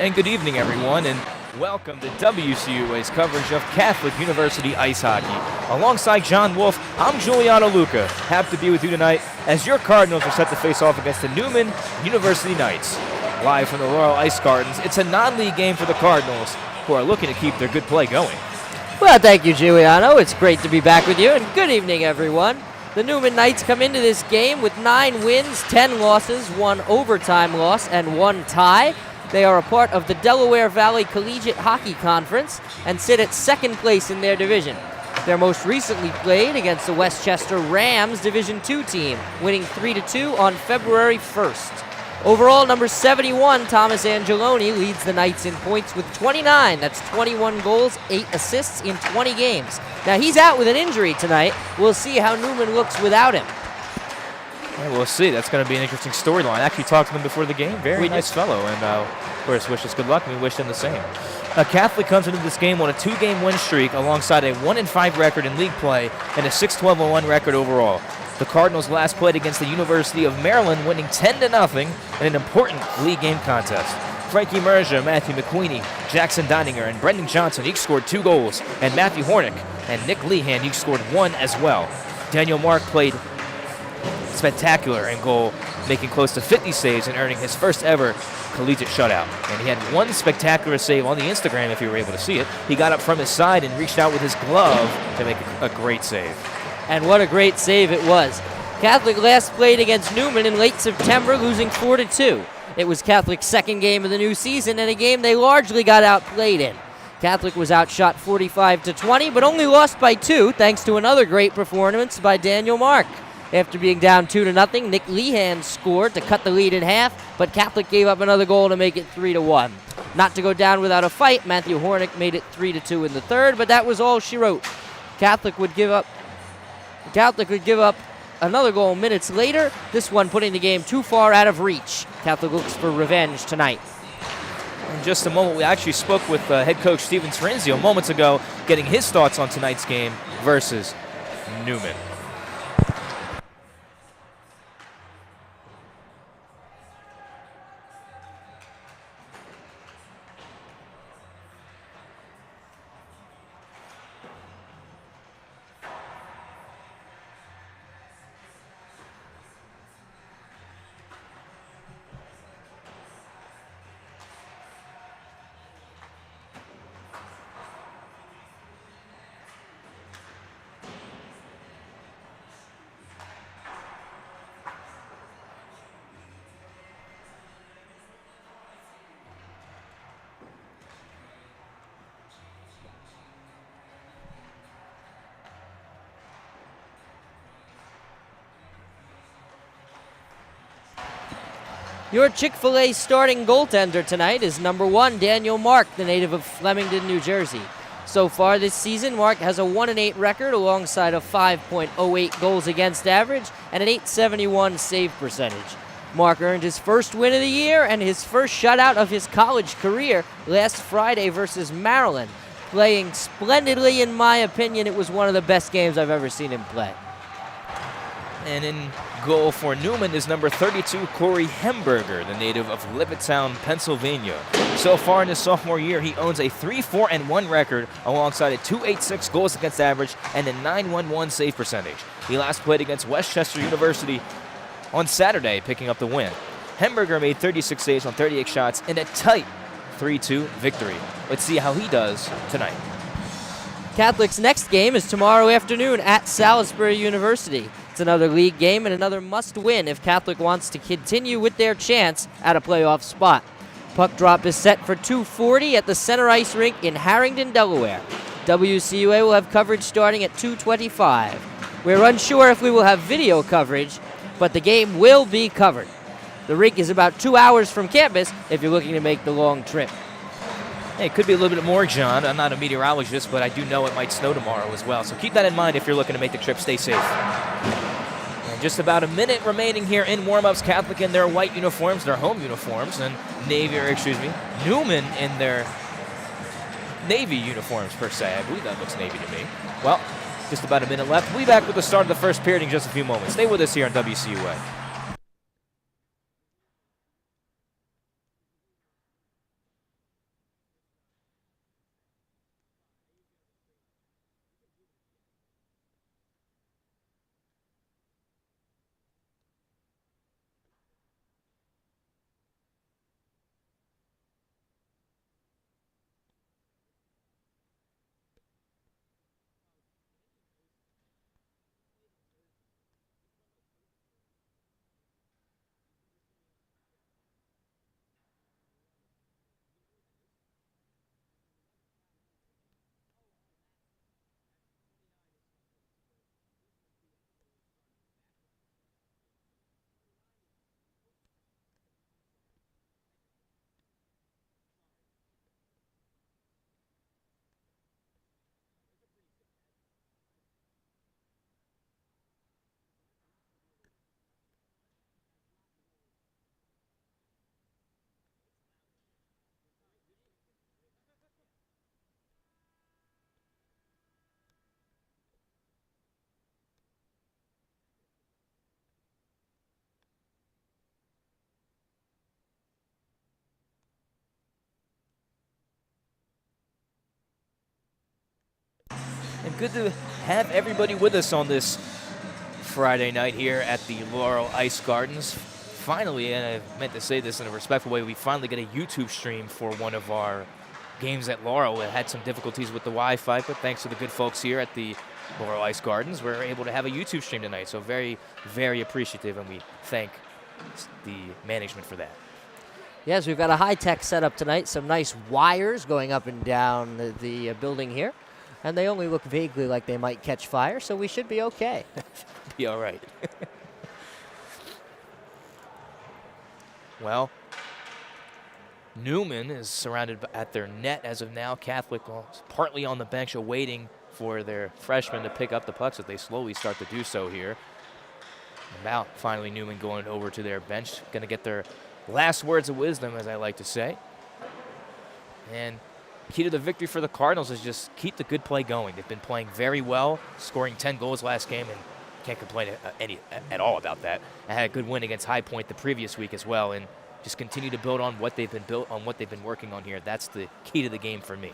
And good evening, everyone, and welcome to WCUA's coverage of Catholic University Ice Hockey. Alongside John Wolf, I'm Giuliano Luca. Happy to be with you tonight as your Cardinals are set to face off against the Neumann University Knights. Live from the Royal Ice Gardens, it's a non-league game for the Cardinals, who are looking to keep their good play going. Well, thank you, Giuliano. It's great to be back with you, and good evening, everyone. The Neumann Knights come into this game with 9 wins, 10 losses, 1 overtime loss, and 1 tie. They are a part of the Delaware Valley Collegiate Hockey Conference and sit at second place in their division. They're most recently played against the Westchester Rams Division II team, winning 3-2 on February 1st. Overall, number 71, Thomas Angeloni, leads the Knights in points with 29. That's 21 goals, 8 assists in 20 games. Now, he's out with an injury tonight. We'll see how Neumann looks without him. Yeah, we'll see. That's going to be an interesting storyline. I actually talked to him before the game. Very nice fellow, and of course, wish us good luck, and we wish him the same. Catholic comes into this game on a 2-game win streak alongside a 1-5 record in league play and a 6-12-1 record overall. The Cardinals last played against the University of Maryland, winning 10-0 in an important league game contest. Frankie Merja, Matthew McQueenie, Jackson Deininger, and Brendan Johnson each scored 2 goals, and Matthew Hornick and Nick Lehan each scored 1 as well. Daniel Mark played spectacular in goal, making close to 50 saves and earning his first ever collegiate shutout. And he had 1 spectacular save on the Instagram, if you were able to see it. He got up from his side and reached out with his glove to make a great save. And what a great save it was. Catholic last played against Neumann in late September, losing 4-2. It was Catholic's second game of the new season and a game they largely got outplayed in. Catholic was outshot 45-20, but only lost by 2, thanks to another great performance by Daniel Mark. After being down 2-0, Nick Lehan scored to cut the lead in half, but Catholic gave up another goal to make it 3-1. Not to go down without a fight, Matthew Hornick made it 3-2 in the third, but that was all she wrote. Catholic would give up another goal minutes later, this one putting the game too far out of reach. Catholic looks for revenge tonight. In just a moment, we actually spoke with head coach Steven Terenzio moments ago, getting his thoughts on tonight's game versus Neumann. Your Chick-fil-A starting goaltender tonight is number 1, Daniel Mark, the native of Flemington, New Jersey. So far this season, Mark has a 1-8 record alongside a 5.08 goals against average and an .871 save percentage. Mark earned his first win of the year and his first shutout of his college career last Friday versus Maryland. Playing splendidly, in my opinion. It was one of the best games I've ever seen him play. And in goal for Neumann is number 32, Corey Hemberger, the native of Levittown, Pennsylvania. So far in his sophomore year, he owns a 3-4-1 record alongside a .286 goals against average and a .911 save percentage. He last played against Westchester University on Saturday, picking up the win. Hemberger made 36 saves on 38 shots in a tight 3-2 victory. Let's see how he does tonight. Catholic's next game is tomorrow afternoon at Salisbury University. It's another league game and another must-win if Catholic wants to continue with their chance at a playoff spot. Puck drop is set for 2:40 at the Center Ice Rink in Harrington, Delaware. WCUA will have coverage starting at 2:25. We're unsure if we will have video coverage, but the game will be covered. The rink is about 2 hours from campus if you're looking to make the long trip. Hey, it could be a little bit more, John. I'm not a meteorologist, but I do know it might snow tomorrow as well. So keep that in mind if you're looking to make the trip. Stay safe. And just about a minute remaining here in warm-ups. Catholic in their white uniforms, their home uniforms, and Neumann in their Navy uniforms, per se. I believe that looks Navy to me. Well, just about a minute left. We'll be back with the start of the first period in just a few moments. Stay with us here on WCUA. good to have everybody with us on this Friday night here at the Laurel Ice Gardens. Finally, and I meant to say this in a respectful way, we finally get a YouTube stream for one of our games at Laurel. We had some difficulties with the Wi-Fi, but thanks to the good folks here at the Laurel Ice Gardens, we're able to have a YouTube stream tonight. So very, very appreciative, and we thank the management for that. Yes, we've got a high-tech setup tonight. Some nice wires going up and down the building here. And they only look vaguely like they might catch fire, so we should be okay. Be all right. Well, Neumann is surrounded at their net as of now. Catholic partly on the bench awaiting for their freshmen to pick up the pucks as they slowly start to do so here. Now, finally, Neumann going over to their bench, going to get their last words of wisdom, as I like to say. And key to the victory for the Cardinals is just keep the good play going. They've been playing very well, scoring 10 goals last game, and can't complain at all about that. I had a good win against High Point the previous week as well, and just continue to build on what they've been working on here. That's the key to the game for me.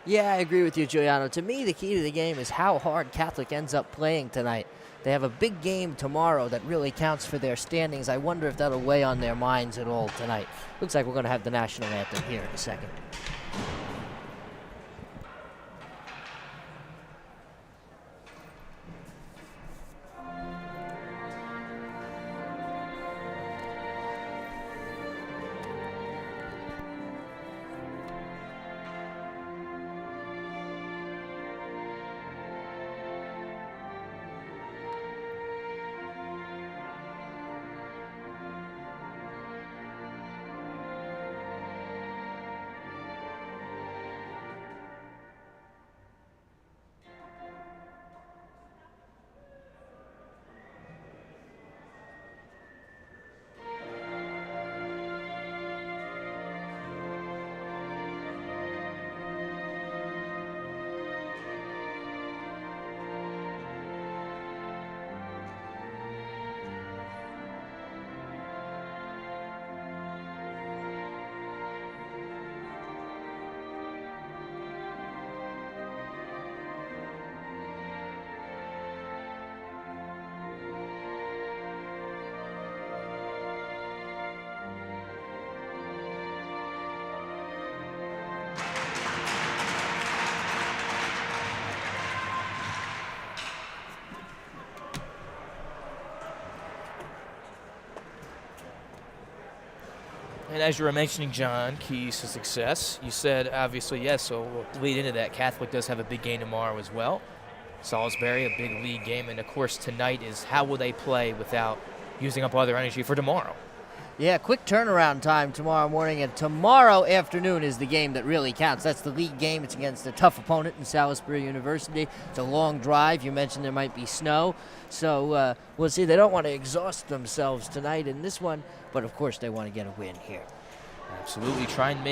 Yeah, I agree with you, Giuliano. To me, the key to the game is how hard Catholic ends up playing tonight. They have a big game tomorrow that really counts for their standings. I wonder if that'll weigh on their minds at all tonight. Looks like we're going to have the national anthem here in a second. And as you were mentioning, John, keys to success, you said, obviously, yes, so we'll lead into that. Catholic does have a big game tomorrow as well. Salisbury, a big league game. And, of course, tonight is how will they play without using up all their energy for tomorrow? Yeah, quick turnaround time tomorrow morning, and tomorrow afternoon is the game that really counts. That's the league game. It's against a tough opponent in Salisbury University. It's a long drive. You mentioned there might be snow. So we'll see. They don't want to exhaust themselves tonight in this one, but of course they want to get a win here. Absolutely. Try and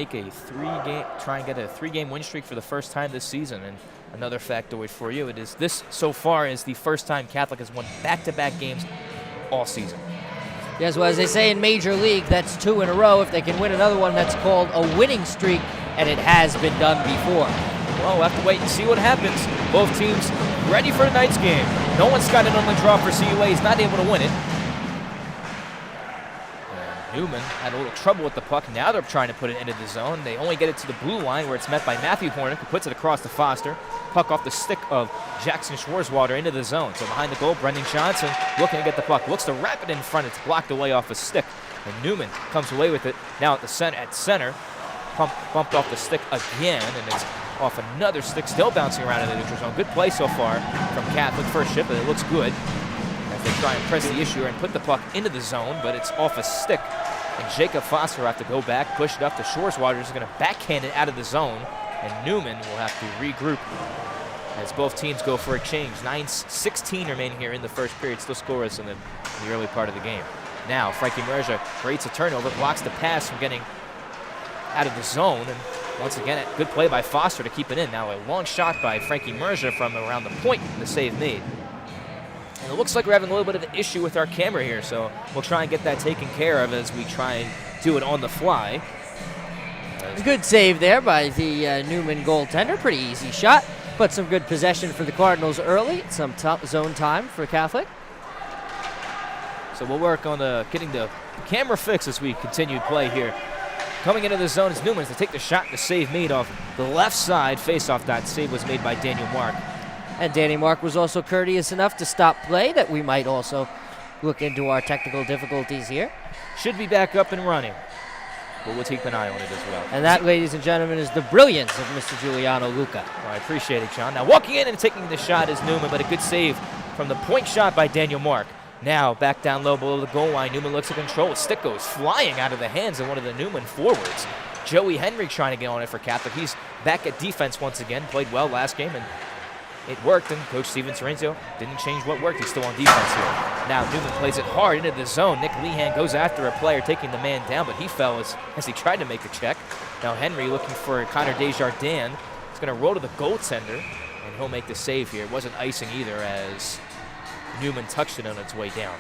get a three-game win streak for the first time this season. And another factoid for you, this so far is the first time Catholic has won back-to-back games all season. Yes, well, as they say in Major League, that's 2 in a row. If they can win another one, that's called a winning streak, and it has been done before. Well, we'll have to wait and see what happens. Both teams ready for tonight's game. No one's got it on the draw for CUA. He's not able to win it. Neumann had a little trouble with the puck. Now they're trying to put it into the zone. They only get it to the blue line where it's met by Matthew Hornick, who puts it across to Foster. Puck off the stick of Jackson Schwarzwater into the zone. So behind the goal, Brendan Johnson looking to get the puck. Looks to wrap it in front. It's blocked away off a stick. And Neumann comes away with it. Now at center. Bumped off the stick again, and it's off another stick, still bouncing around in the neutral zone. Good play so far from Catholic. First shift, and it looks good as they try and press the issue and put the puck into the zone, but it's off a stick. And Jacob Foster will have to go back, push it up to Schwarzwater. He's going to backhand it out of the zone, and Neumann will have to regroup as both teams go for a change. 9:16 remaining here in the first period, still scoreless in the early part of the game. Now, Frankie Merja creates a turnover, blocks the pass from getting out of the zone, and once again, a good play by Foster to keep it in. Now a long shot by Frankie Merja from around the point, the save made. And it looks like we're having a little bit of an issue with our camera here, so we'll try and get that taken care of as we try and do it on the fly. Good save there by the Neumann goaltender. Pretty easy shot. But some good possession for the Cardinals early. Some zone time for Catholic. So we'll work on getting the camera fixed as we continue play here. Coming into the zone is Neumann to take the shot. The save made off the left side. Face-off, that save was made by Daniel Mark. And Danny Mark was also courteous enough to stop play, that we might also look into our technical difficulties here. Should be back up and running, but we'll keep an eye on it as well. And that, ladies and gentlemen, is the brilliance of Mr. Giuliano Luca. I appreciate it, John. Now walking in and taking the shot is Neumann, but a good save from the point shot by Daniel Mark. Now back down low below the goal line. Neumann looks to control. Stick goes flying out of the hands of one of the Neumann forwards. Joey Henry trying to get on it for Catholic. He's back at defense once again. Played well last game, and it worked. And Coach Steven Terenzo didn't change what worked. He's still on defense here. Now Neumann plays it hard into the zone. Nick Lehan goes after a player, taking the man down, but he fell as he tried to make the check. Now Henry looking for Connor Desjardins. He's going to roll to the goaltender, and he'll make the save here. It wasn't icing either, as Neumann touched it on its way down.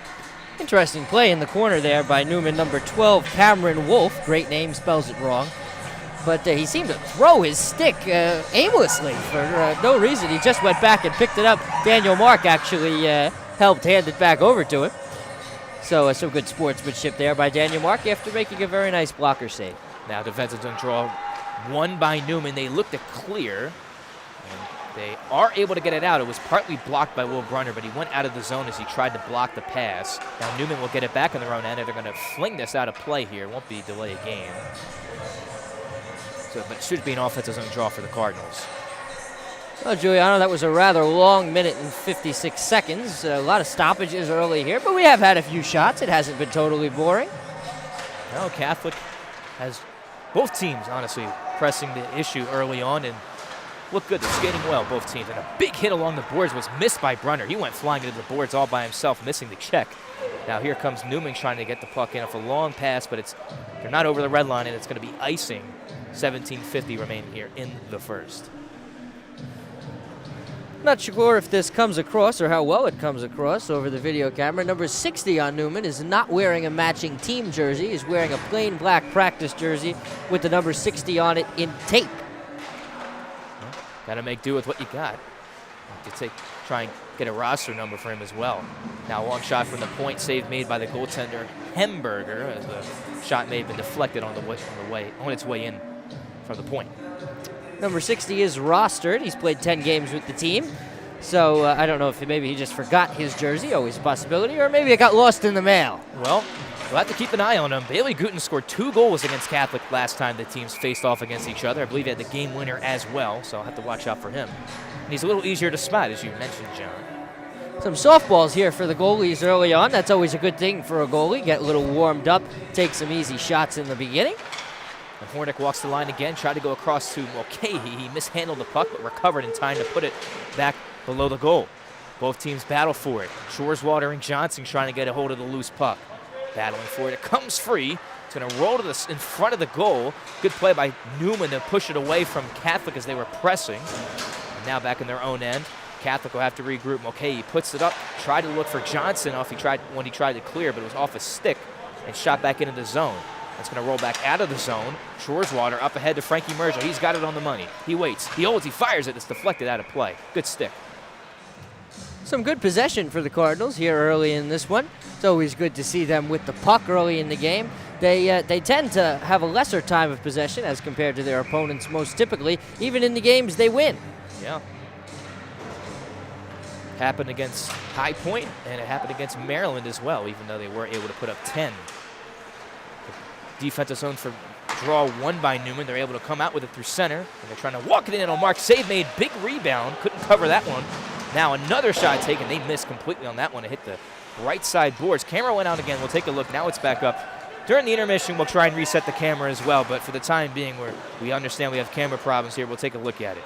Interesting play in the corner there by Neumann, number 12, Cameron Wolf. Great name, spells it wrong. But he seemed to throw his stick aimlessly for no reason. He just went back and picked it up. Daniel Mark actually helped hand it back over to him. So some good sportsmanship there by Daniel Mark after making a very nice blocker save. Now defensive zone draw, one by Neumann. They look to clear. They are able to get it out. It was partly blocked by Will Brunner, but he went out of the zone as he tried to block the pass. Now Neumann will get it back in their own end, and they're going to fling this out of play here. It won't be delay a game. So, but it should be an offensive zone draw for the Cardinals. Well, Giuliano, that was a rather long minute and 56 seconds. A lot of stoppages early here, but we have had a few shots. It hasn't been totally boring. No, Catholic has both teams, honestly, pressing the issue early on, and look good. They're skating well, both teams. And a big hit along the boards was missed by Brunner. He went flying into the boards all by himself, missing the check. Now here comes Neumann trying to get the puck in off a long pass, but they're not over the red line, and it's going to be icing. 17:50 remaining here in the first. Not sure if this comes across or how well it comes across over the video camera. Number 60 on Neumann is not wearing a matching team jersey. He's wearing a plain black practice jersey with the number 60 on it in tape. Got to make do with what you got. Try and get a roster number for him as well. Now long shot from the point, save made by the goaltender Hemberger, as the shot may have been deflected on its way in from the point. Number 60 is rostered. He's played 10 games with the team. So I don't know if maybe he just forgot his jersey, always a possibility, or maybe it got lost in the mail. Well, we'll have to keep an eye on him. Bailey Gutten scored 2 goals against Catholic last time the teams faced off against each other. I believe he had the game winner as well, so I'll have to watch out for him. And he's a little easier to spot, as you mentioned, John. Some softballs here for the goalies early on. That's always a good thing for a goalie. Get a little warmed up, take some easy shots in the beginning. And Hornick walks the line again, tried to go across to Mulcahy. He mishandled the puck, but recovered in time to put it back below the goal. Both teams battle for it. Shoreswater and Johnson trying to get a hold of the loose puck. Battling for it. It comes free. It's going to roll to in front of the goal. Good play by Neumann to push it away from Catholic as they were pressing. And now back in their own end. Catholic will have to regroup. Mulcahy puts it up. Tried to look for Johnson when he tried to clear, but it was off his stick and shot back into the zone. It's going to roll back out of the zone. Shoreswater up ahead to Frankie Merger. He's got it on the money. He waits. He holds. He fires it. It's deflected out of play. Good stick. Some good possession for the Cardinals here early in this one. It's always good to see them with the puck early in the game. They tend to have a lesser time of possession as compared to their opponents most typically. Even in the games they win. Yeah. Happened against High Point, and it happened against Maryland as well, even though they were able to put up 10. Defensive zone for draw 1 by Neumann. They're able to come out with it through center, and they're trying to walk it in on Mark. Save made, big rebound, couldn't cover that one. Now another shot taken. They missed completely on that one. It hit the right side boards. Camera went out again. We'll take a look. Now it's back up. During the intermission, we'll try and reset the camera as well, but for the time being, we understand we have camera problems here. We'll take a look at it.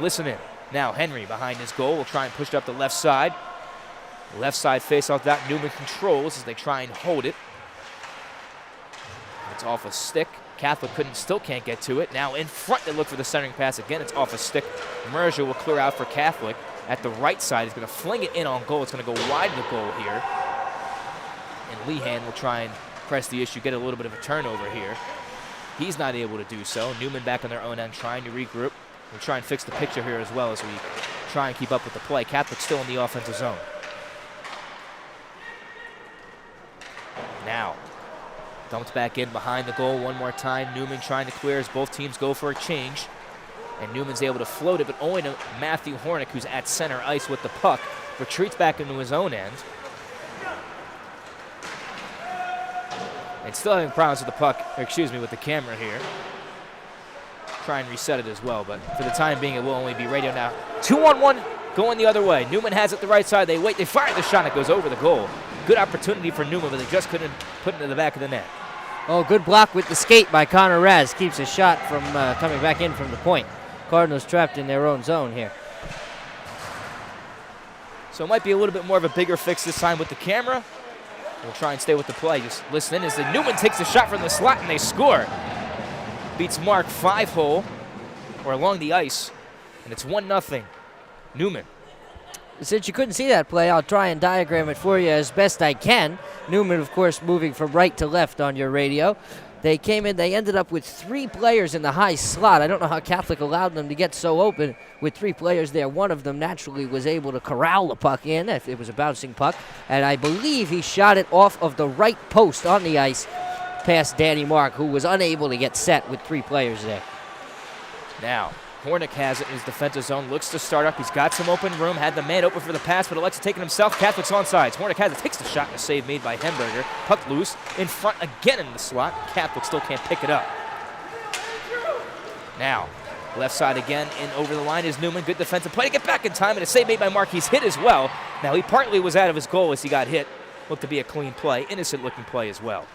Listen in. Now Henry behind his goal will try and push it up the left side. Left side face-off that Neumann controls as they try and hold it. It's off a stick. Catholic still can't get to it. Now in front, they look for the centering pass again. It's off a stick. Merger will clear out for Catholic. At the right side, he's going to fling it in on goal. It's going to go wide of the goal here. And Lehan will try and press the issue, get a little bit of a turnover here. He's not able to do so. Neumann back on their own end trying to regroup. We'll try and fix the picture here as well as we try and keep up with the play. Catholic still in the offensive zone. Now, dumped back in behind the goal one more time. Neumann trying to clear as both teams go for a change. And Neumann's able to float it, but only to Matthew Hornick, who's at center ice with the puck. Retreats back into his own end. And still having problems with the puck, or excuse me, with the camera here. Try and reset it as well, but for the time being, it will only be radio now. 2-on-1 going the other way. Neumann has it the right side. They wait, they fire the shot, and it goes over the goal. Good opportunity for Neumann, but they just couldn't put it into the back of the net. Oh, good block with the skate by Connor Raz. Keeps a shot from coming back in from the point. Cardinals trapped in their own zone here. So it might be a little bit more of a bigger fix this time with the camera. We'll try and stay with the play. Just listen in as the Neumann takes the shot from the slot and they score. Beats Mark 5-hole or along the ice, and it's 1-0. Neumann. Since you couldn't see that play, I'll try and diagram it for you as best I can. Neumann, of course, moving from right to left on your radio. They came in, they ended up with 3 players in the high slot. I don't know how Catholic allowed them to get so open with 3 players there. One of them naturally was able to corral the puck in if it was a bouncing puck. And I believe he shot it off of the right post on the ice past Danny Mark, who was unable to get set with 3 players there. Now, Hornick has it in his defensive zone, looks to start up. He's got some open room, had the man open for the pass, but elects to take it himself. Catholic's onside. Hornick has it, takes the shot, and a save made by Hemberger. Puck loose, in front again in the slot. Catholic still can't pick it up. Now, left side again, in over the line is Neumann. Good defensive play to get back in time, and a save made by Mark. He's hit as well. Now, he partly was out of his goal as he got hit. Looked to be a clean play, innocent-looking play as well.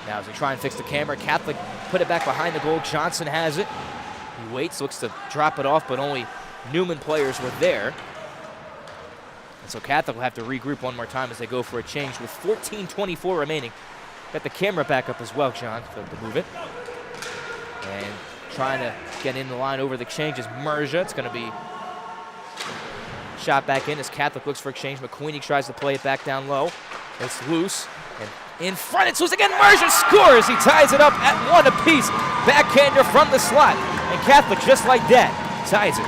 Now as we try and fix the camera, Catholic put it back behind the goal. Johnson has it. He waits, looks to drop it off, but only Neumann players were there. And so Catholic will have to regroup one more time as they go for a change with 14:24 remaining. Got the camera back up as well, John, to move it. And trying to get in the line over the exchange is Merja. It's going to be shot back in as Catholic looks for exchange. McQueenie tries to play it back down low. It's loose. And in front, it's loose again. Merja scores. He ties it up at 1 apiece. Backhander from the slot. And Catholic, just like that, ties it.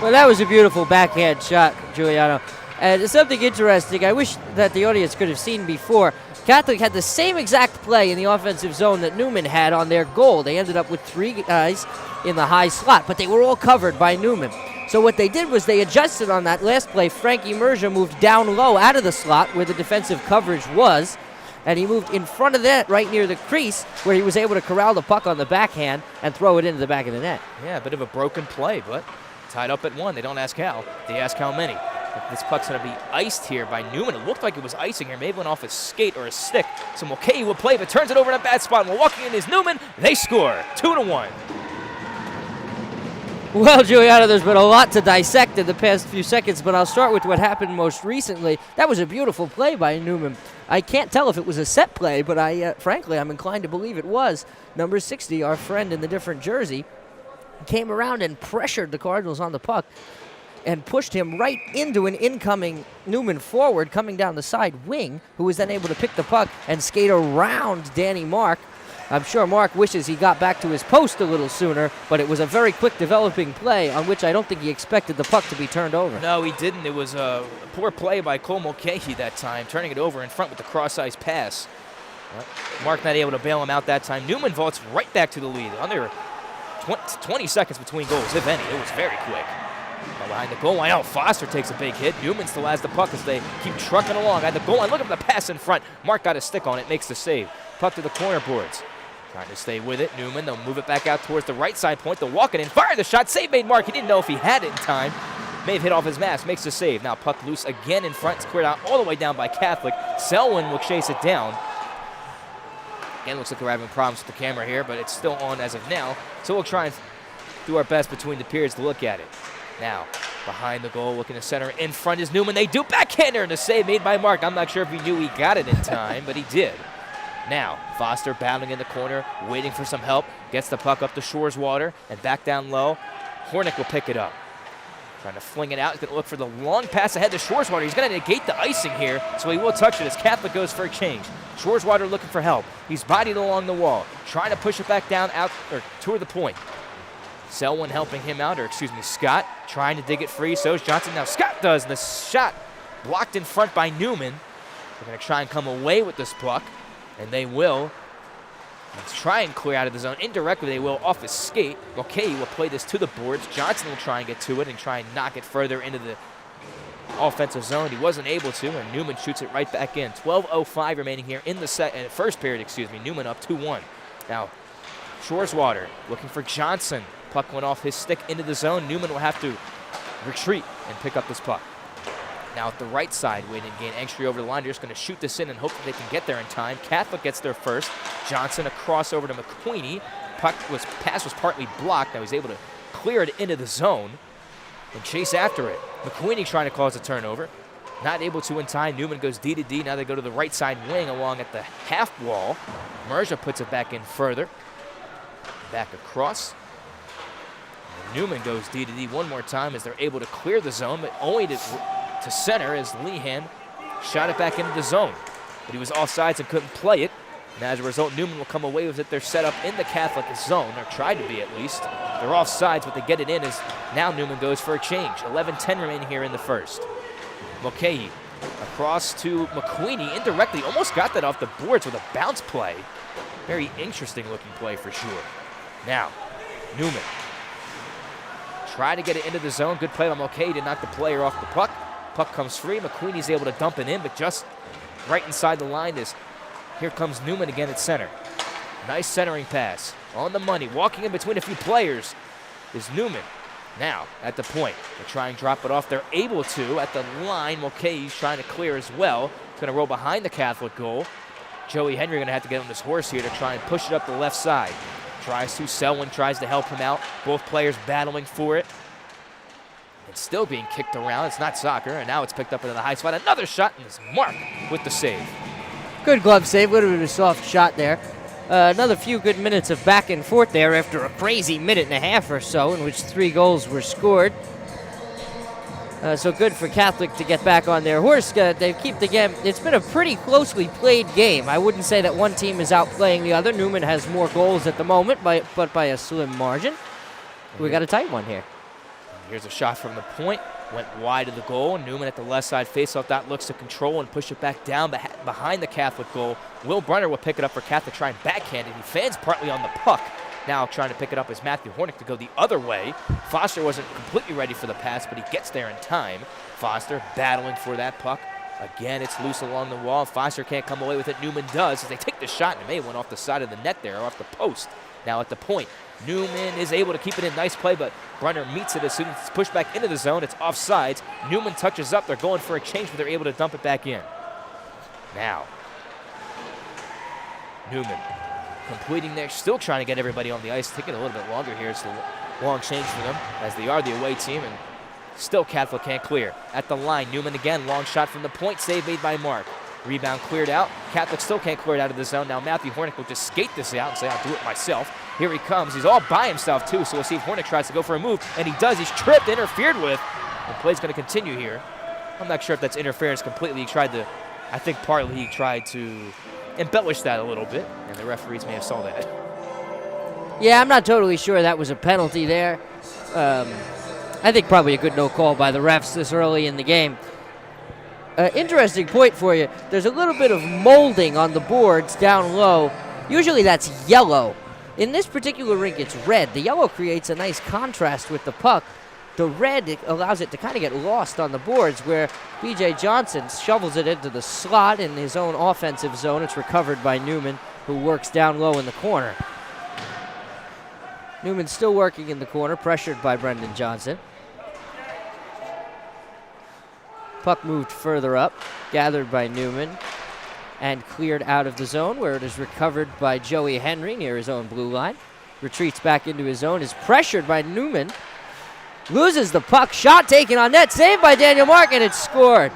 Well, that was a beautiful backhand shot, Giuliano. And something interesting I wish that the audience could have seen before. Catholic had the same exact play in the offensive zone that Neumann had on their goal. They ended up with 3 guys in the high slot, but they were all covered by Neumann. So what they did was they adjusted on that last play. Frankie Merja moved down low out of the slot where the defensive coverage was, and he moved in front of that right near the crease where he was able to corral the puck on the backhand and throw it into the back of the net. Yeah, a bit of a broken play, but tied up at 1. They don't ask how. They ask how many. This puck's going to be iced here by Neumann. It looked like it was icing here. Maybe went off his skate or his stick. So Mulcahy will play, but turns it over in a bad spot. And walking in is Neumann. They score 2-1. Well, Giuliano, there's been a lot to dissect in the past few seconds, but I'll start with what happened most recently. That was a beautiful play by Neumann. I can't tell if it was a set play, but frankly, I'm inclined to believe it was. Number 60, our friend in the different jersey, came around and pressured the Cardinals on the puck and pushed him right into an incoming Neumann forward coming down the side wing, who was then able to pick the puck and skate around Danny Mark. I'm sure Mark wishes he got back to his post a little sooner, but it was a very quick developing play on which I don't think he expected the puck to be turned over. No, he didn't. It was a poor play by Cole Mulcahy that time, turning it over in front with the cross-ice pass. Mark not able to bail him out that time. Neumann vaults right back to the lead. Under 20 seconds between goals, if any. It was very quick. Behind the goal line, oh, Foster takes a big hit. Neumann still has the puck as they keep trucking along. At the goal line, look at the pass in front. Mark got a stick on it, makes the save. Puck to the corner boards. Trying to stay with it. Neumann, they'll move it back out towards the right side point. They'll walk it in, fire the shot. Save made Mark. He didn't know if he had it in time. May have hit off his mask, makes the save. Now puck loose again in front. It's cleared out all the way down by Catholic. Selwyn will chase it down. Again, looks like we're having problems with the camera here, but it's still on as of now. So we'll try and do our best between the periods to look at it. Now, behind the goal, looking to center. In front is Neumann. They do backhander, and the save made by Mark. I'm not sure if he knew he got it in time, but he did. Now, Foster battling in the corner, waiting for some help. Gets the puck up to Shore's water and back down low. Hornick will pick it up. Trying to fling it out. He's going to look for the long pass ahead to Schwarzwater. He's going to negate the icing here, so he will touch it as Catholic goes for a change. Schwarzwater looking for help. He's bodied along the wall, trying to push it back down out or toward the point. Selwyn helping him out, or excuse me, Scott trying to dig it free. So is Johnson. Now Scott does, and the shot blocked in front by Neumann. They're going to try and come away with this puck, and they will. Let's try and clear out of the zone. Indirectly, they will off his skate. Okay, will play this to the boards. Johnson will try and get to it and try and knock it further into the offensive zone. He wasn't able to, and Neumann shoots it right back in. 12:05 remaining here in the first period. Neumann up 2-1. Now, Schwarzwater looking for Johnson. Puck went off his stick into the zone. Neumann will have to retreat and pick up this puck. Now at the right side, waiting to gain entry over the line. They're just going to shoot this in and hope that they can get there in time. Catholic gets there first. Johnson a cross over to McQueenie. Pass was partly blocked. Now he's able to clear it into the zone and chase after it. McQueenie trying to cause a turnover. Not able to in time. Neumann goes D to D. Now they go to the right side wing along at the half wall. Merja puts it back in further. Back across. And Neumann goes D to D one more time as they're able to clear the zone, but only to center as Lehan shot it back into the zone. But he was offsides and couldn't play it. And as a result, Neumann will come away with it. They're set up in the Catholic zone, or tried to be at least. They're offsides, but they get it in as now Neumann goes for a change. 11:10 remaining here in the first. Mulcahy across to McQueenie indirectly. Almost got that off the boards with a bounce play. Very interesting looking play for sure. Now, Neumann. Try to get it into the zone. Good play by Mulcahy to knock the player off the puck. Puck comes free. McQueenie's able to dump it in, but just right inside the line is here comes Neumann again at center. Nice centering pass. On the money. Walking in between a few players is Neumann. Now, at the point, they try and drop it off. They're able to. At the line, Mulcahy's trying to clear as well. It's going to roll behind the Catholic goal. Joey Henry going to have to get on his horse here to try and push it up the left side. Tries to. Selwyn tries to help him out. Both players battling for it. It's still being kicked around. It's not soccer, and now it's picked up into the high spot. Another shot, and it's Mark with the save. Good glove save. A little bit of a soft shot there. Another few good minutes of back and forth there after a crazy minute and a half or so in which 3 goals were scored. So good for Catholic to get back on their horse. They keep the game. It's been a pretty closely played game. I wouldn't say that one team is outplaying the other. Neumann has more goals at the moment, but by a slim margin. We got a tight one here. Here's a shot from the point. Went wide of the goal. Neumann at the left side faceoff. That looks to control and push it back down behind the Catholic goal. Will Brunner will pick it up for Catholic, try and backhand it. He fans partly on the puck. Now trying to pick it up is Matthew Hornick to go the other way. Foster wasn't completely ready for the pass, but he gets there in time. Foster battling for that puck. Again, it's loose along the wall. Foster can't come away with it. Neumann does as they take the shot, and it may have went off the side of the net there, off the post. Now at the point, Neumann is able to keep it in. Nice play, but Brunner meets it as soon as it's pushed back into the zone. It's offsides. Neumann touches up. They're going for a change, but they're able to dump it back in. Now, Neumann completing there, still trying to get everybody on the ice. Taking a little bit longer here. It's a long change for them as they are the away team, and still Catholic can't clear. At the line, Neumann again, long shot from the point, save made by Mark. Rebound cleared out. Catholic still can't clear it out of the zone. Now Matthew Hornick will just skate this out and say, I'll do it myself. Here he comes. He's all by himself too, so we'll see if Hornick tries to go for a move, and he does. He's tripped, interfered with. The play's going to continue here. I'm not sure if that's interference completely. I think partly he tried to embellish that a little bit, and the referees may have saw that. Yeah, I'm not totally sure that was a penalty there. I think probably a good no call by the refs this early in the game. Interesting point for you. There's a little bit of molding on the boards down low. Usually that's yellow. In this particular rink, it's red. The yellow creates a nice contrast with the puck. The red allows it to kind of get lost on the boards, where B.J. Johnson shovels it into the slot in his own offensive zone. It's recovered by Neumann, who works down low in the corner. Neumann still working in the corner, pressured by Brendan Johnson. Puck moved further up, gathered by Neumann, and cleared out of the zone, where it is recovered by Joey Henry near his own blue line. Retreats back into his zone, is pressured by Neumann. Loses the puck, shot taken on net, saved by Daniel Mark, and it's scored.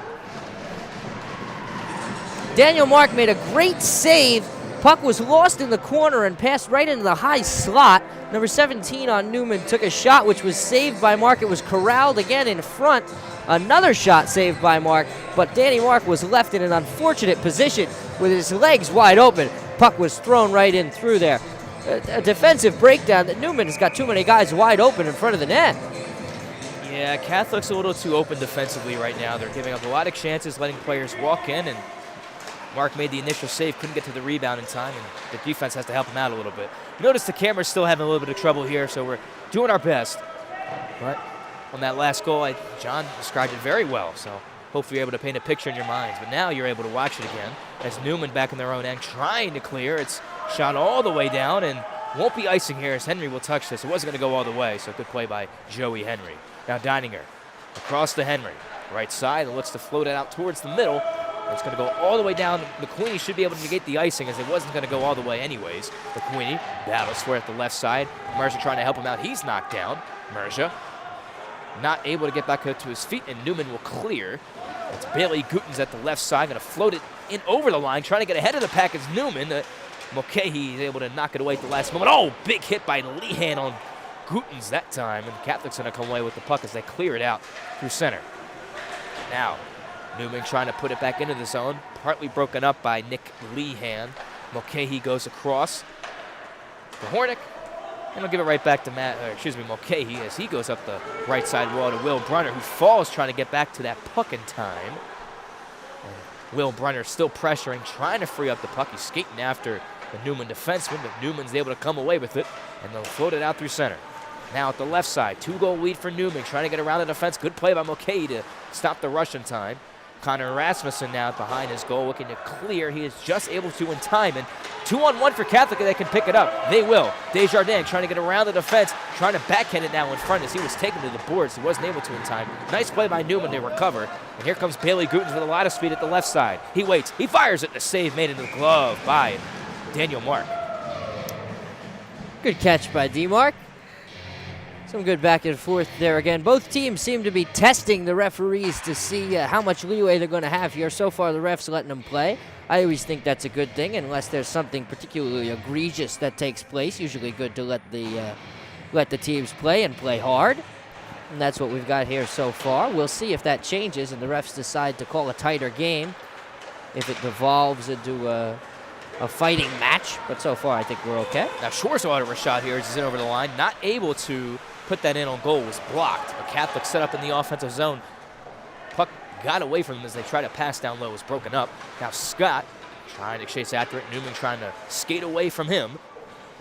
Daniel Mark made a great save Puck was lost in the corner and passed right into the high slot. Number 17 on Neumann took a shot which was saved by Mark. It was corralled again in front. Another shot saved by Mark, but Danny Mark was left in an unfortunate position with his legs wide open. Puck was thrown right in through there. A defensive breakdown that Neumann has got too many guys wide open in front of the net. Yeah, Catholic's a little too open defensively right now. They're giving up a lot of chances, letting players walk in, and Mark made the initial save, couldn't get to the rebound in time, and the defense has to help him out a little bit. Notice the camera's still having a little bit of trouble here, so we're doing our best. But on that last goal, John described it very well, so hopefully you're able to paint a picture in your minds. But now you're able to watch it again as Neumann back in their own end trying to clear. It's shot all the way down and won't be icing here as Henry will touch this. It wasn't going to go all the way, so good play by Joey Henry. Now Deininger across to Henry. Right side and looks to float it out towards the middle. It's going to go all the way down. McQueenie should be able to negate the icing as it wasn't going to go all the way anyways. McQueenie battles for it at the left side. Merja trying to help him out. He's knocked down. Merja not able to get back up to his feet, and Neumann will clear. It's Bailey Gutens at the left side, going to float it in over the line, trying to get ahead of the pack as Neumann. Mulcahy is able to knock it away at the last moment. Oh, big hit by Lehan on Gutens that time, and Catholic's going to come away with the puck as they clear it out through center. Now, Neumann trying to put it back into the zone, partly broken up by Nick Lehan. Mulcahy goes across to Hornick, and he'll give it right back to Mulcahy as he goes up the right side wall to Will Brunner, who falls trying to get back to that puck in time. And Will Brunner still pressuring, trying to free up the puck. He's skating after the Neumann defenseman, but Newman's able to come away with it, and they'll float it out through center. Now at the left side, 2-goal lead for Neumann, trying to get around the defense. Good play by Mulcahy to stop the rush in time. Connor Rasmussen now behind his goal, looking to clear. He is just able to in time, and 2-on-1 for Catholic, and they can pick it up. They will. Desjardins trying to get around the defense, trying to backhand it now in front as he was taken to the boards. He wasn't able to in time. Nice play by Neumann to recover, and here comes Bailey Gutens with a lot of speed at the left side. He waits. He fires it, and a save made into the glove by Daniel Mark. Good catch by D-Mark. Some good back and forth there again. Both teams seem to be testing the referees to see how much leeway they're going to have here. So far, the ref's letting them play. I always think that's a good thing, unless there's something particularly egregious that takes place. Usually good to let the teams play and play hard. And that's what we've got here so far. We'll see if that changes and the refs decide to call a tighter game, if it devolves into a fighting match. But so far, I think we're okay. Now, Schwarzwater shot here as he's in over the line, not able to put that in on goal, was blocked. A Catholic set up in the offensive zone. Puck got away from him as they try to pass down low, was broken up. Now Scott trying to chase after it. Neumann trying to skate away from him.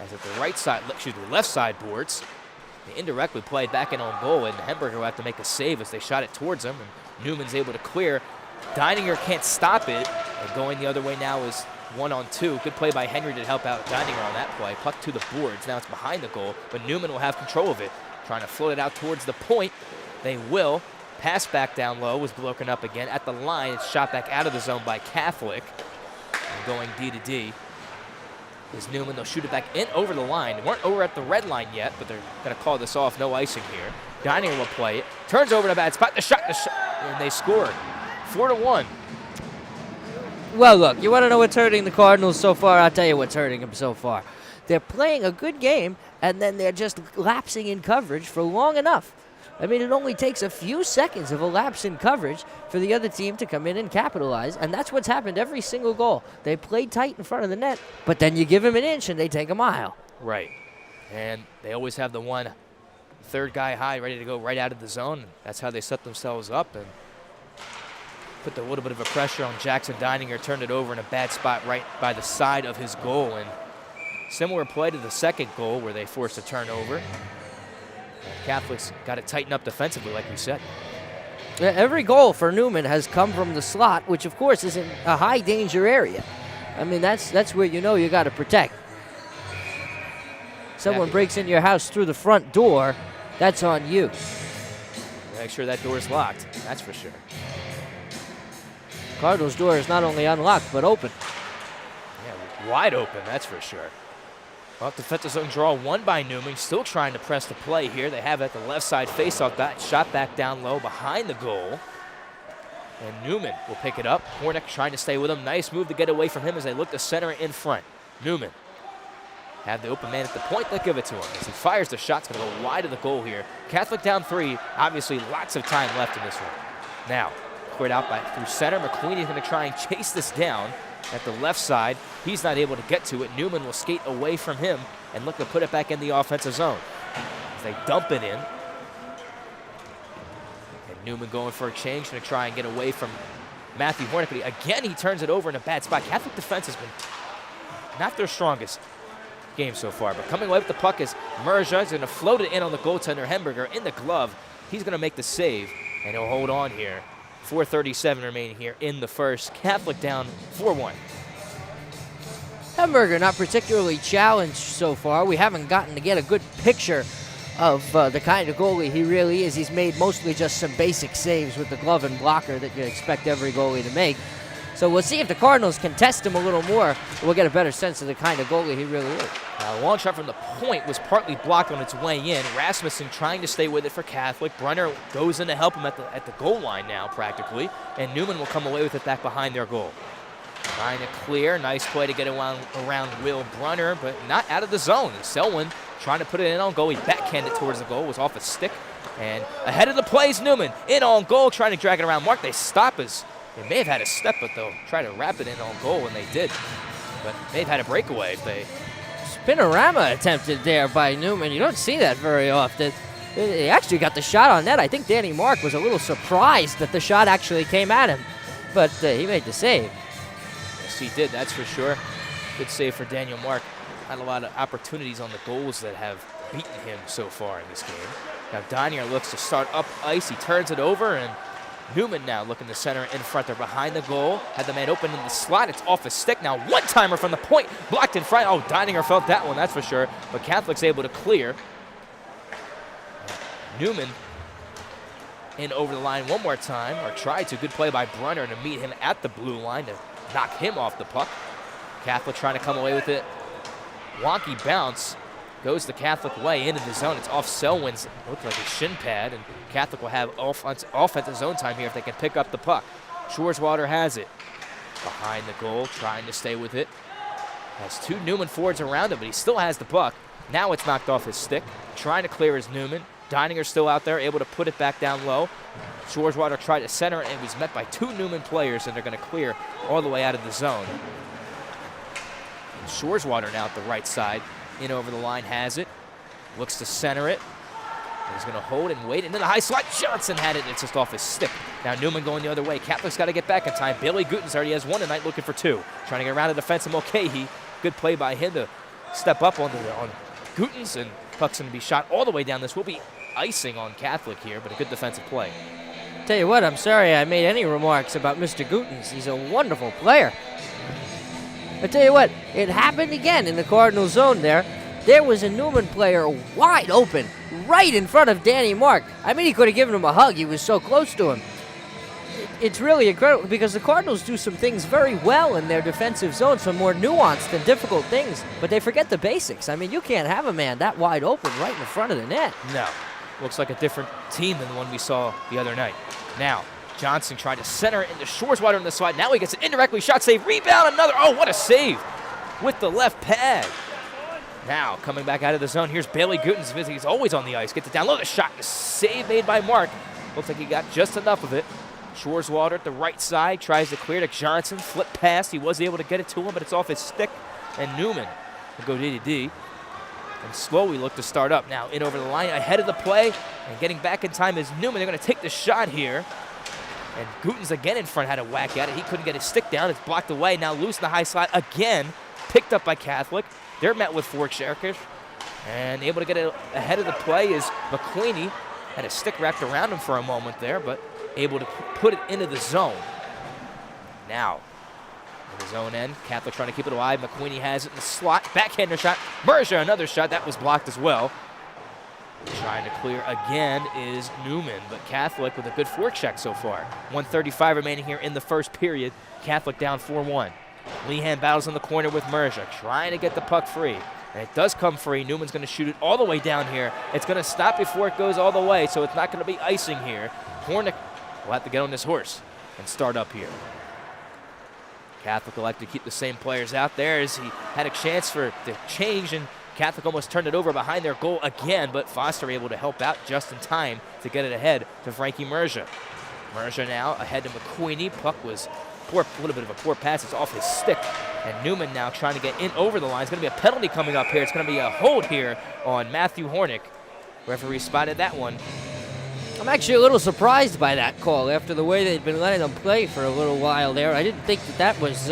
As at the left side boards, they indirectly played back in on goal, and Hemberger will have to make a save as they shot it towards him, and Newman's able to clear. Deininger can't stop it, and going the other way now is 1-on-2. Good play by Henry to help out Deininger on that play. Puck to the boards. Now it's behind the goal, but Neumann will have control of it. Trying to float it out towards the point. They will. Pass back down low was broken up again. At the line, it's shot back out of the zone by Catholic. And going D to D is Neumann. They'll shoot it back in over the line. They weren't over at the red line yet, but they're going to call this off. No icing here. Deininger will play it. Turns over to a bad spot. The shot, and they scored. 4-1. Well, look, you want to know what's hurting the Cardinals so far? I'll tell you what's hurting them so far. They're playing a good game, and then they're just lapsing in coverage for long enough. I mean, it only takes a few seconds of a lapse in coverage for the other team to come in and capitalize, and that's what's happened every single goal. They play tight in front of the net, but then you give them an inch and they take a mile. Right. And they always have the one third guy high ready to go right out of the zone. That's how they set themselves up and put a little bit of a pressure on Jackson Deininger, turned it over in a bad spot right by the side of his goal. And similar play to the second goal where they forced a turnover. Catholics got to tighten up defensively, like we said. Every goal for Neumann has come from the slot, which of course is in a high danger area. I mean, that's where you know you got to protect. Someone breaks into your house through the front door, that's on you. Make sure that door is locked, that's for sure. Cardinals' door is not only unlocked, but open. Yeah, wide open, that's for sure. Well, defensive zone draw won by Neumann. Still trying to press the play here. They have it at the left side faceoff. That shot back down low behind the goal. And Neumann will pick it up. Hornick trying to stay with him. Nice move to get away from him as they look to center it in front. Neumann have the open man at the point. They'll give it to him. As he fires the shot, it's going to go wide of the goal here. Catholic down 3. Obviously, lots of time left in this one. Now, cleared out through center. McQueen's going to try and chase this down at the left side. He's not able to get to it. Neumann will skate away from him and look to put it back in the offensive zone. As they dump it in. And Neumann going for a change, going to try and get away from Matthew Hornick. But again, he turns it over in a bad spot. Catholic defense has been not their strongest game so far, but coming away with the puck is Merja. He's going to float it in on the goaltender Hemberger in the glove. He's going to make the save, and he'll hold on here. 4:37 remaining here in the first. Catholic down 4-1. Hemberger not particularly challenged so far. We haven't gotten to get a good picture of the kind of goalie he really is. He's made mostly just some basic saves with the glove and blocker that you expect every goalie to make. So we'll see if the Cardinals can test him a little more. We'll get a better sense of the kind of goalie he really is. Now, a long shot from the point was partly blocked on its way in. Rasmussen trying to stay with it for Catholic. Brunner goes in to help him at the goal line now, practically. And Neumann will come away with it back behind their goal. Trying to clear. Nice play to get around Will Brunner, but not out of the zone. Selwyn trying to put it in on goal. He backhanded towards the goal. Was off a stick. And ahead of the plays, Neumann in on goal, trying to drag it around Mark. They stop as they may have had a step, but they'll try to wrap it in on goal, and they did. But may have had a breakaway if they... Spinorama attempted there by Neumann. You don't see that very often. He actually got the shot on net. I think Danny Mark was a little surprised that the shot actually came at him, but he made the save. Yes, he did, that's for sure. Good save for Daniel Mark. Had a lot of opportunities on the goals that have beaten him so far in this game. Now Donier looks to start up ice. He turns it over, and Neumann now looking to center in front. They're behind the goal. Had the man open in the slot. It's off his stick. Now one-timer from the point. Blocked in front. Oh, Deininger felt that one, that's for sure. But Catholic's able to clear. Neumann in over the line one more time, or tried to. Good play by Brunner to meet him at the blue line to knock him off the puck. Catholic trying to come away with it. Wonky bounce. Goes the Catholic way into the zone. It's off Selwyn's, looked like a shin pad, and Catholic will have offensive zone time here if they can pick up the puck. Schwarzwater has it. Behind the goal, trying to stay with it. Has 2 Neumann forwards around him, but he still has the puck. Now it's knocked off his stick. Trying to clear his Neumann. Deininger's still out there, able to put it back down low. Schwarzwater tried to center it, and was met by 2 Neumann players, and they're going to clear all the way out of the zone. Schwarzwater now at the right side. In over the line, has it. Looks to center it. He's going to hold and wait. And then the high slot. Johnson had it. It's just off his stick. Now Neumann going the other way. Catholic's got to get back in time. Bailey Gutens already has 1 tonight, looking for 2. Trying to get around the defense. And Mulcahy. Good play by him to step up on Gutens. And puck's going to be shot all the way down. This will be icing on Catholic here, but a good defensive play. Tell you what, I'm sorry I made any remarks about Mr. Gutens. He's a wonderful player. I tell you what, it happened again in the Cardinal zone there. There was a Neumann player wide open right in front of Danny Mark. I mean, he could have given him a hug. He was so close to him. It's really incredible because the Cardinals do some things very well in their defensive zone, some more nuanced and difficult things, but they forget the basics. I mean, you can't have a man that wide open right in front of the net. No. Looks like a different team than the one we saw the other night. Now, Johnson tried to center it into Schwarzwater on the side. Now he gets it indirectly. Shot save. Rebound. Another. Oh, what a save with the left pad. Now coming back out of the zone. Here's Bailey Gutens. He's always on the ice. Gets it down low. The shot. The save made by Mark. Looks like he got just enough of it. Schwarzwater at the right side. Tries to clear to Johnson. Flip pass. He was able to get it to him, but it's off his stick. And Neumann will go D-to-D. And slowly look to start up. Now in over the line. Ahead of the play. And getting back in time is Neumann. They're going to take the shot here. And Gutens again in front had a whack at it. He couldn't get his stick down. It's blocked away. Now loose in the high slot again. Picked up by Catholic. They're met with fork shakers. And able to get it ahead of the play is McQueenie. Had a stick wrapped around him for a moment there, but able to put it into the zone. Now, in the zone end, Catholic trying to keep it alive. McQueenie has it in the slot. Backhander shot. Mercer, another shot. That was blocked as well. Trying to clear again is Neumann, but Catholic with a good fork check so far. 1:35 remaining here in the first period. Catholic down 4-1. Lehan battles in the corner with Merja, trying to get the puck free. And it does come free. Newman's going to shoot it all the way down here. It's going to stop before it goes all the way, so it's not going to be icing here. Hornick will have to get on this horse and start up here. Catholic elected to keep the same players out there as he had a chance for the change, and Catholic almost turned it over behind their goal again, but Foster able to help out just in time to get it ahead to Frankie Merja. Merja now ahead to McQueenie. Puck was a little bit of a poor pass. It's off his stick. And Neumann now trying to get in over the line. It's going to be a penalty coming up here. It's going to be a hold here on Matthew Hornick. Referee spotted that one. I'm actually a little surprised by that call after the way they'd been letting them play for a little while there. I didn't think that was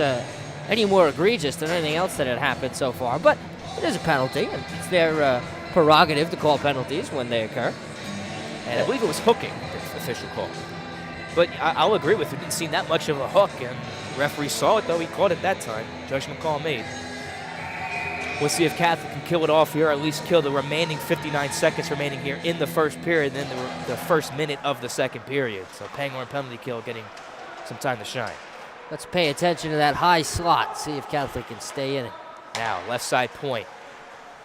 any more egregious than anything else that had happened so far. But it is a penalty, and it's their prerogative to call penalties when they occur. And I believe it was hooking, the official call. But I'll agree with you. Didn't seem that much of a hook, and the referee saw it, though. He caught it that time. Judgment call made. We'll see if Catholic can kill it off here, or at least kill the remaining 59 seconds remaining here in the first period, and then the first minute of the second period. So Pangorn penalty kill getting some time to shine. Let's pay attention to that high slot, see if Catholic can stay in it. Now, left side point.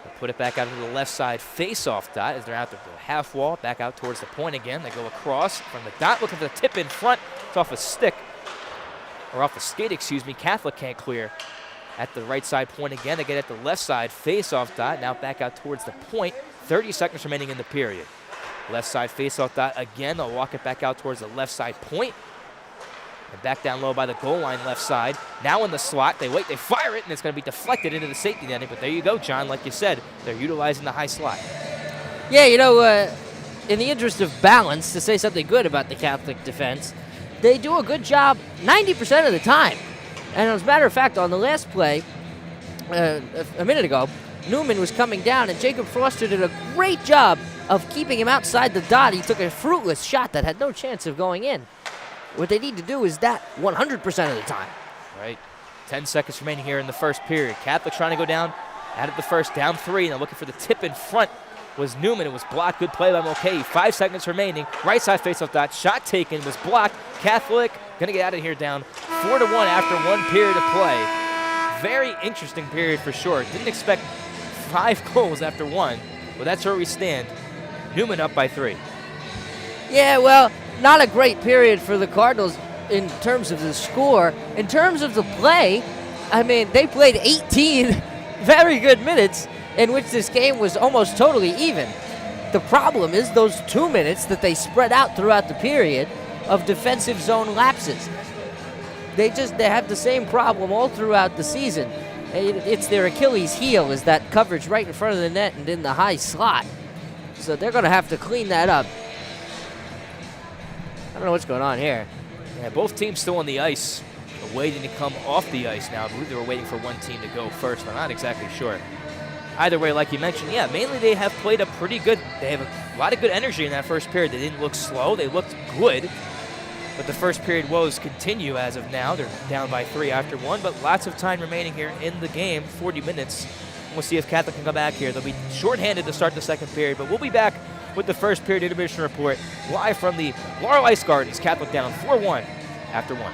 They'll put it back out to the left side face-off dot as they're out the half wall, back out towards the point again. They go across from the dot, looking for the tip in front. It's off a stick, or off the skate, excuse me. Catholic can't clear. At the right side point again, they get at the left side face-off dot, now back out towards the point. 30 seconds remaining in the period. Left side face-off dot again, they'll walk it back out towards the left side point. And back down low by the goal line left side. Now in the slot, they wait, they fire it, and it's going to be deflected into the safety netting. But there you go, John, like you said, they're utilizing the high slot. Yeah, you know, in the interest of balance, to say something good about the Catholic defense, they do a good job 90% of the time. And as a matter of fact, on the last play, a minute ago, Neumann was coming down, and Jacob Foster did a great job of keeping him outside the dot. He took a fruitless shot that had no chance of going in. What they need to do is that 100% of the time. Right. 10 seconds remaining here in the first period. Catholic trying to go down, out of the first, down 3. Now looking for the tip in front was Neumann. It was blocked. Good play by Mulcahy. 5 seconds remaining. Right side faceoff dot. Shot taken. Was blocked. Catholic going to get out of here down 4-1 after 1 period of play. Very interesting period for sure. Didn't expect 5 goals after 1. But that's where we stand. Neumann up by 3. Yeah, well, not a great period for the Cardinals in terms of the score. In terms of the play, I mean, they played 18 very good minutes in which this game was almost totally even. The problem is those 2 minutes that they spread out throughout the period of defensive zone lapses. They have the same problem all throughout the season. It's their Achilles heel, is that coverage right in front of the net and in the high slot. So they're going to have to clean that up. I don't know what's going on here. Yeah, both teams still on the ice, waiting to come off the ice now. I believe they were waiting for one team to go first. I'm not exactly sure. Either way, like you mentioned, yeah, mainly they have played a pretty good, they have a lot of good energy in that first period. They didn't look slow, they looked good. But the first period woes continue as of now. They're down by 3 after 1, but lots of time remaining here in the game, 40 minutes. We'll see if Catholic can come back here. They'll be shorthanded to start the second period, but we'll be back with the first period intermission report live from the Laurel Ice Gardens. Catholic down 4-1 after 1.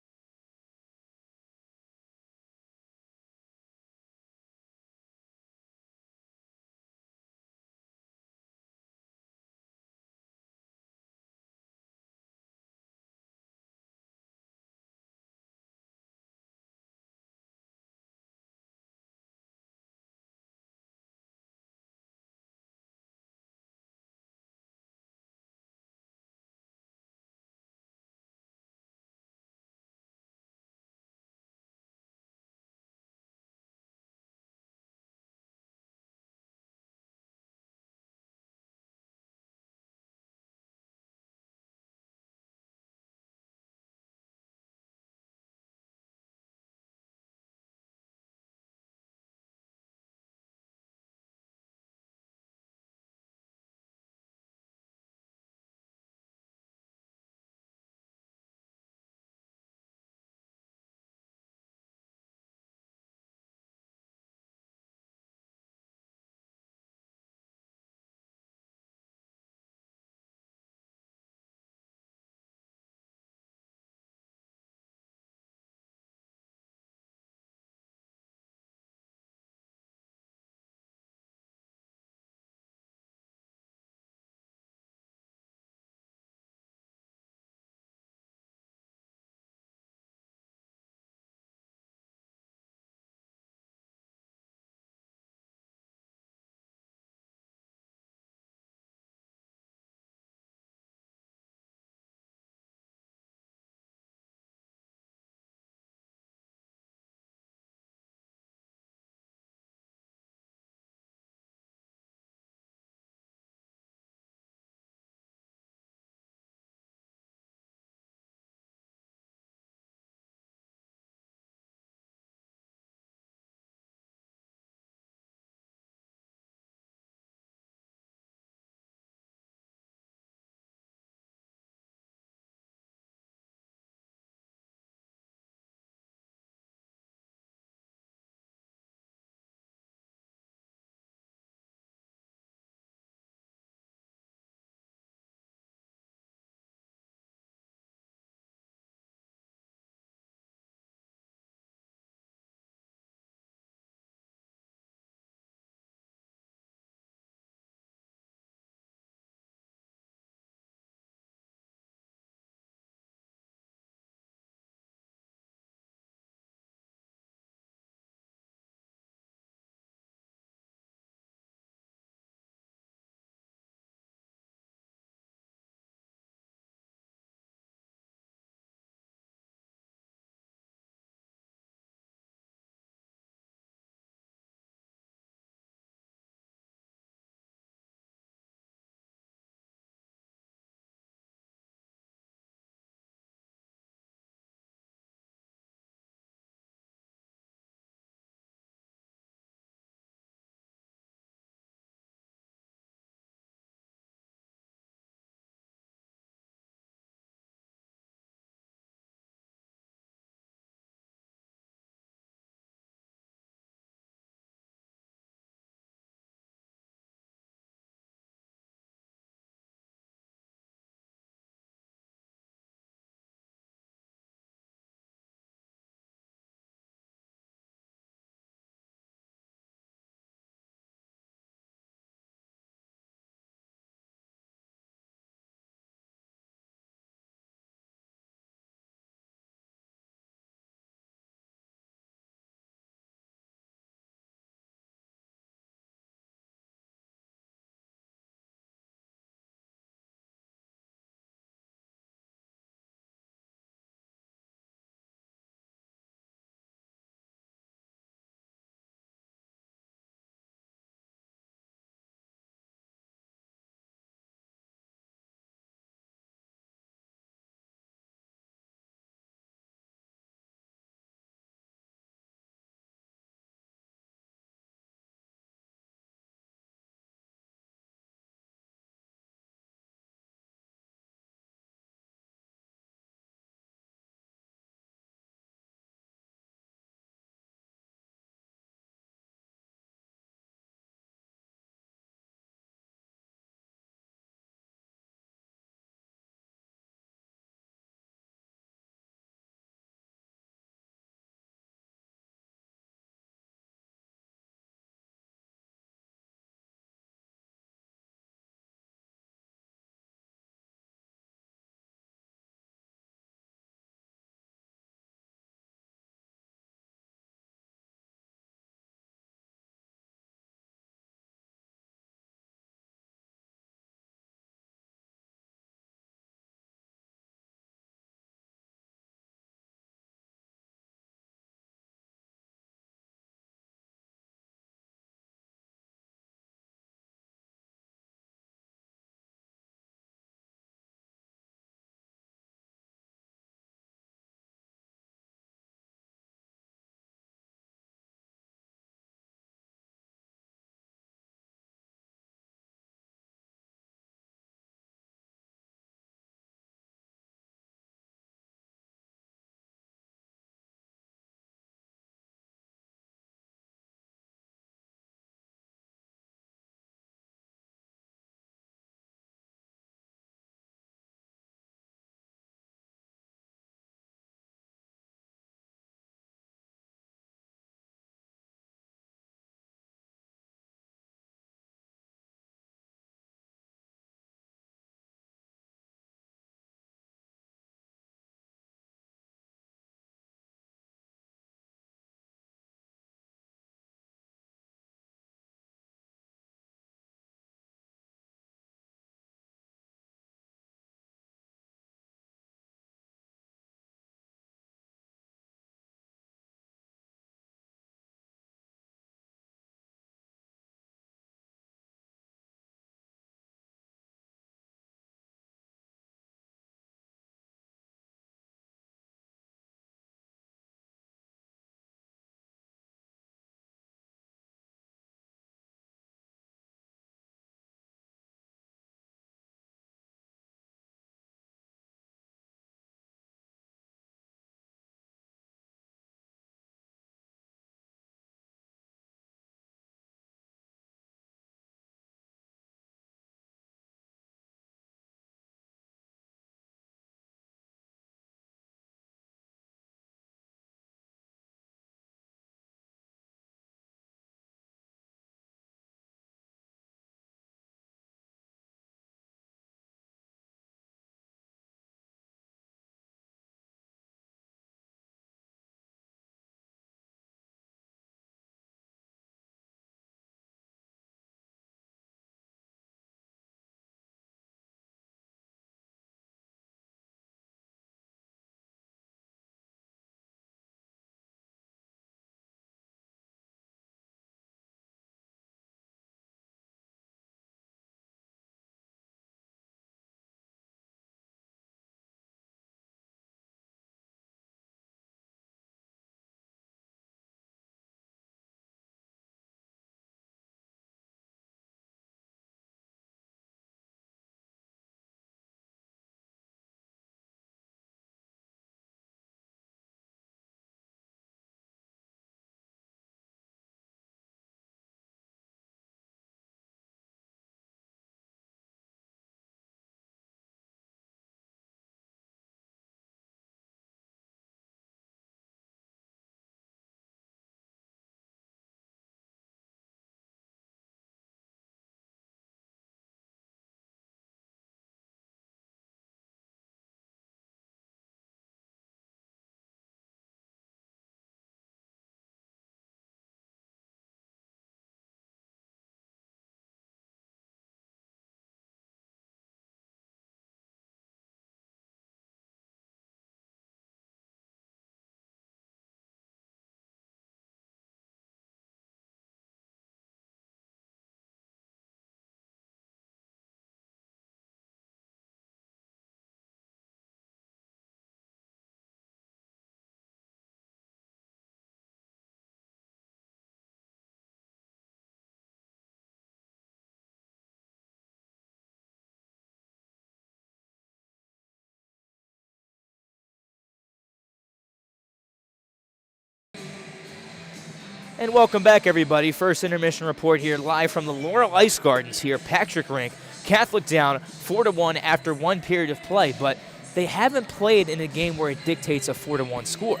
And welcome back, everybody. First intermission report here live from the Laurel Ice Gardens here, Patrick Rink. Catholic down 4-1 after one period of play, but they haven't played in a game where it dictates a 4-1 score.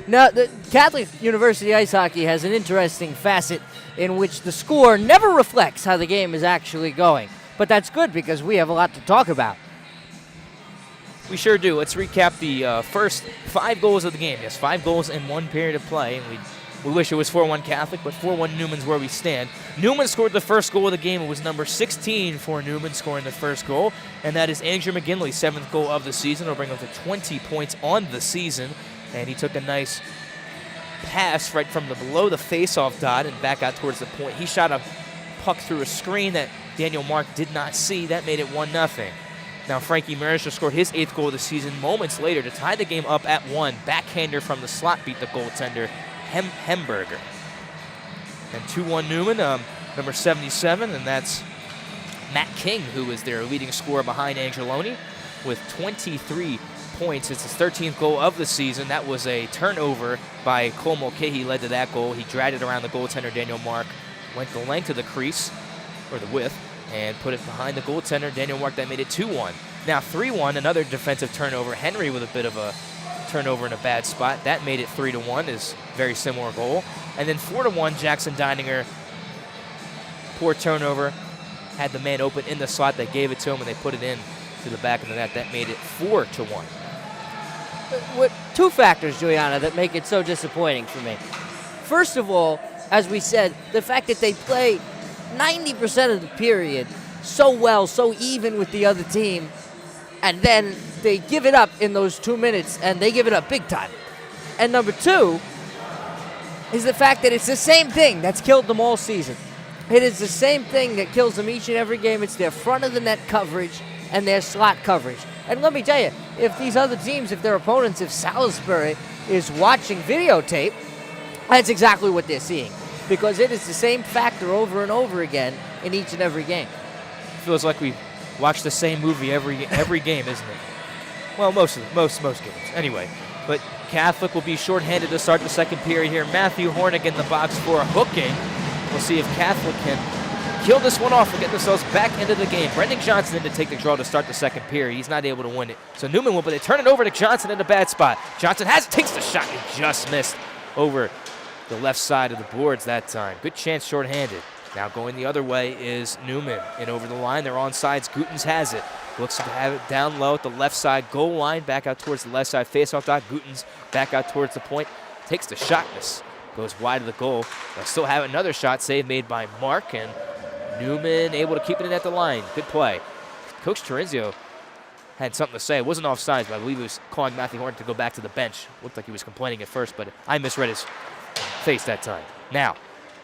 Now, the Catholic University Ice Hockey has an interesting facet in which the score never reflects how the game is actually going. But that's good because we have a lot to talk about. We sure do. Let's recap the first 5 goals of the game. Yes, 5 goals in one period of play, and we wish it was 4-1 Catholic, but 4-1 Newman's where we stand. Newman scored the first goal of the game. It was number 16 for Newman scoring the first goal, and that is Andrew McGinley's 7th goal of the season. It'll bring him to 20 points on the season, and he took a nice pass right from below the face-off dot and back out towards the point. He shot a puck through a screen that Daniel Mark did not see. That made it 1-0. Now Frankie Marisha scored his 8th goal of the season moments later to tie the game up at 1. Backhander from the slot beat the goaltender, Hemberger. And 2-1 Newman, number 77, and that's Matt King, who is their leading scorer behind Angeloni with 23 points. It's his 13th goal of the season. That was a turnover by Cole Mulcahy, led to that goal. He dragged it around the goaltender, Daniel Mark, went the length of the crease, or the width, and put it behind the goaltender, Daniel Mark. That made it 2-1. Now 3-1, another defensive turnover. Henry with a bit of a turnover in a bad spot. That made it 3-1, his very similar goal. And then 4-1, Jackson Deininger, poor turnover, had the man open in the slot. They gave it to him, and they put it in to the back of the net. That made it 4-1. What, 2 factors, Juliana, that make it so disappointing for me. First of all, as we said, the fact that they play 90% of the period so well, so even with the other team, and then they give it up in those 2 minutes, and they give it up big time. And number 2 is the fact that it's the same thing that's killed them all season. It is the same thing that kills them each and every game. It's their front of the net coverage and their slot coverage. And let me tell you, if these other teams, if their opponents, if Salisbury is watching videotape, that's exactly what they're seeing. Because it is the same factor over and over again in each and every game. Feels like we watch the same movie every game, isn't it? Well, most games. Anyway, but Catholic will be shorthanded to start the second period here. Matthew Hornick in the box for a hooking. We'll see if Catholic can kill this one off and get themselves back into the game. Brendan Johnson in to take the draw to start the second period. He's not able to win it. So Newman will, but they turn it over to Johnson in a bad spot. Johnson takes the shot and just missed over the left side of the boards that time. Good chance shorthanded. Now going the other way is Newman. And over the line, they're on sides. Gutens has it. Looks to have it down low at the left side goal line. Back out towards the left side faceoff dot. Gutens back out towards the point. Takes the shot. This goes wide of the goal. They'll still have another shot save made by Mark. And Newman able to keep it in at the line. Good play. Coach Terenzio had something to say. It wasn't offsides, but I believe he was calling Matthew Horn to go back to the bench. Looked like he was complaining at first, but I misread his face that time. Now,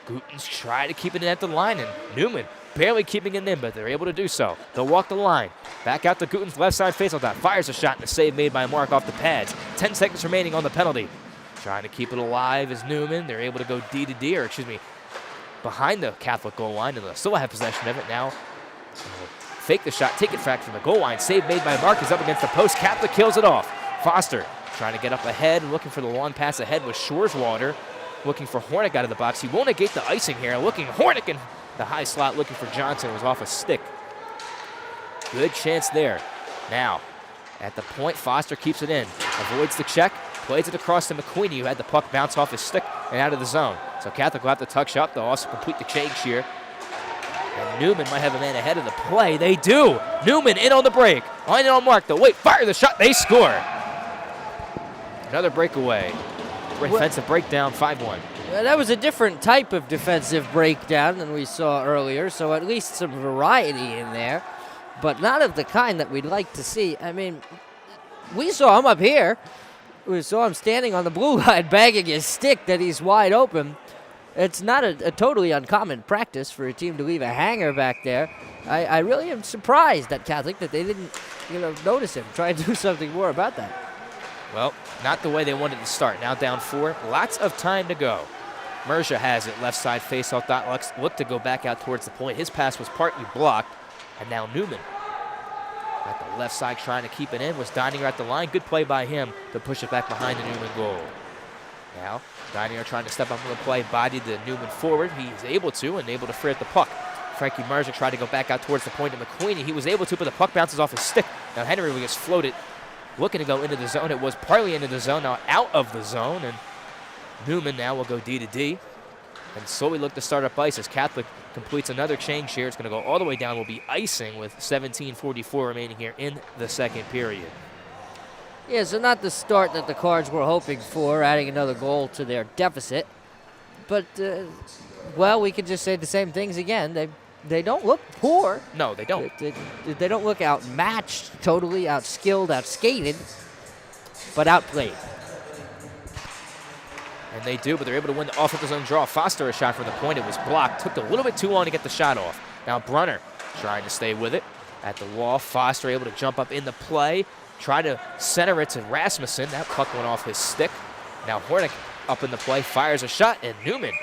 Gutens try to keep it in at the line, and Newman barely keeping it in, but they're able to do so. They'll walk the line. Back out to Gutens, left side faceoff dot. Fires a shot, and a save made by Mark off the pads. 10 seconds remaining on the penalty. Trying to keep it alive is Newman. They're able to go D to D, or excuse me, behind the Catholic goal line, and they'll still have possession of it now. Fake the shot, take it back from the goal line. Save made by Mark is up against the post. Catholic kills it off. Foster trying to get up ahead, looking for the long pass ahead with Shoreswater. Looking for Hornick out of the box. He won't negate the icing here. Looking Hornick in the high slot, looking for Johnson. It was off a stick. Good chance there. Now, at the point, Foster keeps it in. Avoids the check. Plays it across to McQueenie, who had the puck bounce off his stick and out of the zone. So Catholic will have to touch up. They'll also complete the change here. And Newman might have a man ahead of the play. They do. Newman in on the break. Line it on Mark. They'll wait. Fire the shot. They score. Another breakaway. Defensive breakdown, 5-1. That was a different type of defensive breakdown than we saw earlier, so at least some variety in there, but not of the kind that we'd like to see. I mean, we saw him up here. We saw him standing on the blue line banging his stick that he's wide open. It's not a totally uncommon practice for a team to leave a hanger back there. I really am surprised at Catholic that they didn't notice him, try and do something more about that. Well, not the way they wanted to start. Now down 4. Lots of time to go. Mersha has it. Left side faceoff dot. Look to go back out towards the point. His pass was partly blocked. And now Newman at the left side trying to keep it in. Was Deininger at the line. Good play by him to push it back behind the Newman goal. Now, Deininger trying to step up on the play, bodied the Neumann forward. He is able to, and able to free up the puck. Frankie Merzer tried to go back out towards the point of McQueenie. He was able to, but the puck bounces off his stick. Now Henry gets floated, looking to go into the zone. It was partly into the zone, now out of the zone, and Neumann now will go D to D. And slowly look to start up ice as Catholic completes another change here. It's going to go all the way down. Will be icing with 17:44 remaining here in the second period. Yeah, so not the start that the Cards were hoping for, adding another goal to their deficit. But, well, we could just say the same things again. They don't look poor. No, they don't. They don't look outmatched, totally outskilled, outskated, but outplayed. And they do, but they're able to win the offensive zone draw. Foster a shot from the point. It was blocked. Took a little bit too long to get the shot off. Now Brunner trying to stay with it at the wall. Foster able to jump up in the play. Try to center it to Rasmussen. That puck went off his stick. Now Hornick up in the play, fires a shot, and Neumann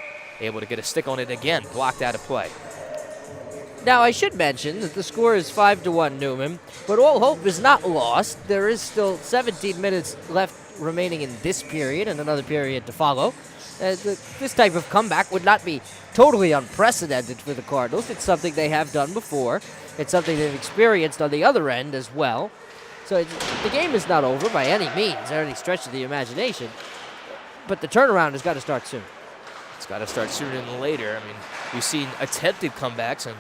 able to get a stick on it again. Blocked out of play. Now, I should mention that the score is 5-1 Neumann, but all hope is not lost. There is still 17 minutes left remaining in this period and another period to follow. This type of comeback would not be totally unprecedented for the Cardinals. It's something they have done before. It's something they've experienced on the other end as well. So the game is not over by any means, or any stretch of the imagination. But the turnaround has got to start soon. It's got to start sooner than later. I mean, we've seen attempted comebacks and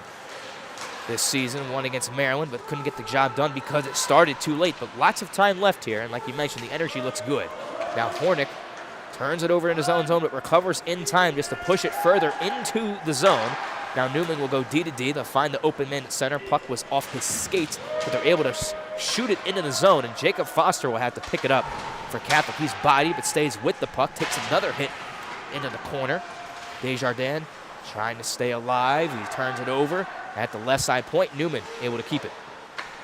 this season, one against Maryland, but couldn't get the job done because it started too late. But lots of time left here, and like you mentioned, the energy looks good. Now Hornick turns it over into his own zone, but recovers in time just to push it further into the zone. Now Neumann will go D to D. They'll find the open man at center. Puck was off his skates, but they're able to shoot it into the zone, and Jacob Foster will have to pick it up for Catholic. He's bodied, but stays with the puck, takes another hit into the corner. Desjardins trying to stay alive. He turns it over at the left side point. Neumann able to keep it.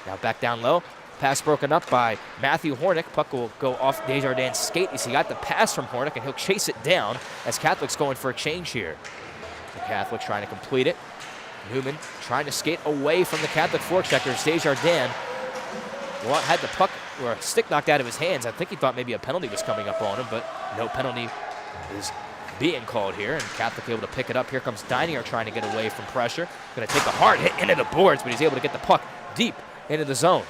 Now back down low. Pass broken up by Matthew Hornick. Puck will go off Desjardins' skate as he got the pass from Hornick, and he'll chase it down as Catholic's going for a change here. The Catholic trying to complete it. Neumann trying to skate away from the Catholic forecheckers. Desjardins had the puck or a stick knocked out of his hands. I think he thought maybe a penalty was coming up on him, but no penalty is being called here, and Catholic able to pick it up. Here comes Deininger trying to get away from pressure. Going to take a hard hit into the boards, but he's able to get the puck deep into the zone.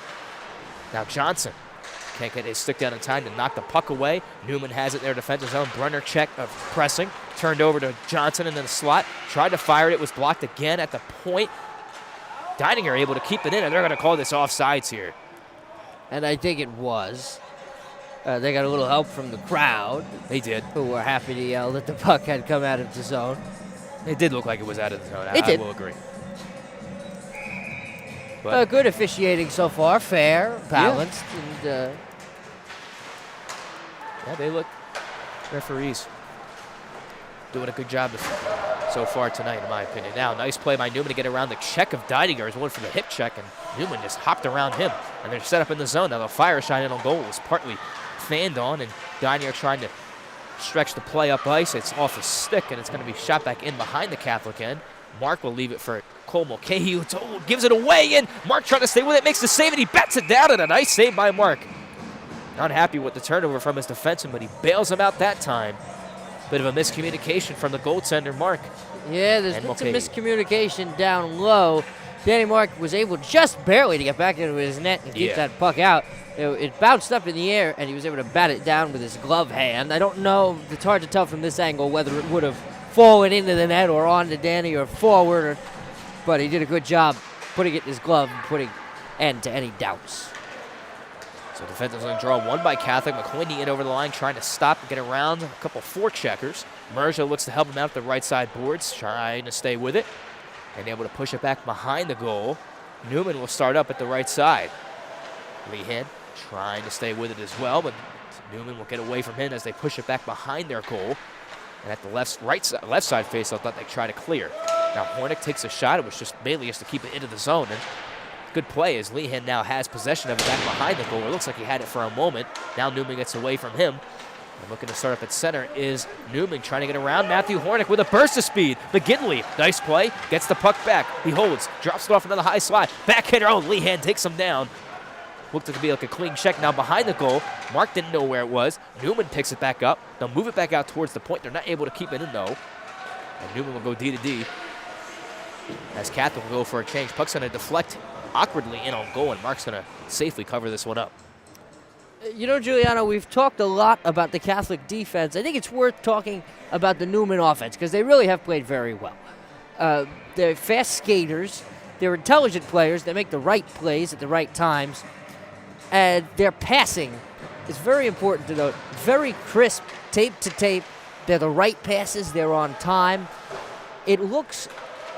Now Johnson can't get his stick down in time to knock the puck away. Neumann has it in their defensive zone. Brunner pressing, turned over to Johnson in the slot. Tried to fire it. It was blocked again at the point. Deininger able to keep it in, and they're going to call this offsides here. And I think it was. They got a little help from the crowd. They did. Who were happy to yell that the puck had come out of the zone. It did look like it was out of the zone. I will agree. But good officiating so far. Fair, balanced, and yeah, they look, referees doing a good job so far tonight, in my opinion. Now, nice play by Neumann to get around the check of Deininger. One for the hip check, and Neumann just hopped around him. And they're set up in the zone. Now, the fire shot in on goal was partly fanned on, and Deininger trying to stretch the play up ice. It's off his stick, and it's going to be shot back in behind the Catholic end. Mark will leave it for Cole Mulcahy, who gives it away, and Mark trying to stay with it, makes the save, and he bats it down, and a nice save by Mark. Not happy with the turnover from his defenseman, but he bails him out that time. Bit of a miscommunication from the goaltender, Mark. Yeah, there's been some miscommunication down low. Danny Mark was able just barely to get back into his net and keep that puck out. It bounced up in the air, and he was able to bat it down with his glove hand. I don't know. It's hard to tell from this angle whether it would have fallen into the net or onto Danny or forward, but he did a good job putting it in his glove and putting end to any doubts. So defensive zone draw won by Catholic. McQueenie in over the line trying to stop and get around a couple forecheckers. Merzer looks to help him out at the right side boards, trying to stay with it and able to push it back behind the goal. Neumann will start up at the right side. Lehan trying to stay with it as well, but Neumann will get away from him as they push it back behind their goal. And at the left side face, I thought they'd try to clear. Now Hornick takes a shot. It was just Bailey has to keep it into the zone. And good play as Lehan now has possession of it back behind the goal. It looks like he had it for a moment. Now Neumann gets away from him. And looking to start up at center is Neumann trying to get around Matthew Hornick with a burst of speed. McGinley, nice play, gets the puck back. He holds, drops it off into the high slot. Backhander, Lehan takes him down. Looked to be like a clean check now behind the goal. Mark didn't know where it was. Neumann picks it back up. They'll move it back out towards the point. They're not able to keep it in, though. And Neumann will go D to D. As Catholic will go for a change. Puck's going to deflect awkwardly in on goal, and Mark's going to safely cover this one up. You know, Giuliano, we've talked a lot about the Catholic defense. I think it's worth talking about the Neumann offense because they really have played very well. They're fast skaters. They're intelligent players. They make the right plays at the right times. And their passing is very important to note. Very crisp, tape to tape. They're the right passes. They're on time. It looks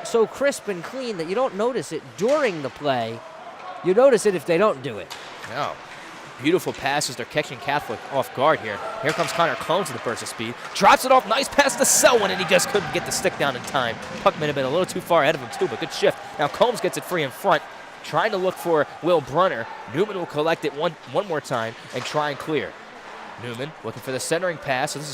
so crisp and clean that you don't notice it during the play. You notice it if they don't do it. No. Beautiful passes. They're catching Catholic off guard here. Here comes Connor Combs with the burst of speed. Drops it off. Nice pass to Selwyn, and he just couldn't get the stick down in time. Puck may have been a little too far ahead of him, too, but good shift. Now Combs gets it free in front, trying to look for Will Brunner. Neumann will collect it one more time and try and clear. Neumann looking for the centering pass. So this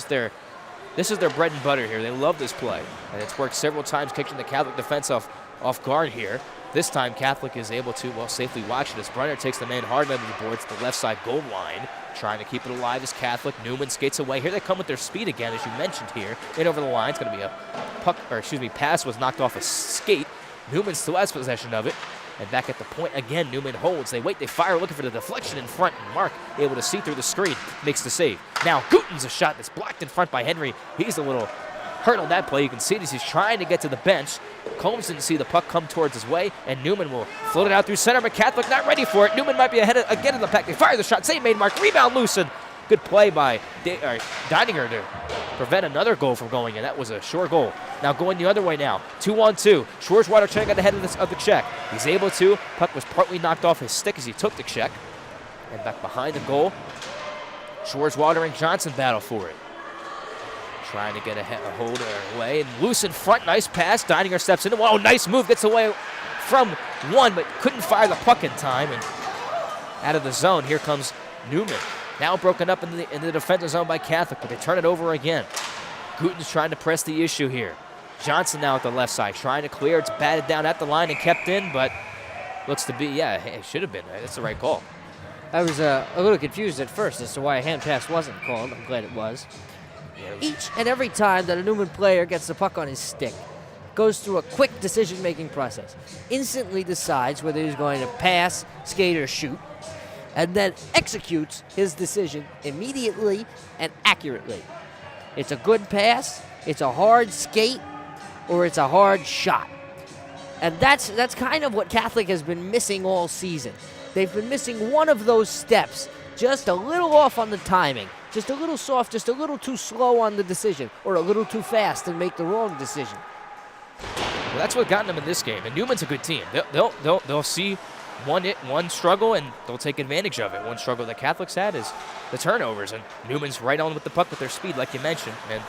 is their bread and butter here. They love this play, and it's worked several times, catching the Catholic defense off guard here. This time, Catholic is able to, safely watch it as Brunner takes the man hard man to the boards, the left side goal line. Trying to keep it alive is Catholic. Neumann skates away. Here they come with their speed again, as you mentioned here. In over the line. It's going to be a pass was knocked off a skate. Neumann still has possession of it. And back at the point again, Neumann holds. They wait, they fire, looking for the deflection in front. And Mark, able to see through the screen, makes the save. Now, Guten's a shot that's blocked in front by Henry. He's a little hurt on that play. You can see it as he's trying to get to the bench. Combs didn't see the puck come towards his way, and Neumann will float it out through center, but Catholic not ready for it. Neumann might be ahead again in the pack. They fire the shot. Save made. Mark. Rebound loosened. Good play by Deininger to prevent another goal from going in. That was a sure goal. Now going the other way now. 2-on-2. Schwarzwater trying to get ahead of the check. He's able to. Puck was partly knocked off his stick as he took the check. And back behind the goal. Schwarzwater and Johnson battle for it. Trying to get a hold away. And loose in front. Nice pass. Deininger steps in. Whoa, nice move. Gets away from one, but couldn't fire the puck in time. And out of the zone, here comes Neumann. Now broken up in the defensive zone by Catholic, but they turn it over again. Guten's trying to press the issue here. Johnson now at the left side, trying to clear. It's batted down at the line and kept in, but looks to be, it should have been. That's the right call. I was a little confused at first as to why a hand pass wasn't called. I'm glad it was. Each and every time that a Neumann player gets the puck on his stick, goes through a quick decision-making process, instantly decides whether he's going to pass, skate, or shoot, and then executes his decision immediately and accurately. It's a good pass, it's a hard skate, or it's a hard shot. And that's kind of what Catholic has been missing all season. They've been missing one of those steps, just a little off on the timing, just a little soft, just a little too slow on the decision, or a little too fast and make the wrong decision. Well, that's what got them in this game. And Neumann's a good team. They'll see one struggle and they'll take advantage of it. One struggle that Catholic's had is the turnovers, and Neumann's right on with the puck with their speed, like you mentioned, and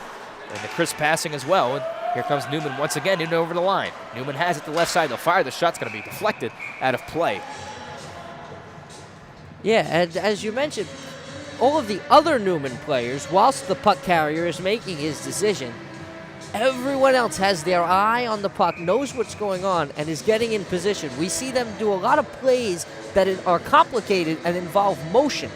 the crisp passing as well. And here comes Neumann once again, Neumann over the line. Neumann has it to the left side. They'll fire. The shot's going to be deflected out of play. Yeah, and as you mentioned, all of the other Neumann players, whilst the puck carrier is making his decision, everyone else has their eye on the puck, knows what's going on, and is getting in position. We see them do a lot of plays that are complicated and involve motion.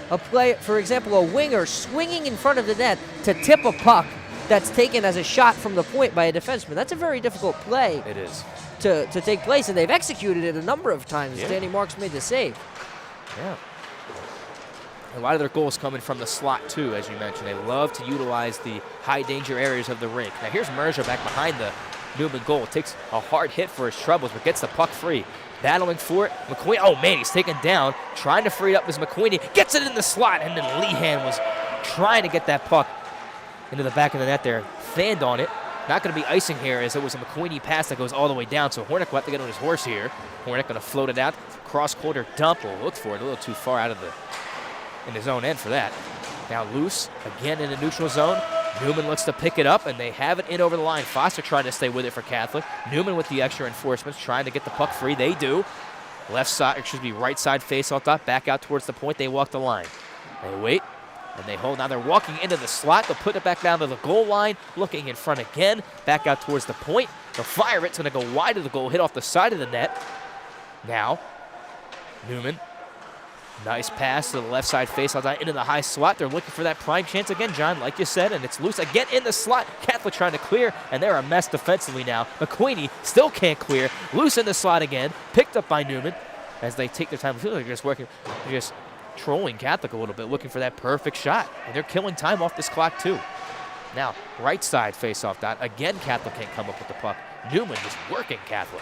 A play, for example, a winger swinging in front of the net to tip a puck that's taken as a shot from the point by a defenseman. That's a very difficult play. It is. To take place, and they've executed it a number of times. Yeah. Danny Marks made the save. Yeah. A lot of their goals coming from the slot, too, as you mentioned. They love to utilize the high-danger areas of the rink. Now, here's Merger back behind the Neumann goal. Takes a hard hit for his troubles, but gets the puck free. Battling for it. McQueen, oh, man, he's taken down. Trying to free it up as McQueen gets it in the slot, and then Lehan was trying to get that puck into the back of the net there. Fanned on it. Not going to be icing here, as it was a McQueenie pass that goes all the way down, so Hornick will have to get on his horse here. Hornick going to float it out. Cross-quarter dump. Will look for it a little too far out of in his own end for that. Now loose, again in the neutral zone. Neumann looks to pick it up, and they have it in over the line. Foster trying to stay with it for Catholic. Neumann with the extra enforcements, trying to get the puck free. They do. Right side face-off dot, back out towards the point. They walk the line. They wait, and they hold. Now they're walking into the slot. They'll put it back down to the goal line, looking in front again, back out towards the point. They'll fire it. It's going to go wide of the goal, hit off the side of the net. Now, Neumann Nice pass to the left side faceoff line into the high slot. They're looking for that prime chance again, John, like you said, and it's loose again in the slot. Catholic trying to clear, and they're a mess defensively now. McQueenie still can't clear. Loose in the slot again. Picked up by Neumann as they take their time. I feel like they're just trolling Catholic a little bit, looking for that perfect shot. And they're killing time off this clock too. Now, right side faceoff dot. Again, Catholic can't come up with the puck. Neumann just working Catholic.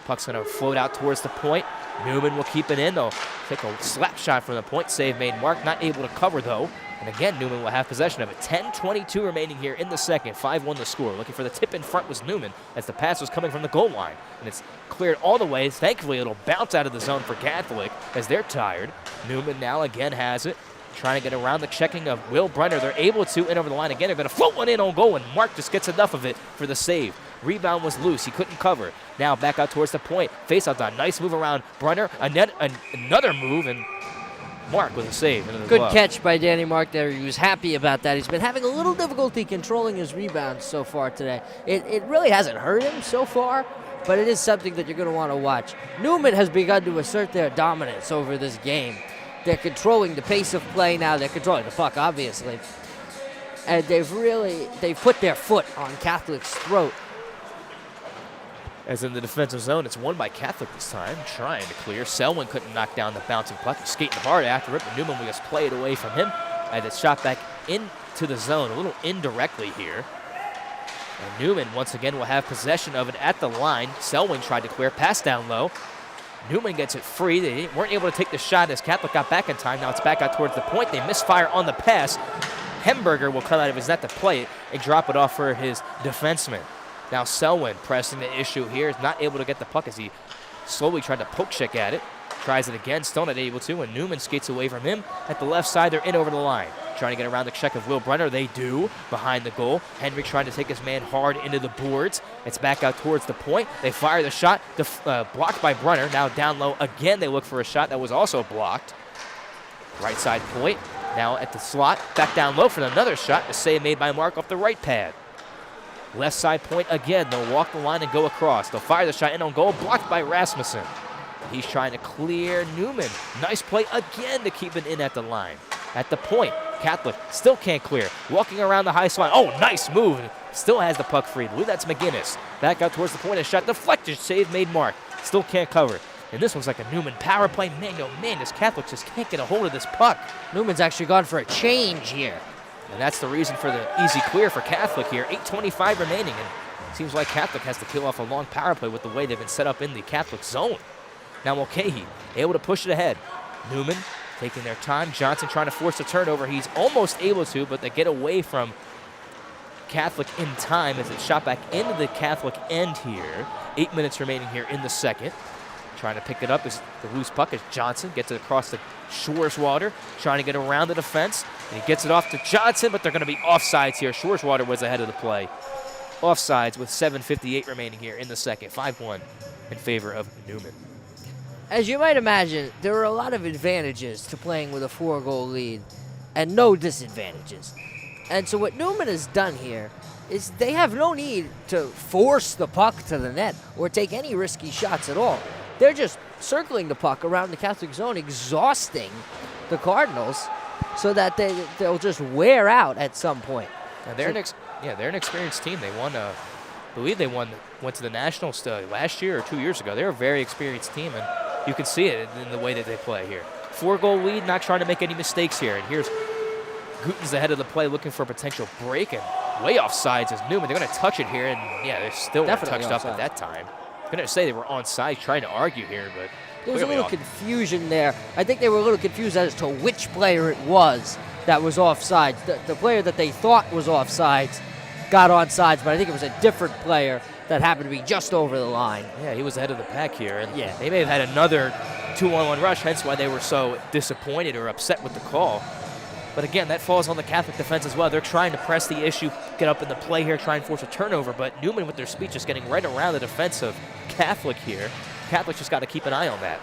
Puck's going to float out towards the point. Neumann will keep it in. They'll take a slap shot from the point. Save made. Mark not able to cover, though. And again, Neumann will have possession of it. 10:22 remaining here in the second. 5-1 the score. Looking for the tip in front was Neumann as the pass was coming from the goal line. And it's cleared all the way. Thankfully, it'll bounce out of the zone for Catholic as they're tired. Neumann now again has it. Trying to get around the checking of Will Brenner. They're able to in over the line again. They're going to float one in on goal, and Mark just gets enough of it for the save. Rebound was loose. He couldn't cover. Now back out towards the point. Face-off done. Nice move around Brenner. Another move, and Mark with a save. Good catch by Danny Mark there. He was happy about that. He's been having a little difficulty controlling his rebounds so far today. It really hasn't hurt him so far, but it is something that you're going to want to watch. Neumann has begun to assert their dominance over this game. They're controlling the pace of play now. They're controlling the puck, obviously. And they've put their foot on Catholic's throat. As in the defensive zone, it's won by Catholic this time, trying to clear. Selwyn couldn't knock down the bouncing puck. He's skating hard after it, but Neumann will just play it away from him. And it's shot back into the zone, a little indirectly here. And Neumann, once again, will have possession of it at the line. Selwyn tried to clear, pass down low. Neumann gets it free. They weren't able to take the shot as Catholic got back in time. Now it's back out towards the point. They misfire on the pass. Hemberger will come out of his net to play it and drop it off for his defenseman. Now Selwyn pressing the issue here. Is not able to get the puck as he slowly tried to poke check at it. Tries it again, still not able to, and Neumann skates away from him. At the left side, they're in over the line. Trying to get around the check of Will Brenner. They do, behind the goal. Henry trying to take his man hard into the boards. It's back out towards the point. They fire the shot, blocked by Brenner. Now down low again, they look for a shot that was also blocked. Right side point, now at the slot. Back down low for another shot. A save made by Mark off the right pad. Left side point again. They'll walk the line and go across. They'll fire the shot in on goal, blocked by Rasmussen. He's trying to clear Neumann. Nice play again to keep it in at the line. At the point, Catholic still can't clear. Walking around the high slot. Oh, nice move. Still has the puck free. I believe that's McGinnis. Back out towards the point. A shot deflected. Save made Mark. Still can't cover. And this one's like a Neumann power play. Man, oh man, this Catholic just can't get a hold of this puck. Neumann's actually gone for a change here. And that's the reason for the easy clear for Catholic here. 8:25 remaining. And it seems like Catholic has to kill off a long power play with the way they've been set up in the Catholic zone. Now Mulcahy able to push it ahead. Neumann taking their time. Johnson trying to force a turnover. He's almost able to, but they get away from Catholic in time as it's shot back into the Catholic end here. 8 minutes remaining here in the second. Trying to pick it up is the loose puck as Johnson gets it across the Schwarzwater, trying to get around the defense. And he gets it off to Johnson, but they're going to be offsides here. Schwarzwater was ahead of the play. Offsides with 7:58 remaining here in the second. 5-1 in favor of Neumann. As you might imagine, there are a lot of advantages to playing with a 4-goal lead and no disadvantages. And so what Neumann has done here is they have no need to force the puck to the net or take any risky shots at all. They're just circling the puck around the Catholic zone, exhausting the Cardinals so that they'll just wear out at some point. And they're an experienced team. They won, I believe they went to the Nationals last year or 2 years ago. They're a very experienced team, and you can see it in the way that they play here. 4-goal lead, not trying to make any mistakes here. And here's Guten's ahead of the play looking for a potential break, and way off sides is Neumann. They're going to touch it here, and yeah, they're still Definitely touched up at that time. I'm going to say they were on side trying to argue here, but there was a little confusion there. I think they were a little confused as to which player it was that was offsides. The player that they thought was offsides got onsides, but I think it was a different player that happened to be just over the line. Yeah, he was ahead of the pack here, and yeah, they may have had another 2-on-1 rush, hence why they were so disappointed or upset with the call. But again, that falls on the Catholic defense as well. They're trying to press the issue, get up in the play here, try and force a turnover, but Neumann with their speed just getting right around the defense of Catholic here. Catholic just got to keep an eye on that.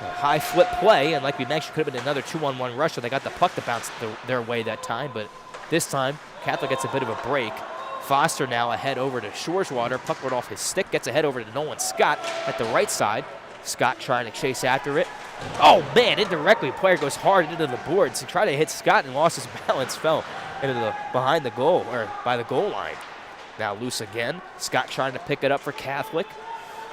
A high flip play, and like we mentioned, could have been another 2-on-1 rush, so they got the puck to bounce their way that time, but this time, Catholic gets a bit of a break. Foster now ahead over to Schwarzwater. Puck went off his stick, gets ahead over to Nolan Scott at the right side. Scott trying to chase after it. Oh, man, indirectly, player goes hard into the boards. He tried to hit Scott and lost his balance, fell into the behind the goal, or by the goal line. Now loose again. Scott trying to pick it up for Catholic.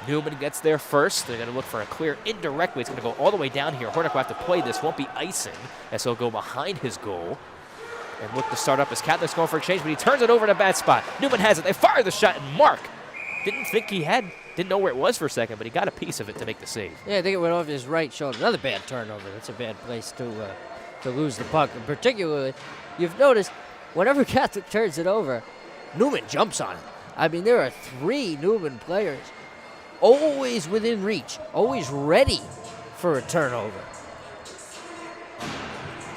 Neumann gets there first. They're going to look for a clear indirectly. It's going to go all the way down here. Hornick will have to play this. Won't be icing, as he'll go behind his goal and look to start up as Catholic's going for a change, but he turns it over in a bad spot. Neumann has it. They fire the shot, and Mark didn't know where it was for a second, but he got a piece of it to make the save. Yeah, I think it went off his right shoulder. Another bad turnover. That's a bad place to lose the puck. And particularly, you've noticed whenever Catholic turns it over, Neumann jumps on it. I mean, there are 3 Neumann players always within reach, always ready for a turnover.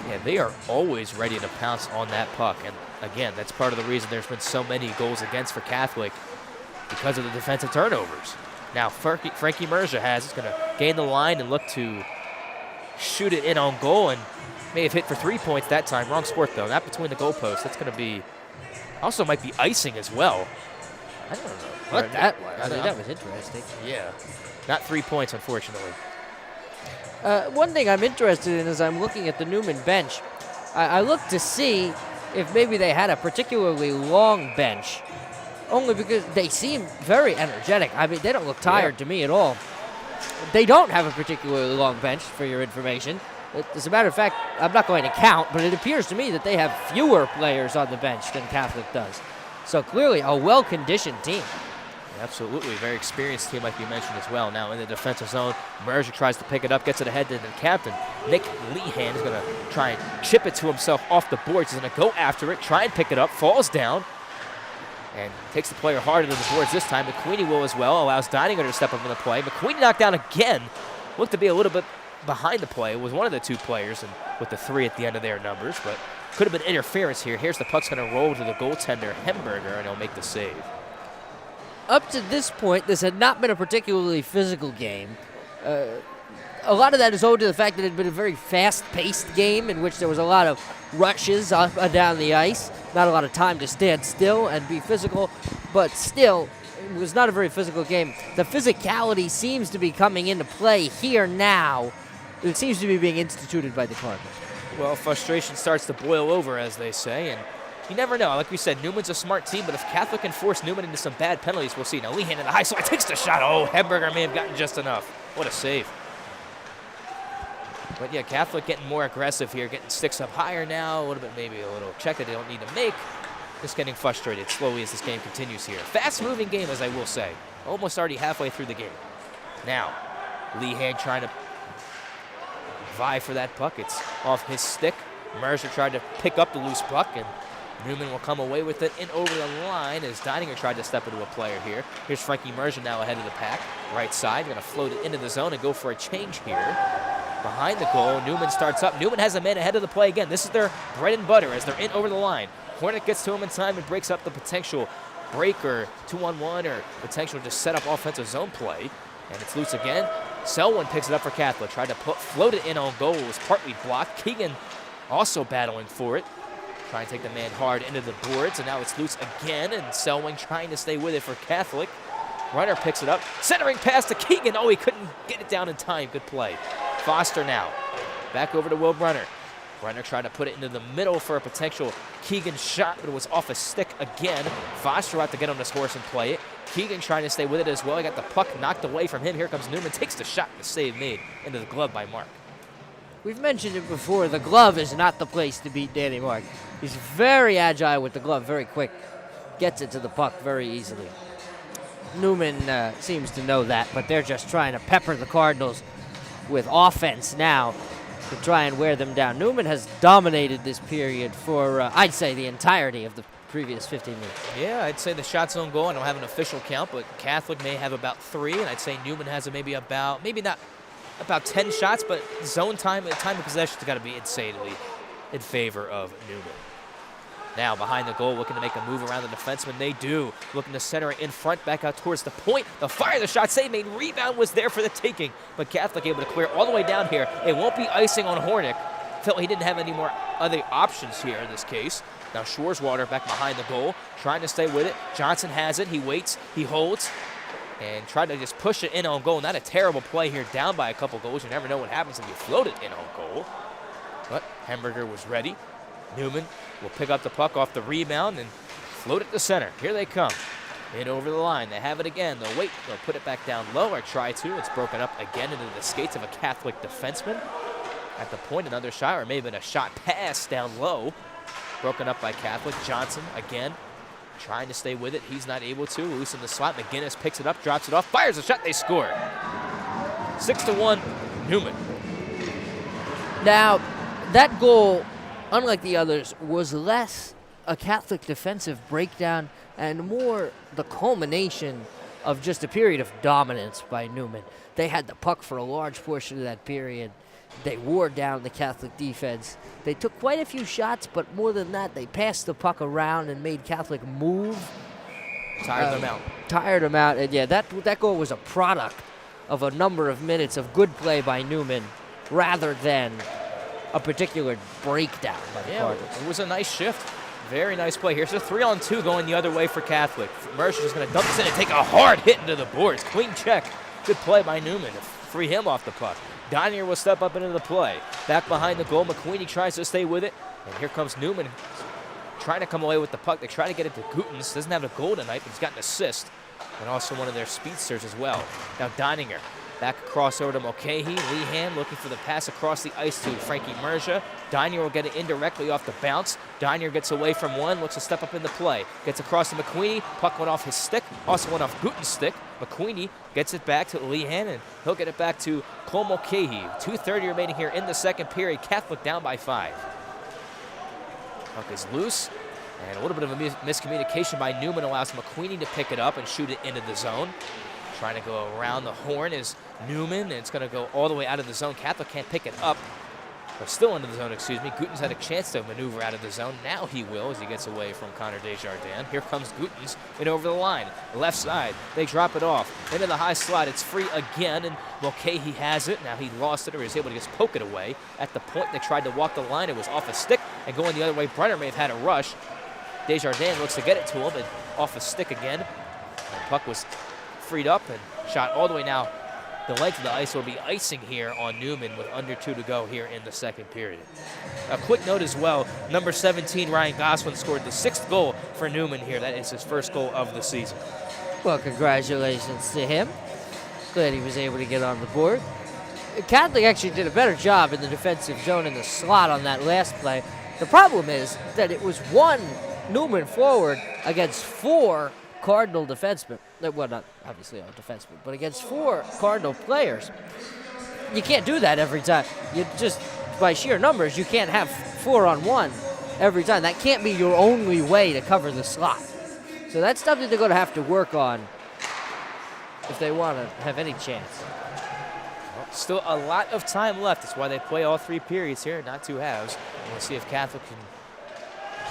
Yeah, they are always ready to pounce on that puck. And again, that's part of the reason there's been so many goals against for Catholic, because of the defensive turnovers. Now Frankie Merja has it's going to gain the line and look to shoot it in on goal, and may have hit for 3 points that time. Wrong sport, though. Not between the goalposts. That's going to be also might be icing as well. I don't know what that was. I mean, that was interesting. Yeah, not 3 points, unfortunately. One thing I'm interested in is I'm looking at the Neumann bench. I look to see if maybe they had a particularly long bench, only because they seem very energetic. I mean, they don't look tired to me at all. They don't have a particularly long bench, for your information. As a matter of fact, I'm not going to count, but it appears to me that they have fewer players on the bench than Catholic does. So clearly a well-conditioned team. Absolutely, very experienced team like you mentioned as well. Now in the defensive zone, Merger tries to pick it up, gets it ahead to the captain. Nick Lehan is going to try and chip it to himself off the boards. He's going to go after it, try and pick it up, falls down, and takes the player hard into the boards this time. McQueenie will as well, allows Deininger to step up in the play. McQueenie knocked down again. Looked to be a little bit behind the play. It was one of the 2 players, and with the 3 at the end of their numbers, but could have been interference here. Here's the puck's going to roll to the goaltender, Hemberger, and he'll make the save. Up to this point, this had not been a particularly physical game. A lot of that is owed to the fact that it had been a very fast-paced game in which there was a lot of rushes up and down the ice, not a lot of time to stand still and be physical, but still, it was not a very physical game. The physicality seems to be coming into play here now. It seems to be being instituted by the Cardinals. Well, frustration starts to boil over, as they say, and you never know. Like we said, Newman's a smart team, but if Catholic can force Neumann into some bad penalties, we'll see. Now, Lehan in the high slot takes the shot. Oh, Hemberger may have gotten just enough. What a save. But, yeah, Catholic getting more aggressive here, getting sticks up higher now, a little bit, maybe a little check that they don't need to make. Just getting frustrated slowly as this game continues here. Fast-moving game, as I will say. Almost already halfway through the game. Now, Lehan trying to vie for that puck. It's off his stick. Mercer tried to pick up the loose puck, and Neumann will come away with it in over the line as Deininger tried to step into a player here. Here's Frankie Mercer now ahead of the pack. Right side, going to float it into the zone and go for a change here. Behind the goal, Neumann starts up. Neumann has a man ahead of the play again. This is their bread and butter as they're in over the line. Hornick gets to him in time and breaks up the potential break or 2-on-1 or potential to set up offensive zone play. And it's loose again. Selwyn picks it up for Catholic. Tried to float it in on goal. It was partly blocked. Keegan also battling for it. Trying to take the man hard into the boards, and now it's loose again, and Selwyn trying to stay with it for Catholic. Runner picks it up, centering pass to Keegan. Oh, he couldn't get it down in time. Good play. Foster now. Back over to Will Brunner. Brunner tried to put it into the middle for a potential Keegan shot, but it was off his stick again. Foster out to get on his horse and play it. Keegan trying to stay with it as well. He got the puck knocked away from him. Here comes Neumann, takes the shot, the save made into the glove by Mark. We've mentioned it before, the glove is not the place to beat Danny Mark. He's very agile with the glove, very quick. Gets it to the puck very easily. Neumann seems to know that, but they're just trying to pepper the Cardinals with offense now to try and wear them down. Neumann has dominated this period for, I'd say, the entirety of the previous 15 minutes. Yeah, I'd say the shots on goal, I don't have an official count, but Catholic may have about 3, and I'd say Neumann has maybe not about 10 shots, but zone time of possession's got to be insanely in favor of Neumann. Now behind the goal, looking to make a move around the defenseman. They do. Looking to center it in front, back out towards the point. The fire, the shot save made. Rebound was there for the taking, but Catholic able to clear all the way down here. It won't be icing on Hornick. Felt he didn't have any more other options here in this case. Now Schwarzwater back behind the goal, trying to stay with it. Johnson has it. He waits. He holds. and tried to just push it in on goal. Not a terrible play here, down by a couple goals. You never know what happens if you float it in on goal. But Hamburger was ready. Neumann will pick up the puck off the rebound and float it to center. Here they come. In over the line. They have it again. They'll wait. They'll put it back down low, or try to. It's broken up again into the skates of a Catholic defenseman. At the point, another shot, or maybe a shot pass down low. Broken up by Catholic. Johnson again trying to stay with it. He's not able to. Loose in the slot. McGinnis picks it up, drops it off, fires a shot. They score. 6-1, Neumann. Now, that goal, unlike the others, was less a Catholic defensive breakdown and more the culmination of just a period of dominance by Neumann. They had the puck for a large portion of that period. They wore down the Catholic defense. They took quite a few shots, but more than that, they passed the puck around and made Catholic move. Tired them out. Tired them out. And yeah, that goal was a product of a number of minutes of good play by Neumann rather than a particular breakdown by the Cardinals. It was a nice shift. Very nice play. Here's a 3-on-2 going the other way for Catholic. Mercer's just going to dump this in and take a hard hit into the boards. Clean check. Good play by Neumann to free him off the puck. Donier will step up into the play. Back behind the goal. McQueenie tries to stay with it. And here comes Neumann trying to come away with the puck. They try to get it to Gutens. Doesn't have a goal tonight, but he's got an assist. And also one of their speedsters as well. Now Donier back across over to Mulcahy. Lehan looking for the pass across the ice to Frankie Merja. Donier will get it indirectly off the bounce. Donier gets away from one, looks to step up in the play. Gets across to McQueenie. Puck went off his stick. Also went off Guten's stick. McQueenie gets it back to Lehan, and he'll get it back to Cole Mulcahy. 2:30 remaining here in the second period. Catholic down by 5. Puck is loose. And a little bit of a miscommunication by Neumann allows McQueenie to pick it up and shoot it into the zone. Trying to go around the horn is Neumann, and it's going to go all the way out of the zone. Catholic can't pick it up. Or still into the zone, excuse me. Gutens had a chance to maneuver out of the zone. Now he will as he gets away from Connor Desjardins. Here comes Gutens and over the line. Left side, they drop it off. Into the high slot, it's free again, and Mulcahy has it. Now he lost it, or he was able to just poke it away. At the point they tried to walk the line, it was off a stick, and going the other way, Brunner may have had a rush. Desjardins looks to get it to him, and off a stick again. And puck was freed up and shot all the way now. The length of the ice will be icing here on Neumann with under 2 to go here in the second period. A quick note as well, number 17, Ryan Goswin, scored the 6th goal for Neumann here. That is his first goal of the season. Well, congratulations to him. Glad he was able to get on the board. Catholic actually did a better job in the defensive zone in the slot on that last play. The problem is that it was one Neumann forward against 4 Cardinal defensemen. Well, not obviously all defensemen, but against 4 Cardinal players. You can't do that every time. You just, by sheer numbers, you can't have 4-on-1 every time. That can't be your only way to cover the slot. So that's something they're going to have to work on if they want to have any chance. Well, still a lot of time left. That's why they play all 3 periods here, not 2 halves. And we'll see if Catholic can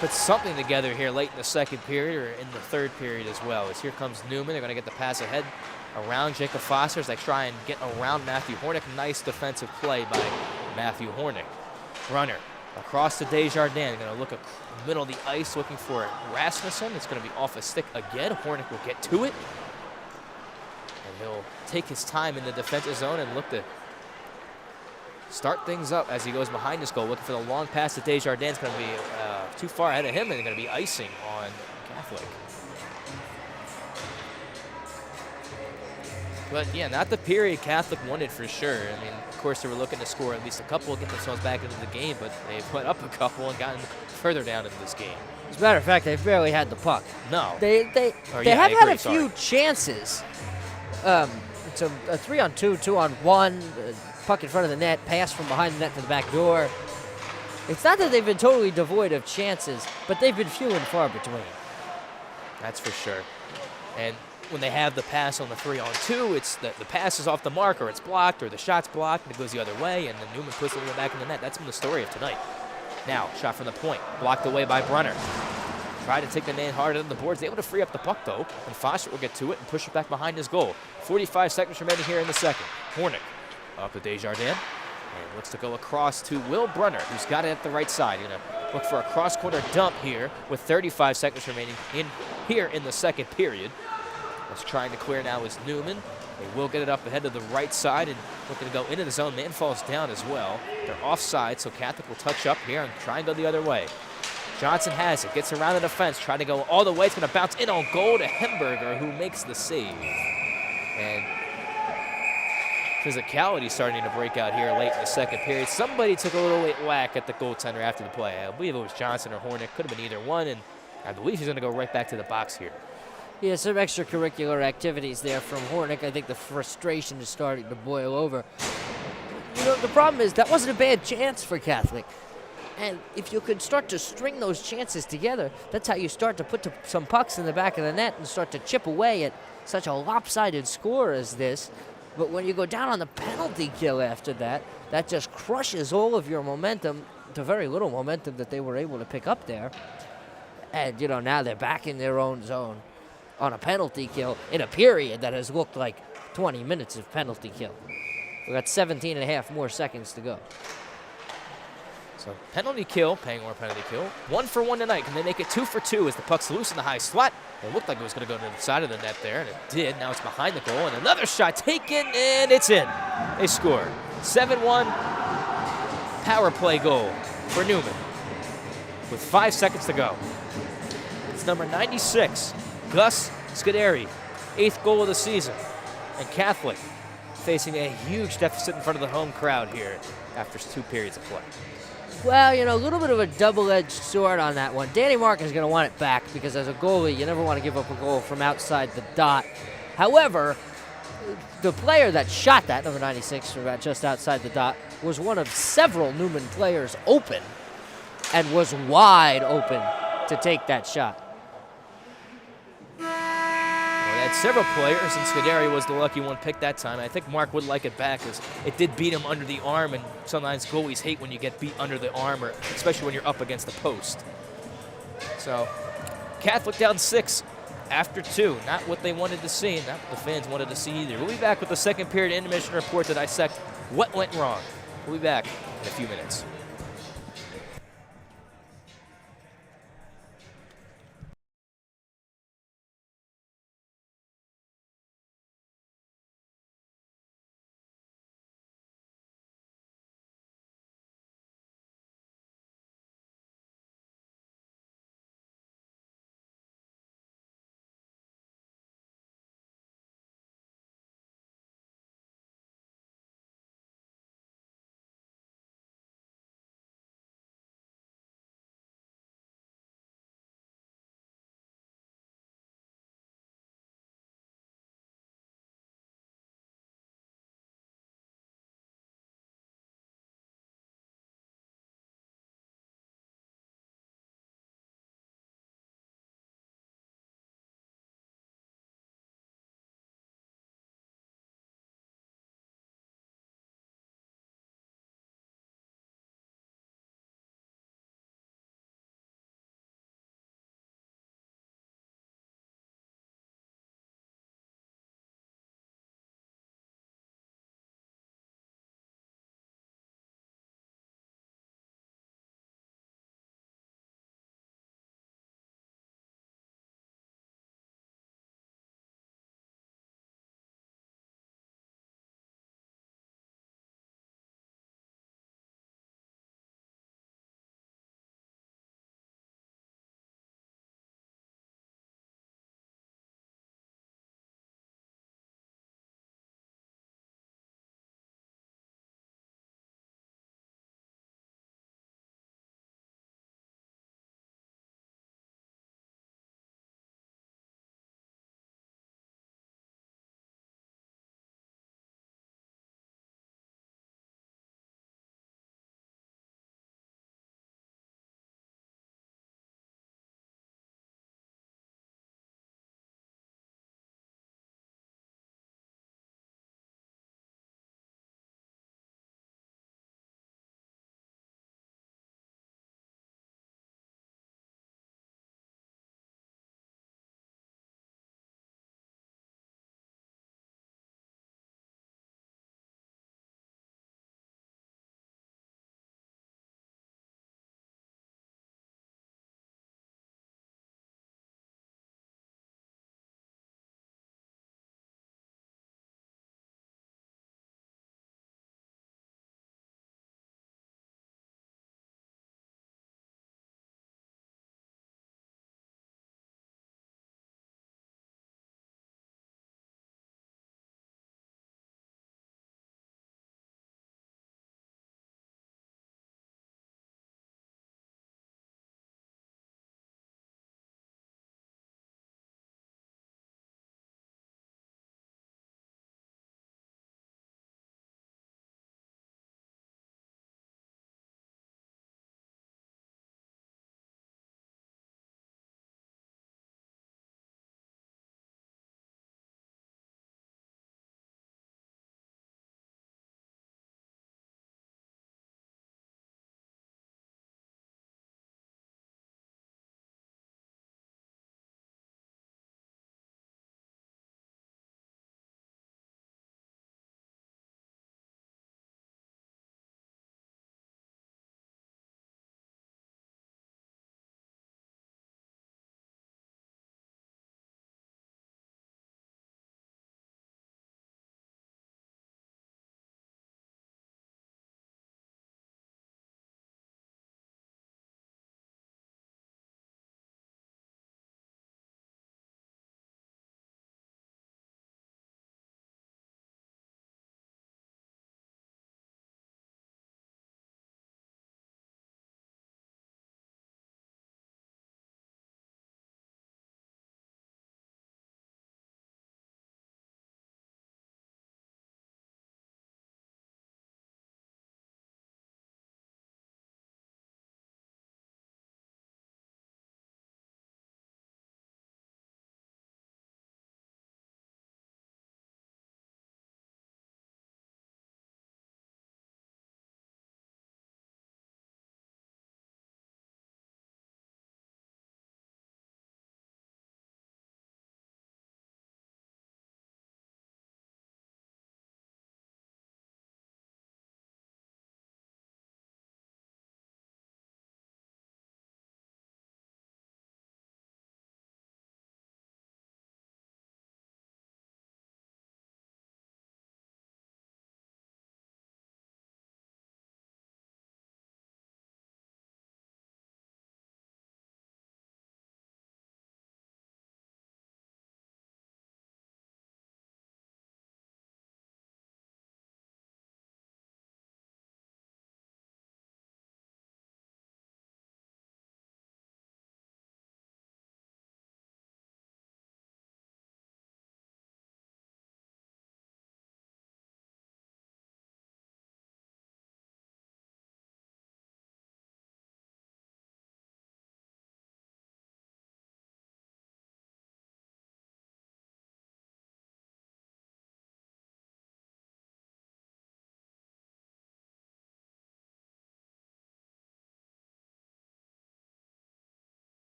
put something together here late in the second period or in the third period as well. As here comes Neumann. They're going to get the pass ahead around Jacob Foster as they try and get around Matthew Hornick. Nice defensive play by Matthew Hornick. Runner across to Desjardins. They're going to look at the middle of the ice looking for Rasmussen. It's going to be off a stick again. Hornick will get to it. And he'll take his time in the defensive zone and look to start things up as he goes behind his goal, looking for the long pass to Desjardins. It's going to be too far ahead of him, and they're going to be icing on Catholic. But yeah, not the period Catholic wanted for sure. I mean, of course, they were looking to score at least a couple and get themselves back into the game, but they put up a couple and gotten further down into this game. As a matter of fact, they've barely had the puck. No. They have had a few chances. It's a 3-on-2, 2-on-1. Puck in front of the net, pass from behind the net to the back door. It's not that they've been totally devoid of chances, but they've been few and far between. That's for sure. And when they have the pass on the 3-on-2, it's the pass is off the mark, or it's blocked, or the shot's blocked, and it goes the other way, and then Neumann puts it back in the net. That's been the story of tonight. Now, shot from the point, blocked away by Brunner. Tried to take the man hard on the boards. Able to free up the puck, though, and Foster will get to it and push it back behind his goal. 45 seconds remaining here in the second. Hornick up to Desjardins. And looks to go across to Will Brunner, who's got it at the right side. Going to look for a cross-corner dump here with 35 seconds remaining here in the second period. As trying to clear now is Neumann. They will get it up ahead to the right side and looking to go into the zone. Man falls down as well. They're offside, so Catholic will touch up here and try and go the other way. Johnson has it, gets around the defense, trying to go all the way. It's going to bounce in on goal to Hemberger, who makes the save. And physicality starting to break out here late in the second period. Somebody took a little late whack at the goaltender after the play. I believe it was Johnson or Hornick. Could have been either one, and I believe he's going to go right back to the box here. Yeah, some extracurricular activities there from Hornick. I think the frustration is starting to boil over. You know, the problem is that wasn't a bad chance for Catholic. And if you could start to string those chances together, that's how you start to put some pucks in the back of the net and start to chip away at such a lopsided score as this. But when you go down on the penalty kill after that, that just crushes all of your momentum, the very little momentum that they were able to pick up there. And, you know, now they're back in their own zone on a penalty kill in a period that has looked like 20 minutes of penalty kill. We've got 17 and a half more seconds to go. So penalty kill, Pangor penalty kill. 1 for 1 tonight. Can they make it 2 for 2 as the puck's loose in the high slot? It looked like it was going to go to the side of the net there, and it did. Now it's behind the goal, and another shot taken, and it's in. They score. 7-1 power play goal for Neumann with 5 seconds to go. It's number 96, Gus Scuderi, 8th goal of the season. And Catholic facing a huge deficit in front of the home crowd here after 2 periods of play. Well, you know, a little bit of a double-edged sword on that one. Danny Mark is going to want it back because as a goalie, you never want to give up a goal from outside the dot. However, the player that shot that, number 96, from about just outside the dot, was one of several Neumann players open and was wide open to take that shot. They had several players, and Scuderi was the lucky one picked that time. I think Mark would like it back because it did beat him under the arm, and sometimes goalies hate when you get beat under the arm, or especially when you're up against the post. So Catholic down 6 after 2. Not what they wanted to see, not what the fans wanted to see either. We'll be back with the second period intermission report to dissect what went wrong. We'll be back in a few minutes.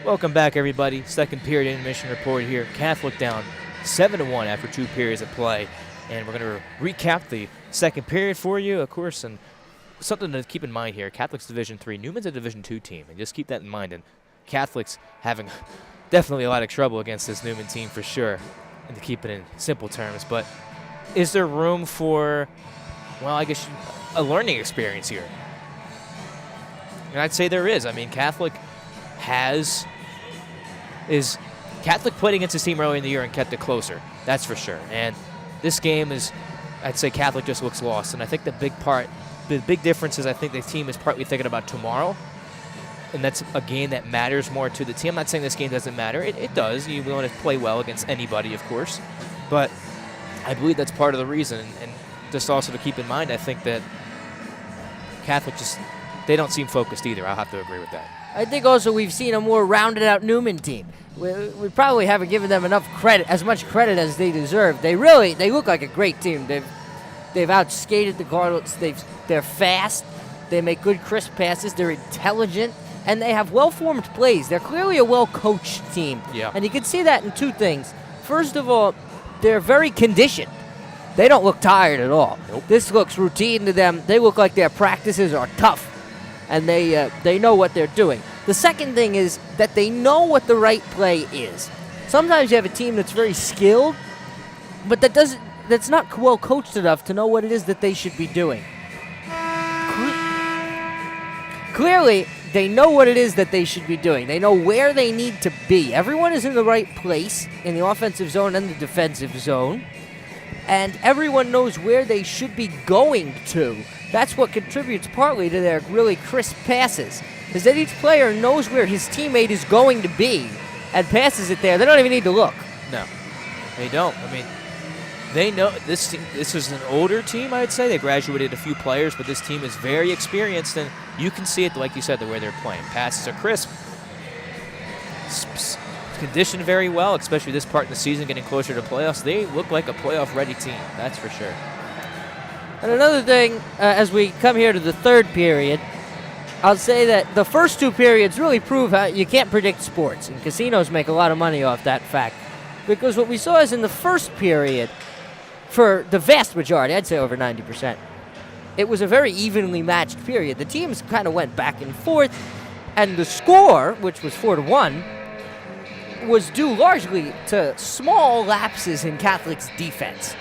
Welcome back, everybody. Second period intermission report here. Catholic down 7-1 after 2 periods of play. And we're going to recap the second period for you, of course. And something to keep in mind here, Catholic's Division III, Newman's a Division II team. And just keep that in mind. And Catholic's having definitely a lot of trouble against this Neumann team for sure, and to keep it in simple terms. But is there room for, well, I guess a learning experience here? And I'd say there is. I mean, Catholic played against this team early in the year and kept it closer. That's for sure. And this game is, I'd say Catholic just looks lost. And I think the big difference is I think the team is partly thinking about tomorrow. And that's a game that matters more to the team. I'm not saying this game doesn't matter. It does. You want to play well against anybody, of course. But I believe that's part of the reason. And just also to keep in mind, I think that Catholic they don't seem focused either. I'll have to agree with that. I think also we've seen a more rounded-out Neumann team. We probably haven't given them enough credit, as much credit as they deserve. They look like a great team. They've outskated the Cardinals. They're fast. They make good, crisp passes. They're intelligent, and they have well-formed plays. They're clearly a well-coached team. Yeah. And you can see that in two things. First of all, they're very conditioned. They don't look tired at all. Nope. This looks routine to them. They look like their practices are tough, and they know what they're doing. The second thing is that they know what the right play is. Sometimes you have a team that's very skilled, but that's not well coached enough to know what it is that they should be doing. Clearly, they know what it is that they should be doing. They know where they need to be. Everyone is in the right place in the offensive zone and the defensive zone, and everyone knows where they should be going to. That's what contributes partly to their really crisp passes, is that each player knows where his teammate is going to be and passes it there. They don't even need to look. No, they don't. I mean, they know this team. This is an older team, I'd say. They graduated a few players, but this team is very experienced, and you can see it, like you said, the way they're playing. Passes are crisp, conditioned very well, especially this part of the season, getting closer to playoffs. They look like a playoff-ready team, that's for sure. And another thing, as we come here to the third period, I'll say that the first 2 periods really prove how you can't predict sports, and casinos make a lot of money off that fact. Because what we saw is in the first period, for the vast majority, I'd say over 90%, it was a very evenly matched period. The teams kind of went back and forth, and the score, which was 4-1, was due largely to small lapses in Catholic's defense.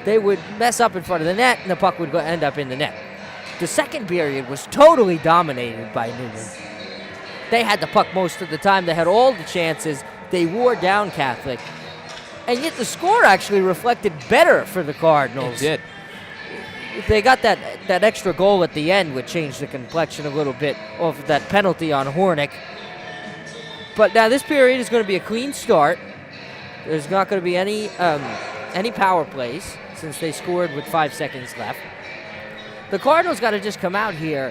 They would mess up in front of the net, and the puck would end up in the net. The second period was totally dominated by Neumann. They had the puck most of the time. They had all the chances. They wore down Catholic. And yet the score actually reflected better for the Cardinals. It did. They got that extra goal at the end, which changed the complexion a little bit of that penalty on Hornick. But now this period is going to be a clean start. There's not going to be any power plays since they scored with 5 seconds left. The Cardinals got to just come out here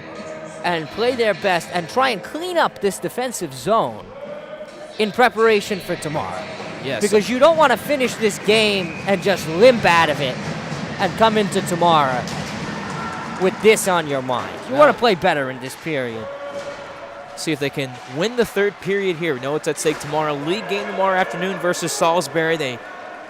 and play their best and try and clean up this defensive zone in preparation for tomorrow. Yes. Because you don't want to finish this game and just limp out of it and come into tomorrow with this on your mind. You want to play better in this period. See if they can win the third period here. We know what's at stake tomorrow. League game tomorrow afternoon versus Salisbury. They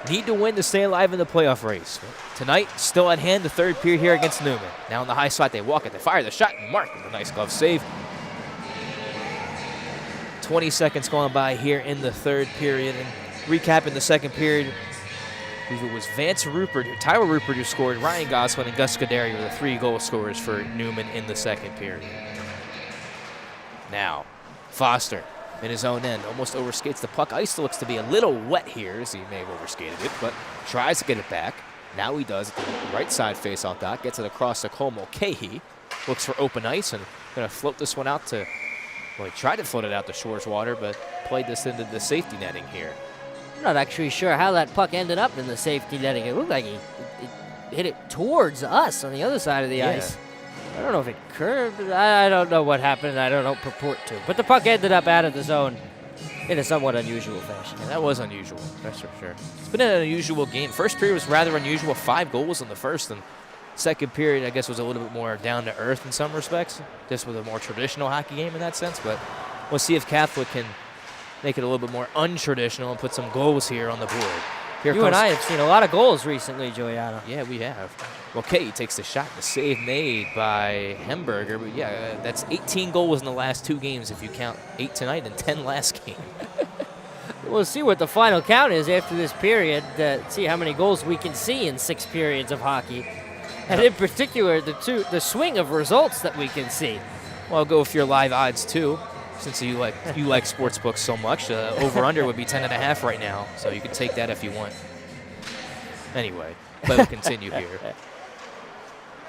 need to win to stay alive in the playoff race. Tonight, still at hand, the third period here against Neumann. Now on the high slot, they walk it, they fire the shot, and Mark with a nice glove save. 20 seconds going by here in the third period. And recapping the second period, I believe it was Tyler Rupert who scored. Ryan Goslin and Gus Scuderi were the 3 goal scorers for Neumann in the second period. Now, Foster in his own end almost overskates the puck. Ice looks to be a little wet here, as he may have overskated it, but tries to get it back. Now he does at the right side face-off dot, gets it across to Cole Mulcahy. Looks for open ice and going to float this one out to, well, he tried to float it out to Shore's water, but played this into the safety netting here. I'm not actually sure how that puck ended up in the safety netting. It looked like he hit it towards us on the other side of the ice. I don't know if it curved. I don't know what happened. I don't know purport to. But the puck ended up out of the zone in a somewhat unusual fashion. Yeah, that was unusual, that's for sure. It's been an unusual game. First period was rather unusual. 5 goals in the first, and second period, I guess, was a little bit more down to earth in some respects. Just with a more traditional hockey game in that sense. But we'll see if Catholic can make it a little bit more untraditional and put some goals here on the board. Here You and I have seen a lot of goals recently, Giuliano. Yeah, we have. Okay, takes the shot. The save made by Hemberger. But yeah, that's 18 goals in the last 2 games if you count 8 tonight and 10 last game. We'll see what the final count is after this period. See how many goals we can see in 6 periods of hockey, and in particular, the swing of results that we can see. Well, I'll go with your live odds too, since you like sports books so much. Over under would be 10.5 right now, so you can take that if you want. Anyway, play will continue here.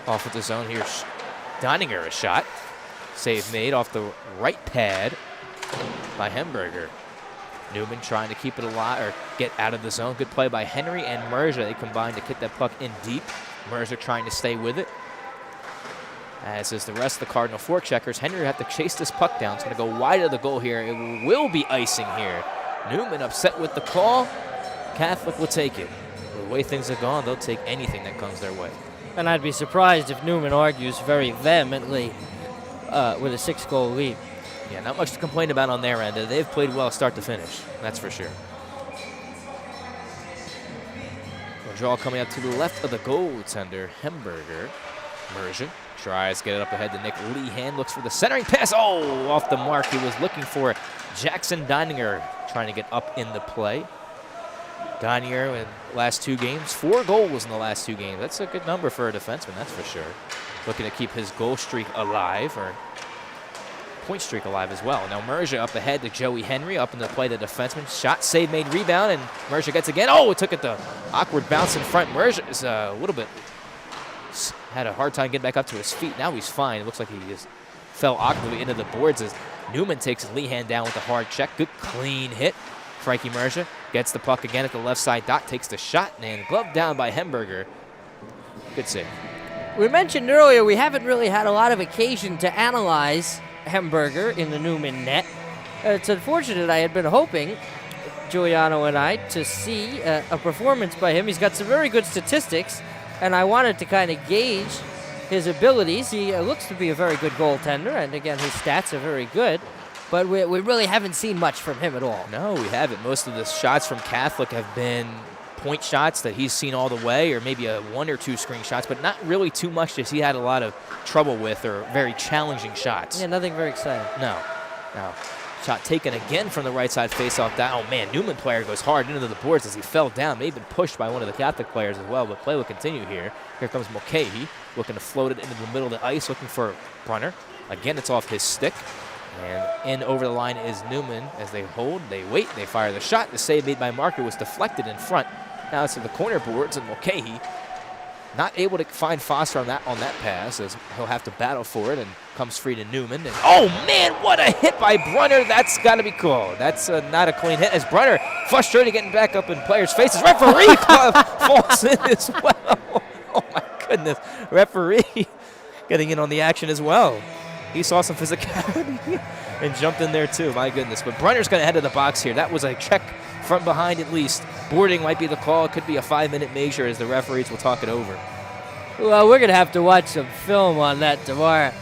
Off at the zone here, Deininger a shot. Save made off the right pad by Hemberger. Neumann trying to keep it alive or get out of the zone. Good play by Henry and Merja. They combined to get that puck in deep. Merja trying to stay with it. As is the rest of the Cardinal forecheckers. Henry will have to chase this puck down. It's going to go wide of the goal here. It will be icing here. Neumann upset with the call. Catholic will take it. The way things have gone, they'll take anything that comes their way. And I'd be surprised if Neumann argues very vehemently with a 6-goal lead. Yeah, not much to complain about on their end. They've played well start to finish, that's for sure. A draw coming up to the left of the goaltender, Hemberger. Merja tries to get it up ahead to Nick Lehan. Looks for the centering pass. Oh, off the mark. He was looking for Jackson Deininger, trying to get up in the play. Deininger in the last 2 games, 4 goals in the last 2 games. That's a good number for a defenseman, that's for sure. Looking to keep his goal streak alive, or point streak alive as well. Now Merja up ahead to Joey Henry, up in the play, the defenseman. Shot, save made, rebound, and Merja gets again. Oh, it took it the awkward bounce in front. Merja is a little bit, had a hard time getting back up to his feet. Now he's fine. It looks like he just fell awkwardly into the boards as Neumann takes Lehan down with a hard check. Good clean hit. Frankie Merja gets the puck again at the left side dot, takes the shot, and gloved down by Hemberger. Good save. We mentioned earlier we haven't really had a lot of occasion to analyze Hemberger in the Neumann net. It's unfortunate. I had been hoping, Giuliano and I, to see a performance by him. He's got some very good statistics, and I wanted to kind of gauge his abilities. He looks to be a very good goaltender, and again, his stats are very good, but we really haven't seen much from him at all. No, we haven't. Most of the shots from Catholic have been point shots that he's seen all the way, or maybe a 1 or 2 screen shots, but not really too much as he had a lot of trouble with, or very challenging shots. Yeah, nothing very exciting. No. Shot taken again from the right side face-off. Oh, man, Neumann player goes hard into the boards as he fell down. May have been pushed by one of the Catholic players as well, but play will continue here. Here comes Mulcahy, looking to float it into the middle of the ice, looking for Brunner. Again, it's off his stick. And in over the line is Neumann as they hold, they wait, they fire the shot. The save made by Marker was deflected in front. Now it's to the corner boards, and Mulcahy not able to find Foster on that pass as he'll have to battle for it, and comes free to Neumann. And oh man, what a hit by Brunner! That's got to be called. That's not a clean hit as Brunner, frustrated, getting back up in players' faces. Referee falls in as well. Oh my goodness, referee getting in on the action as well. He saw some physicality and jumped in there too. My goodness, but Brunner's going to head to the box here. That was a check from behind at least. Boarding might be the call. It could be a 5-minute measure as the referees will talk it over. Well, we're going to have to watch some film on that tomorrow.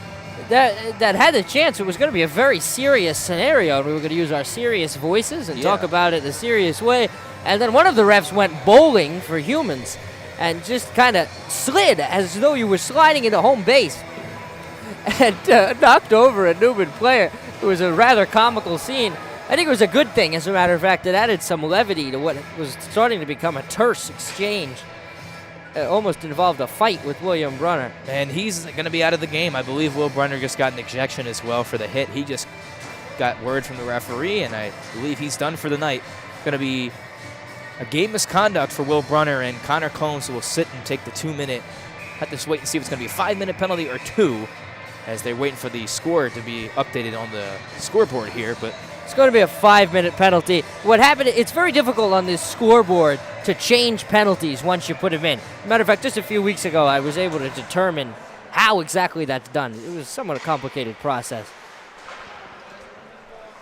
That had a chance. It was going to be a very serious scenario. We were going to use our serious voices and talk about it in a serious way. And then one of the refs went bowling for humans and just kind of slid as though you were sliding into home base and knocked over a Neumann player. It was a rather comical scene. I think it was a good thing, as a matter of fact. It added some levity to what was starting to become a terse exchange. It almost involved a fight with William Brunner. And he's going to be out of the game. I believe Will Brunner just got an ejection as well for the hit. He just got word from the referee, and I believe he's done for the night. Going to be a game misconduct for Will Brunner, and Connor Combs will sit and take the 2-minute. Have to wait and see if it's going to be a 5-minute penalty or 2, as they're waiting for the score to be updated on the scoreboard here. But it's going to be a 5-minute penalty. What happened, it's very difficult on this scoreboard to change penalties once you put them in. Matter of fact, just a few weeks ago, I was able to determine how exactly that's done. It was somewhat a complicated process.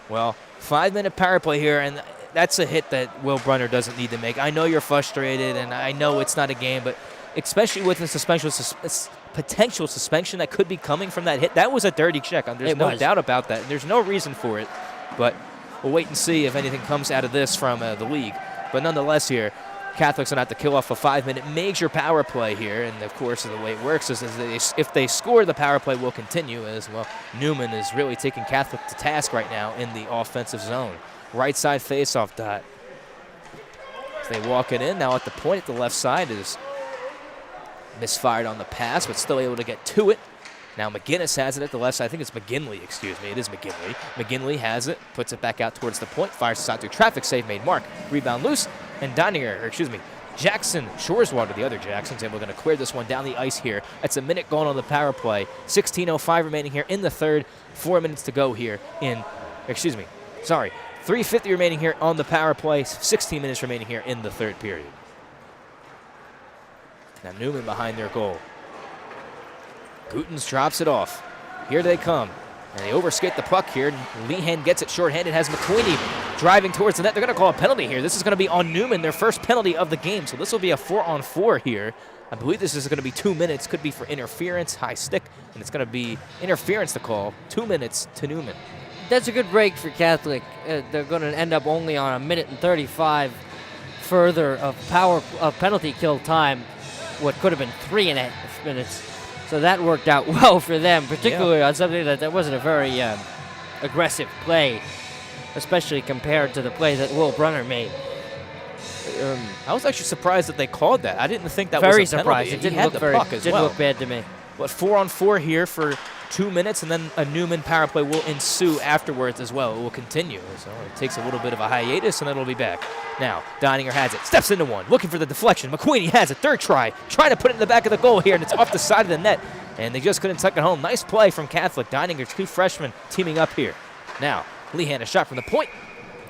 Well, 5-minute power play here, and that's a hit that Will Brunner doesn't need to make. I know you're frustrated, and I know it's not a game, but especially with the potential suspension that could be coming from that hit, that was a dirty check. There's no doubt about that. There's no reason for it. But we'll wait and see if anything comes out of this from the league. But nonetheless here, Catholic's going to have to kill off a 5-minute major power play here. And, of course, the way it works is if they score, the power play will continue as well. Neumann is really taking Catholic to task right now in the offensive zone. Right side faceoff dot. As they walk it in, now at the point at the left side is misfired on the pass, but still able to get to it. Now McGinnis has it at the left side. I think it's McGinley, excuse me. It is McGinley. McGinley has it, puts it back out towards the point, fires this out through traffic, save made Mark. Rebound loose, and Jackson Shoreswater, the other Jackson's able to clear this one down the ice here. It's a minute gone on the power play. 16:05 remaining here in the third. 4 minutes to go here in, 3:50 remaining here on the power play. 16 minutes remaining here in the third period. Now Neumann behind their goal. Gutens drops it off. Here they come. And they overskate the puck here. Lehan gets it shorthanded. Has McQueenie driving towards the net. They're going to call a penalty here. This is going to be on Neumann, their first penalty of the game. So this will be a 4-on-4 here. I believe this is going to be 2 minutes. Could be for interference, high stick. And it's going to be interference to call. 2 minutes to Neumann. That's a good break for Catholic. They're going to end up only on 1:35 further of penalty kill time. What could have been 3.5 minutes. So that worked out well for them, particularly on something that wasn't a very aggressive play, especially compared to the play that Will Brunner made. I was actually surprised that they called that. I didn't think that very was a surprised. penalty. It didn't look bad to me. But 4-on-4 here for 2 minutes, and then a Neumann power play will ensue afterwards as well. It will continue. So it takes a little bit of a hiatus, and then it'll be back. Now, Deininger has it. Steps into one. Looking for the deflection. McQueenie has it. Third try. Trying to put it in the back of the goal here, and it's off the side of the net. And they just couldn't tuck it home. Nice play from Catholic. Deininger, 2 freshmen teaming up here. Now, Lehan, a shot from the point.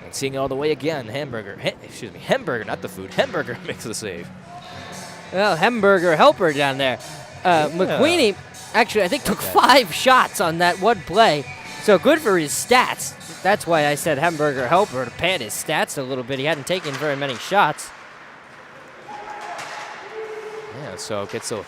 And seeing it all the way again. Hemberger, not the food. Hemberger makes the save. Well, Hemberger helper down there. McQueenie, actually, I think took 5 shots on that one play. So good for his stats. That's why I said Hemberger helper, to pad his stats a little bit. He hadn't taken very many shots. Yeah, so gets a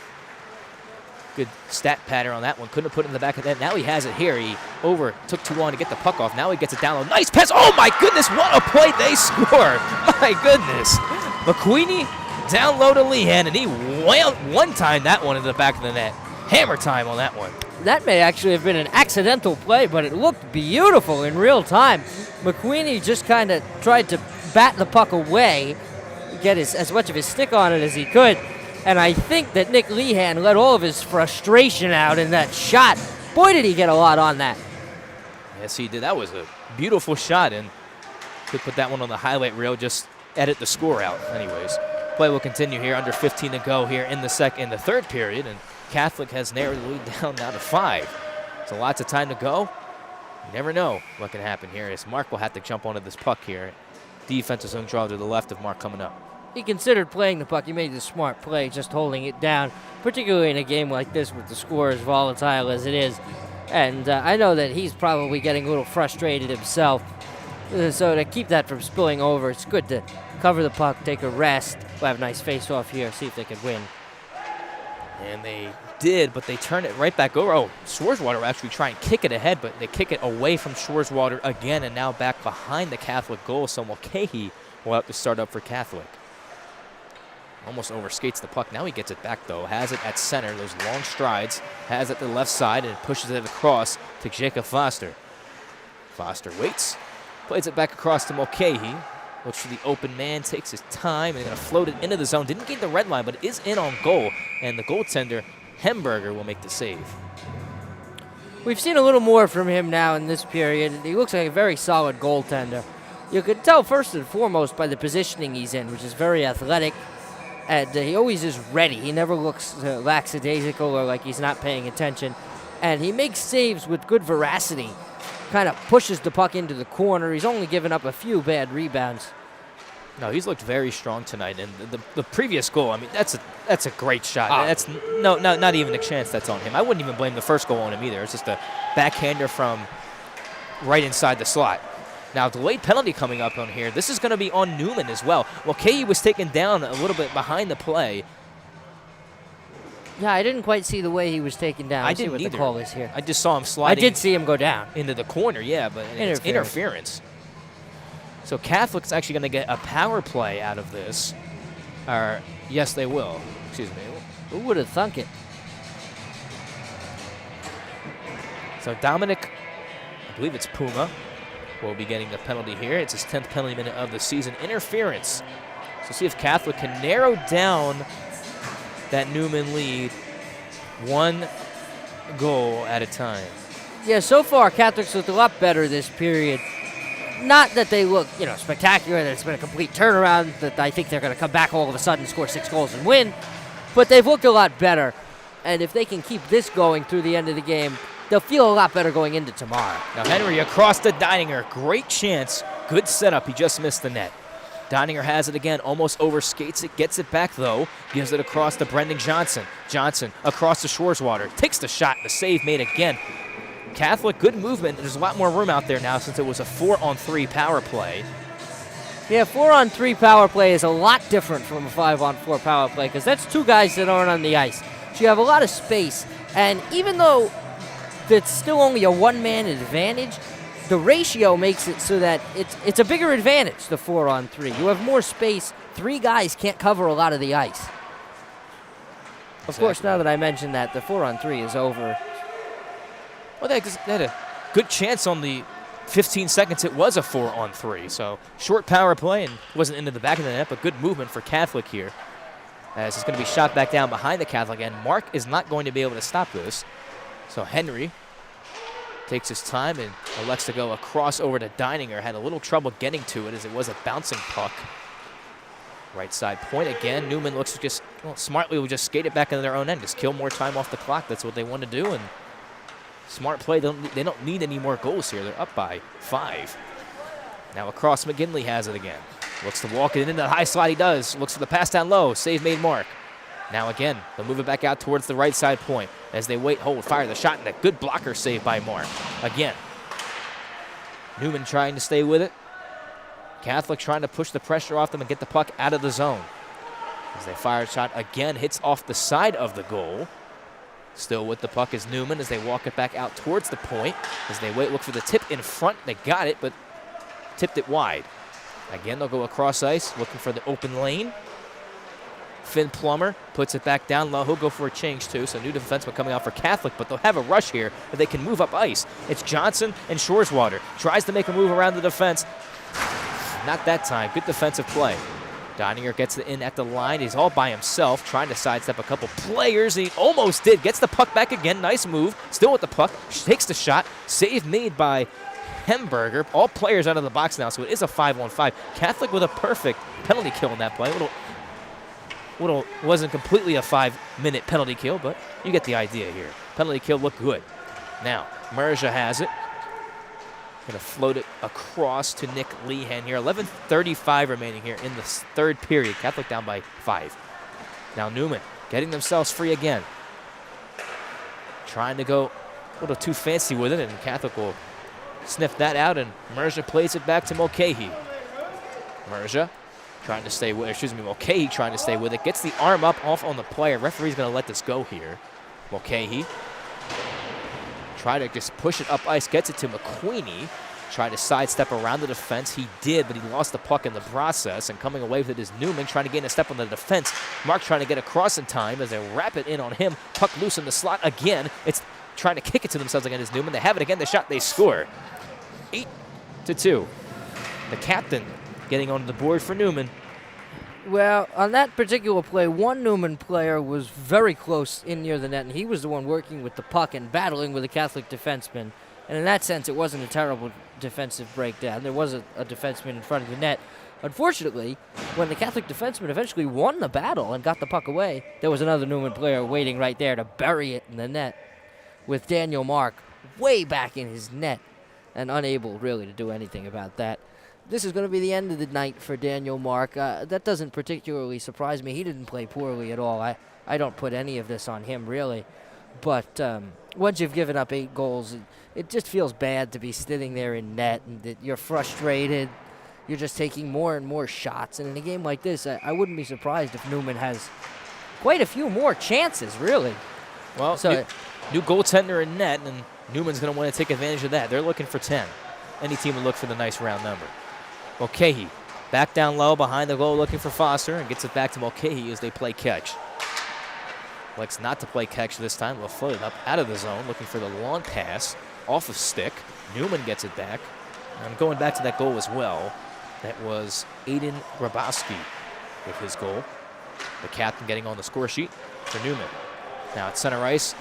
good stat pattern on that one. Couldn't have put it in the back of that. Now he has it here. He took too long to get the puck off. Now he gets it down low. Nice pass. Oh, my goodness. What a play. They score. My goodness. McQueenie down low to Lehan, and he one-timed that one into the back of the net. Hammer time on that one. That may actually have been an accidental play, but it looked beautiful in real time. McQueenie just kind of tried to bat the puck away, get as much of his stick on it as he could, and I think that Nick Lehan let all of his frustration out in that shot. Boy, did he get a lot on that. Yes, he did. That was a beautiful shot, and could put that one on the highlight reel, just edit the score out. Anyways, play will continue here. Under 15 to go here in the third period, and Catholic has narrowed the lead down now to 5. So lots of time to go. You never know what can happen here, as Mark will have to jump onto this puck here. Defensive zone draw to the left of Mark coming up. He considered playing the puck. He made the smart play, just holding it down, particularly in a game like this with the score as volatile as it is. And I know that he's probably getting a little frustrated himself. So to keep that from spilling over, it's good to cover the puck, take a rest. We'll have a nice face-off here, see if they can win. And they did, but they turned it right back over. Oh, Shoreswater will actually try and kick it ahead, but they kick it away from Shoreswater again, and now back behind the Catholic goal. So Mulcahy will have to start up for Catholic. Almost overskates the puck. Now he gets it back, though. Has it at center, those long strides. Has it to the left side and pushes it across to Jacob Foster. Foster waits, plays it back across to Mulcahy. Looks for the open man, takes his time, and going to float it into the zone. Didn't gain the red line, but it is in on goal. And the goaltender, Hemberger, will make the save. We've seen a little more from him now in this period. He looks like a very solid goaltender. You can tell first and foremost by the positioning he's in, which is very athletic. And he always is ready. He never looks lackadaisical or like he's not paying attention. And he makes saves with good veracity. Kind of pushes the puck into the corner. He's only given up a few bad rebounds. No, he's looked very strong tonight. And the previous goal, I mean, that's a great shot. That's not even a chance that's on him. I wouldn't even blame the first goal on him either. It's just a backhander from right inside the slot. Now, delayed penalty coming up on here. This is going to be on Neumann as well. Mulcahy was taken down a little bit behind the play. Yeah, I didn't quite see the way he was taken down. I didn't see what either. the call is here. I just saw him sliding. I did see him go down. Into the corner, yeah, but it's interference. So Catholic's actually going to get a power play out of this. Or, yes, they will. Excuse me. Who would have thunk it? So Dominic, I believe it's Puma, will be getting the penalty here. It's his 10th penalty minute of the season. Interference. So see if Catholic can narrow down that Neumann lead 1 goal at a time. Yeah, so far Catholic's looked a lot better this period. Not that they look, spectacular, that it's been a complete turnaround, that I think they're going to come back all of a sudden, score 6 goals and win, but they've looked a lot better. And if they can keep this going through the end of the game, they'll feel a lot better going into tomorrow. Now Henry across to Deininger. Great chance. Good setup. He just missed the net. Deininger has it again. Almost overskates it. Gets it back, though. Gives it across to Brendan Johnson. Johnson across to Schwarzwater. Takes the shot. The save made again. Catholic, good movement. There's a lot more room out there now since it was a 4-on-3 power play. Yeah, 4-on-3 power play is a lot different from a 5-on-4 power play because that's 2 guys that aren't on the ice. So you have a lot of space. And even though it's still only a one-man advantage, the ratio makes it so that it's a bigger advantage, the 4-on-3. You have more space. 3 guys can't cover a lot of the ice. Of course, now that I mentioned that, the 4-on-3 is over. Well, they had a good chance on the 15 seconds. It was a 4-on-3, so short power play and wasn't into the back of the net, but good movement for Catholic here. As it's going to be shot back down behind the Catholic end. Mark is not going to be able to stop this. So Henry takes his time and elects to go across over to Deininger. Had a little trouble getting to it as it was a bouncing puck. Right side point again. Neumann looks to just, smartly will just skate it back into their own end. Just kill more time off the clock. That's what they want to do. And smart play. They don't need any more goals here. They're up by 5. Now across, McGinley has it again. Looks to walk it into the high slot. He does. Looks for the pass down low. Save made Mark. Now again, they'll move it back out towards the right side point. As they wait, hold, fire the shot, and a good blocker save by Mark. Again, Neumann trying to stay with it. Catholic trying to push the pressure off them and get the puck out of the zone. As they fire a shot again, hits off the side of the goal. Still with the puck is Neumann as they walk it back out towards the point. As they wait, look for the tip in front. They got it, but tipped it wide. Again, they'll go across ice, looking for the open lane. Finn Plummer puts it back down low. He'll go for a change, too. So new defenseman coming out for Catholic, but they'll have a rush here that they can move up ice. It's Johnson and Schwarzwater. Tries to make a move around the defense. Not that time. Good defensive play. Deininger gets it in at the line. He's all by himself, trying to sidestep a couple players. He almost did. Gets the puck back again. Nice move. Still with the puck. Takes the shot. Save made by Hemberger. All players out of the box now, so it is a 5-on-5. Catholic with a perfect penalty kill in that play. Wasn't completely a 5-minute penalty kill, but you get the idea here. Penalty kill looked good. Now, Merja has it. Going to float it across to Nick Lehan here. 11:35 remaining here in the 3rd period. Catholic down by 5. Now Neumann getting themselves free again. Trying to go a little too fancy with it, and Catholic will sniff that out, and Merja plays it back to Mulcahy. Merja trying to stay with, Mulcahy trying to stay with it. Gets the arm up off on the player. Referee's going to let this go here. Mulcahy try to just push it up ice. Gets it to McQueenie. Try to sidestep around the defense. He did, but he lost the puck in the process. And coming away with it is Neumann trying to gain a step on the defense. Mark trying to get across in time as they wrap it in on him. Puck loose in the slot again. It's trying to kick it to themselves again is Neumann. They have it again. The shot, they score. 8-2. The captain getting onto the board for Neumann. Well, on that particular play, one Neumann player was very close in near the net, and he was the one working with the puck and battling with the Catholic defenseman. And in that sense, it wasn't a terrible defensive breakdown. There was a defenseman in front of the net. Unfortunately, when the Catholic defenseman eventually won the battle and got the puck away, there was another Neumann player waiting right there to bury it in the net, with Daniel Mark way back in his net and unable really to do anything about that. This is going to be the end of the night for Daniel Mark. That doesn't particularly surprise me. He didn't play poorly at all. I don't put any of this on him, really. But once you've given up 8 goals, it just feels bad to be sitting there in net and that you're frustrated. You're just taking more and more shots. And in a game like this, I wouldn't be surprised if Neumann has quite a few more chances, really. Well, so new goaltender in net, and Neumann's going to want to take advantage of that. They're looking for 10. Any team would look for the nice round number. Mulcahy back down low behind the goal looking for Foster and gets it back to Mulcahy as they play catch. Likes not to play catch this time. Will float it up out of the zone looking for the long pass off of stick. Neumann gets it back. And going back to that goal as well, that was Aiden Grabowski with his goal. The captain getting on the score sheet for Neumann. Now at center ice,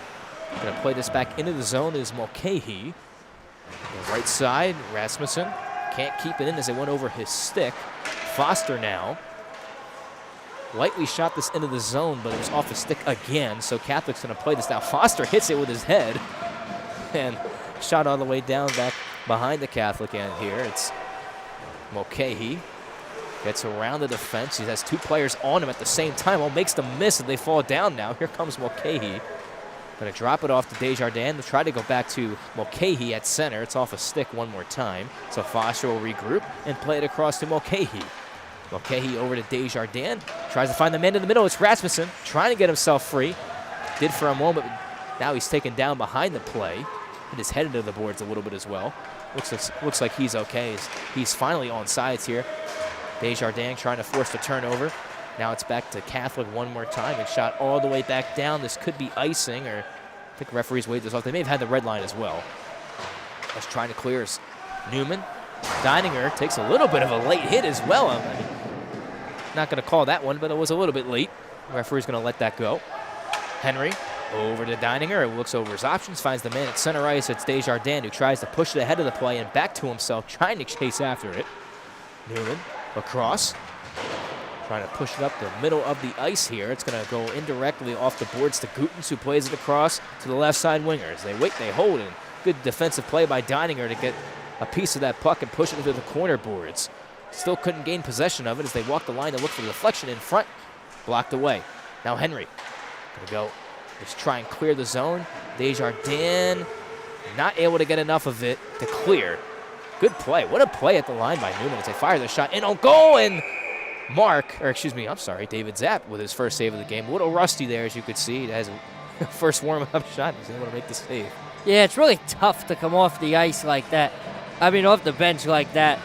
going to play this back into the zone is Mulcahy. The right side, Rasmussen can't keep it in as they went over his stick. Foster now. Lightly shot this into the zone, but it was off the stick again, so Catholic's going to play this now. Foster hits it with his head and shot all the way down back behind the Catholic end here. It's Mulcahy. Gets around the defense. He has two players on him at the same time. Well, makes the miss, and they fall down now. Here comes Mulcahy. Going to drop it off to Desjardins. Try to go back to Mulcahy at center. It's off a stick one more time. So Foster will regroup and play it across to Mulcahy. Mulcahy over to Desjardins. Tries to find the man in the middle. It's Rasmussen trying to get himself free. Did for a moment, but now he's taken down behind the play. Hit his head into the boards a little bit as well. Looks like he's okay. He's finally on sides here. Desjardins trying to force the turnover. Now it's back to Catholic one more time and shot all the way back down. This could be icing, or I think referees waved this off. They may have had the red line as well. That's trying to clear is Neumann. Deininger takes a little bit of a late hit as well. Not going to call that one, but it was a little bit late. Referee's going to let that go. Henry over to Deininger. Looks over his options, finds the man at center ice. It's Desjardins who tries to push it ahead of the play and back to himself, trying to chase after it. Neumann across. Trying to push it up the middle of the ice here. It's going to go indirectly off the boards to Gutens, who plays it across to the left side wingers. They wait, they hold, and good defensive play by Deininger to get a piece of that puck and push it into the corner boards. Still couldn't gain possession of it as they walk the line to look for the deflection in front. Blocked away. Now Henry going to go just try and clear the zone. Desjardins not able to get enough of it to clear. Good play. What a play at the line by Neumann as they fire the shot in on goal, and David Zapp with his first save of the game. A little rusty there, as you could see. It has a first warm-up shot. He's able to make the save. Yeah, it's really tough to come off the ice like that. I mean, off the bench like that.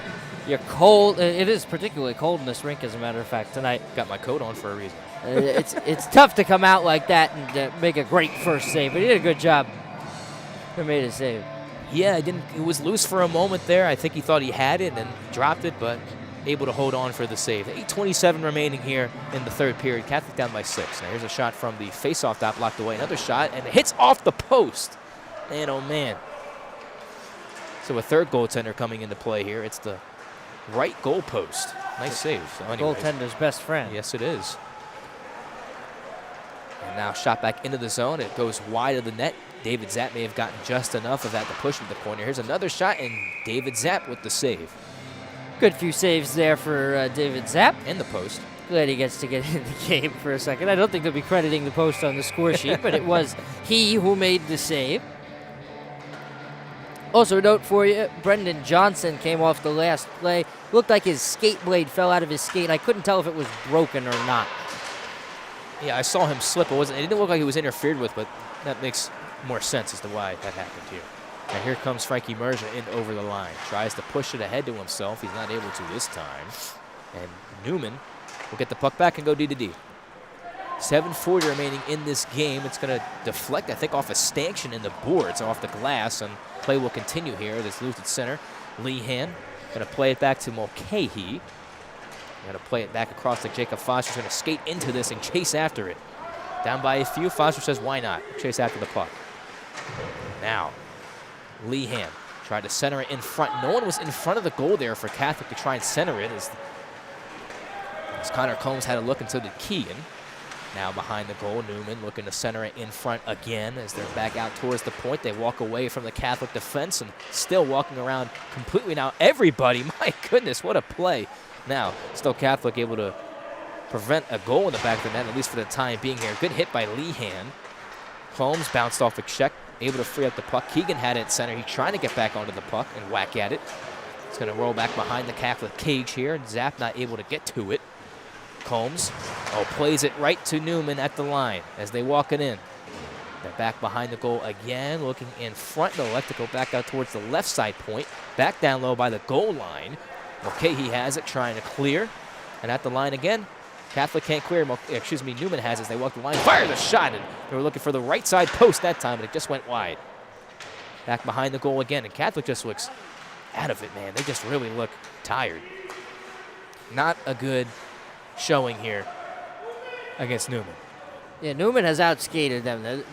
You're cold. It is particularly cold in this rink, as a matter of fact, tonight. Got my coat on for a reason. It's tough to come out like that and make a great first save. But he did a good job. He made a save. Yeah, it was loose for a moment there. I think he thought he had it and then dropped it, but able to hold on for the save. 8:27 remaining here in the third period. Catholic down by 6. Now here's a shot from the face-off dot, blocked away. Another shot, and it hits off the post. Man, oh man. So a third goaltender coming into play here. It's the right goal post. Nice save. So goaltender's best friend. Yes, it is. And now shot back into the zone. It goes wide of the net. David Zapp may have gotten just enough of that to push him to the corner. Here's another shot, and David Zapp with the save. Good few saves there for David Zapp. And the post. Glad he gets to get in the game for a second. I don't think they'll be crediting the post on the score sheet, but it was he who made the save. Also, a note for you, Brendan Johnson came off the last play. Looked like his skate blade fell out of his skate. I couldn't tell if it was broken or not. Yeah, I saw him slip. It didn't look like he was interfered with, but that makes more sense as to why that happened here. Now here comes Frankie Merja in over the line. Tries to push it ahead to himself. He's not able to this time. And Neumann will get the puck back and go D-to-D. 7:40 remaining in this game. It's going to deflect, I think, off a stanchion in the boards, off the glass, and play will continue here. This loose at center. Lehan going to play it back to Mulcahy. Going to play it back across to Jacob Foster. He's going to skate into this and chase after it. Down by a few. Foster says, why not? Chase after the puck. Now, Lehan tried to center it in front. No one was in front of the goal there for Catholic to try and center it as Connor Combs had a look, and so did Keegan. Now behind the goal, Neumann looking to center it in front again as they're back out towards the point. They walk away from the Catholic defense and still walking around completely. Now everybody, my goodness, what a play. Now, still Catholic able to prevent a goal in the back of the net, at least for the time being here. Good hit by Lehan. Combs bounced off a check, able to free up the puck. Keegan had it at center. He's trying to get back onto the puck and whack at it. It's going to roll back behind the Catholic cage here. Zapp not able to get to it. Combs plays it right to Neumann at the line as they walk it in. They're back behind the goal again, looking in front. They'll elect to go back out towards the left side point. Back down low by the goal line. Okay, he has it, trying to clear. And at the line again, Catholic can't clear. Neumann has it as they walk the line. Fires a shot, and they were looking for the right side post that time, and it just went wide. Back behind the goal again, and Catholic just looks out of it, man. They just really look tired. Not a good showing here against Neumann. Yeah, Neumann has outskated them.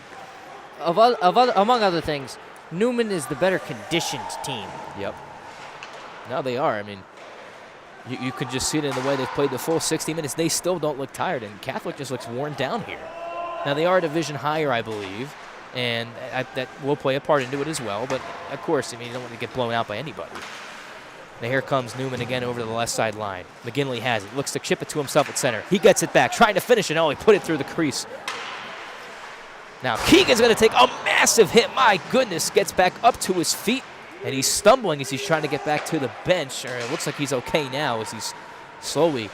Among other things, Neumann is the better conditioned team. Yep. No, they are. I mean, you could just see it in the way they've played the full 60 minutes. They still don't look tired, and Catholic just looks worn down here. Now, they are a division higher, I believe, and that will play a part into it as well. But, of course, I mean, you don't want to get blown out by anybody. Now, here comes Neumann again over to the left side line. McGinley has it. Looks to chip it to himself at center. He gets it back, trying to finish it. Oh, he put it through the crease. Now, Keegan's going to take a massive hit. My goodness, gets back up to his feet. And he's stumbling as he's trying to get back to the bench. Or it looks like he's okay now as he's slowly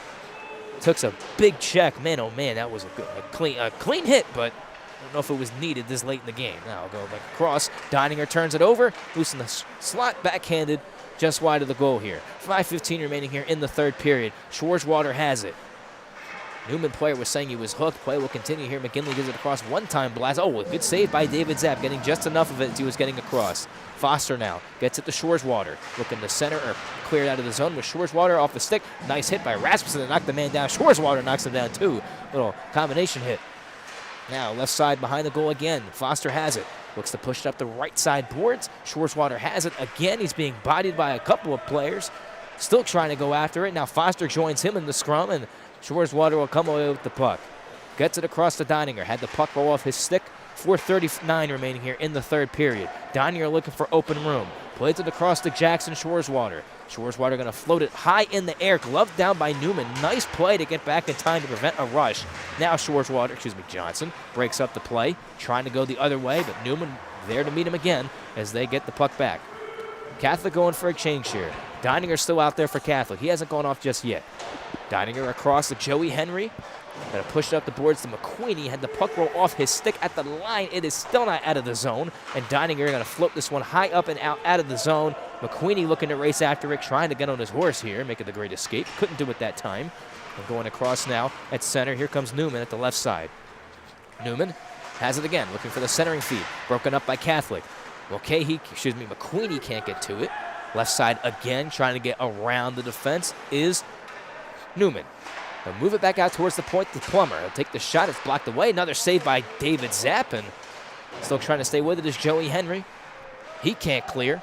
took a big check. Man, oh man, that was a clean hit, but I don't know if it was needed this late in the game. Now I'll go back across. Deininger turns it over. Loose in the slot, backhanded, just wide of the goal here. 5:15 remaining here in the third period. Schwarzwater has it. Neumann player was saying he was hooked. Play will continue here. McGinley gives it across. One-time blast. Oh, a good save by David Zapp, getting just enough of it as he was getting across. Foster now gets it to Schwarzwater. Looking to center or cleared out of the zone with Schwarzwater off the stick. Nice hit by Rasmussen to knock the man down. Schwarzwater knocks him down too. Little combination hit. Now left side behind the goal again. Foster has it. Looks to push it up the right side boards. Schwarzwater has it again. He's being bodied by a couple of players. Still trying to go after it. Now Foster joins him in the scrum, and Schwarzwater will come away with the puck. Gets it across to Deininger. Had the puck roll off his stick. 4:39 remaining here in the third period. Deininger looking for open room. Plays it across to Jackson Schwarzwater. Schwarzwater going to float it high in the air. Gloved down by Neumann. Nice play to get back in time to prevent a rush. Now Johnson breaks up the play. Trying to go the other way, but Neumann there to meet him again as they get the puck back. Catholic going for a change here. Deininger still out there for Catholic. He hasn't gone off just yet. Deininger across to Joey Henry. Going to push it up the boards to McQueenie. Had the puck roll off his stick at the line. It is still not out of the zone. And Deininger going to float this one high up and out of the zone. McQueenie looking to race after it, trying to get on his horse here, making the great escape. Couldn't do it that time. And going across now at center. Here comes Neumann at the left side. Neumann has it again, looking for the centering feed. Broken up by Catholic. McQueenie can't get to it. Left side again, trying to get around the defense is Neumann. They'll move it back out towards the point to Plummer. He'll take the shot. It's blocked away. Another save by David Zapp, and still trying to stay with it is Joey Henry. He can't clear.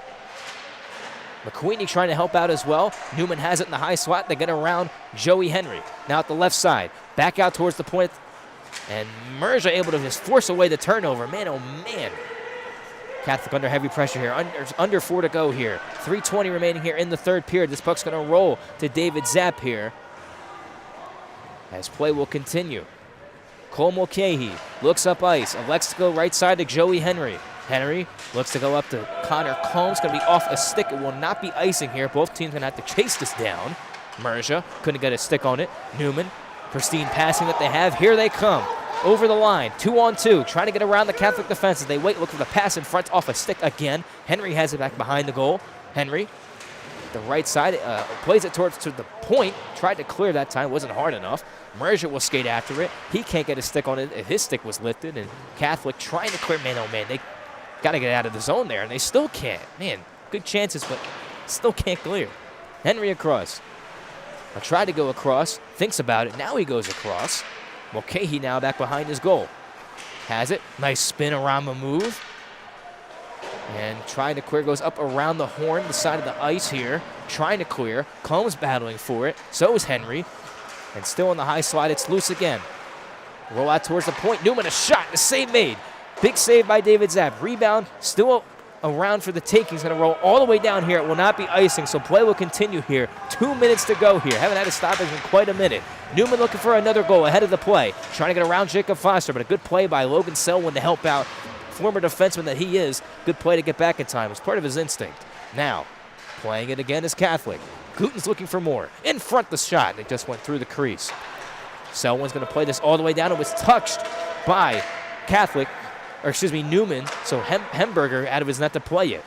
McQueenie trying to help out as well. Neumann has it in the high slot. They get around Joey Henry. Now at the left side. Back out towards the point. And Merja able to just force away the turnover. Man, oh man. Catholic under heavy pressure here. Under 4 to go here. 3:20 remaining here in the third period. This puck's going to roll to David Zapp here, as play will continue. Cole Mulcahy looks up ice. Elects to go right side to Joey Henry. Henry looks to go up to Connor Combs. Going to be off a stick. It will not be icing here. Both teams going to have to chase this down. Merja couldn't get a stick on it. Neumann, pristine passing that they have. Here they come. Over the line, 2-on-2, trying to get around the Catholic defense as they wait, look for the pass in front, off a stick again. Henry has it back behind the goal. Henry, the right side, plays it to the point. Tried to clear that time, wasn't hard enough. Merja will skate after it. He can't get a stick on it. His stick was lifted, and Catholic trying to clear. Man, oh man, they got to get out of the zone there, and they still can't. Man, good chances, but still can't clear. Henry across. Tried to go across, thinks about it. Now he goes across. Mulcahy now back behind his goal. Has it. Nice spin around the move. And trying to clear, goes up around the horn, the side of the ice here. Trying to clear. Combs battling for it. So is Henry. And still in the high slide, it's loose again. Roll out towards the point. Neumann, a shot. The save made. Big save by David Zapp. Rebound still around for the taking. He's going to roll all the way down here. It will not be icing, so play will continue here. 2 minutes to go here. Haven't had a stoppage in quite a minute. Neumann looking for another goal ahead of the play. Trying to get around Jacob Foster, but a good play by Logan Selwyn to help out. Former defenseman that he is. Good play to get back in time. It's part of his instinct. Now, playing it again is Catholic. Guten's looking for more. In front the shot. It just went through the crease. Selwyn's going to play this all the way down. It was touched by Neumann, so Hemberger out of his net to play it.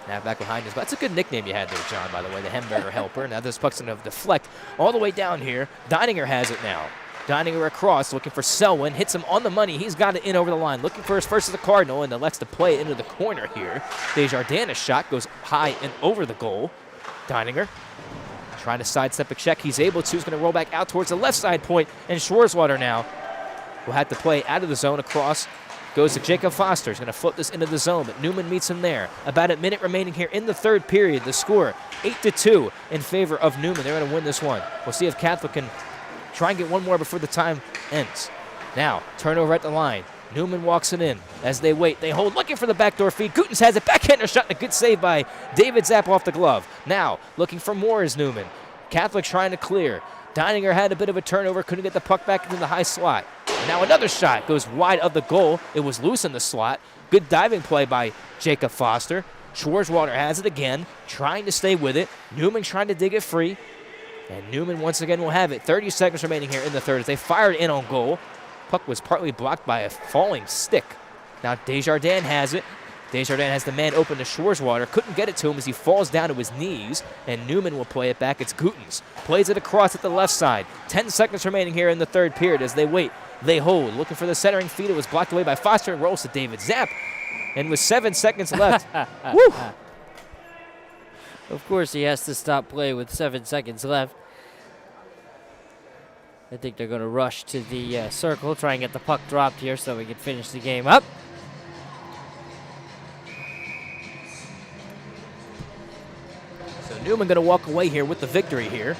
Now back behind us. That's a good nickname you had there, John, by the way, the Hamburger Helper. Now this puck's going to deflect all the way down here. Deininger has it now. Deininger across, looking for Selwyn. Hits him on the money. He's got it in over the line. Looking for his first as the Cardinal, and elects to play it into the corner here. Desjardins' shot goes high and over the goal. Deininger trying to sidestep a check. He's able to. He's going to roll back out towards the left side point, and Schwarzwater now will have to play out of the zone across. Goes to Jacob Foster. He's going to flip this into the zone, but Neumann meets him there. About a minute remaining here in the third period. The score, 8-2 in favor of Neumann. They're going to win this one. We'll see if Catholic can try and get one more before the time ends. Now, turnover at the line. Neumann walks it in. As they wait, they hold, looking for the backdoor feed. Gutens has it. Backhander shot, and a good save by David Zapp off the glove. Now, looking for more is Neumann. Catholic trying to clear. Deininger had a bit of a turnover, couldn't get the puck back into the high slot. Now another shot goes wide of the goal. It was loose in the slot. Good diving play by Jacob Foster. Schwarzwater has it again, trying to stay with it. Neumann trying to dig it free. And Neumann once again will have it. 30 seconds remaining here in the third as they fired in on goal. Puck was partly blocked by a falling stick. Now Desjardins has it. Desjardins has the man open to Schwarzwater. Couldn't get it to him as he falls down to his knees. And Neumann will play it back. It's Gutens. Plays it across at the left side. 10 seconds remaining here in the third period as they wait. They hold. Looking for the centering feed. It was blocked away by Foster and rolls to David Zapp. And with 7 seconds left, woo! Of course, he has to stop play with 7 seconds left. I think they're going to rush to the circle, try and get the puck dropped here so we can finish the game up. So Neumann going to walk away here with the victory here.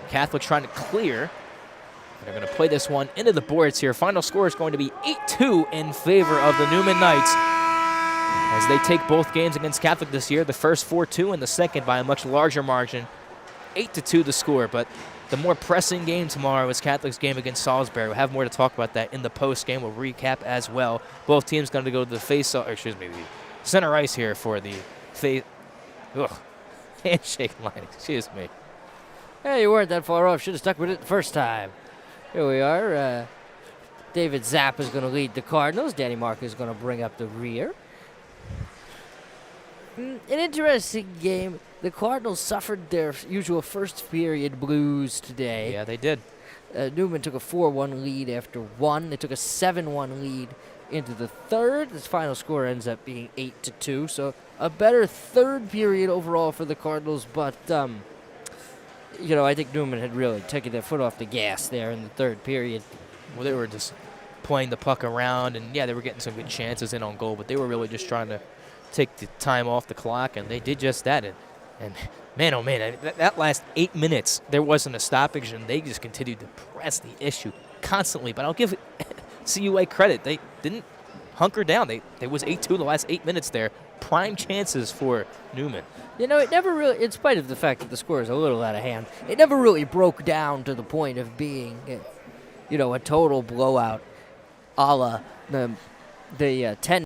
Catholic trying to clear. They're going to play this one into the boards here. Final score is going to be 8-2 in favor of the Neumann Knights as they take both games against Catholic this year. The first 4-2 and the second by a much larger margin. 8-2 the score, but the more pressing game tomorrow is Catholic's game against Salisbury. We'll have more to talk about that in the post game. We'll recap as well. Both teams going to go to the the center ice here for the handshake line. Excuse me. Hey, you weren't that far off. Should have stuck with it the first time. Here we are. David Zapp is going to lead the Cardinals. Danny Mark is going to bring up the rear. An interesting game. The Cardinals suffered their usual first period blues today. Yeah, they did. Neumann took a 4-1 lead after 1. They took a 7-1 lead into the third. This final score ends up being 8-2. So a better third period overall for the Cardinals. But, I think Neumann had really taken their foot off the gas there in the third period. Well, they were just playing the puck around. And, yeah, they were getting some good chances in on goal. But they were really just trying to take the time off the clock. And they did just that. And man, oh man, that last 8 minutes, there wasn't a stoppage, and they just continued to press the issue constantly. But I'll give CUA credit. They didn't hunker down. They was 8-2 the last 8 minutes there. Prime chances for Neumann. It never really, in spite of the fact that the score is a little out of hand, it never really broke down to the point of being, a total blowout a la the 10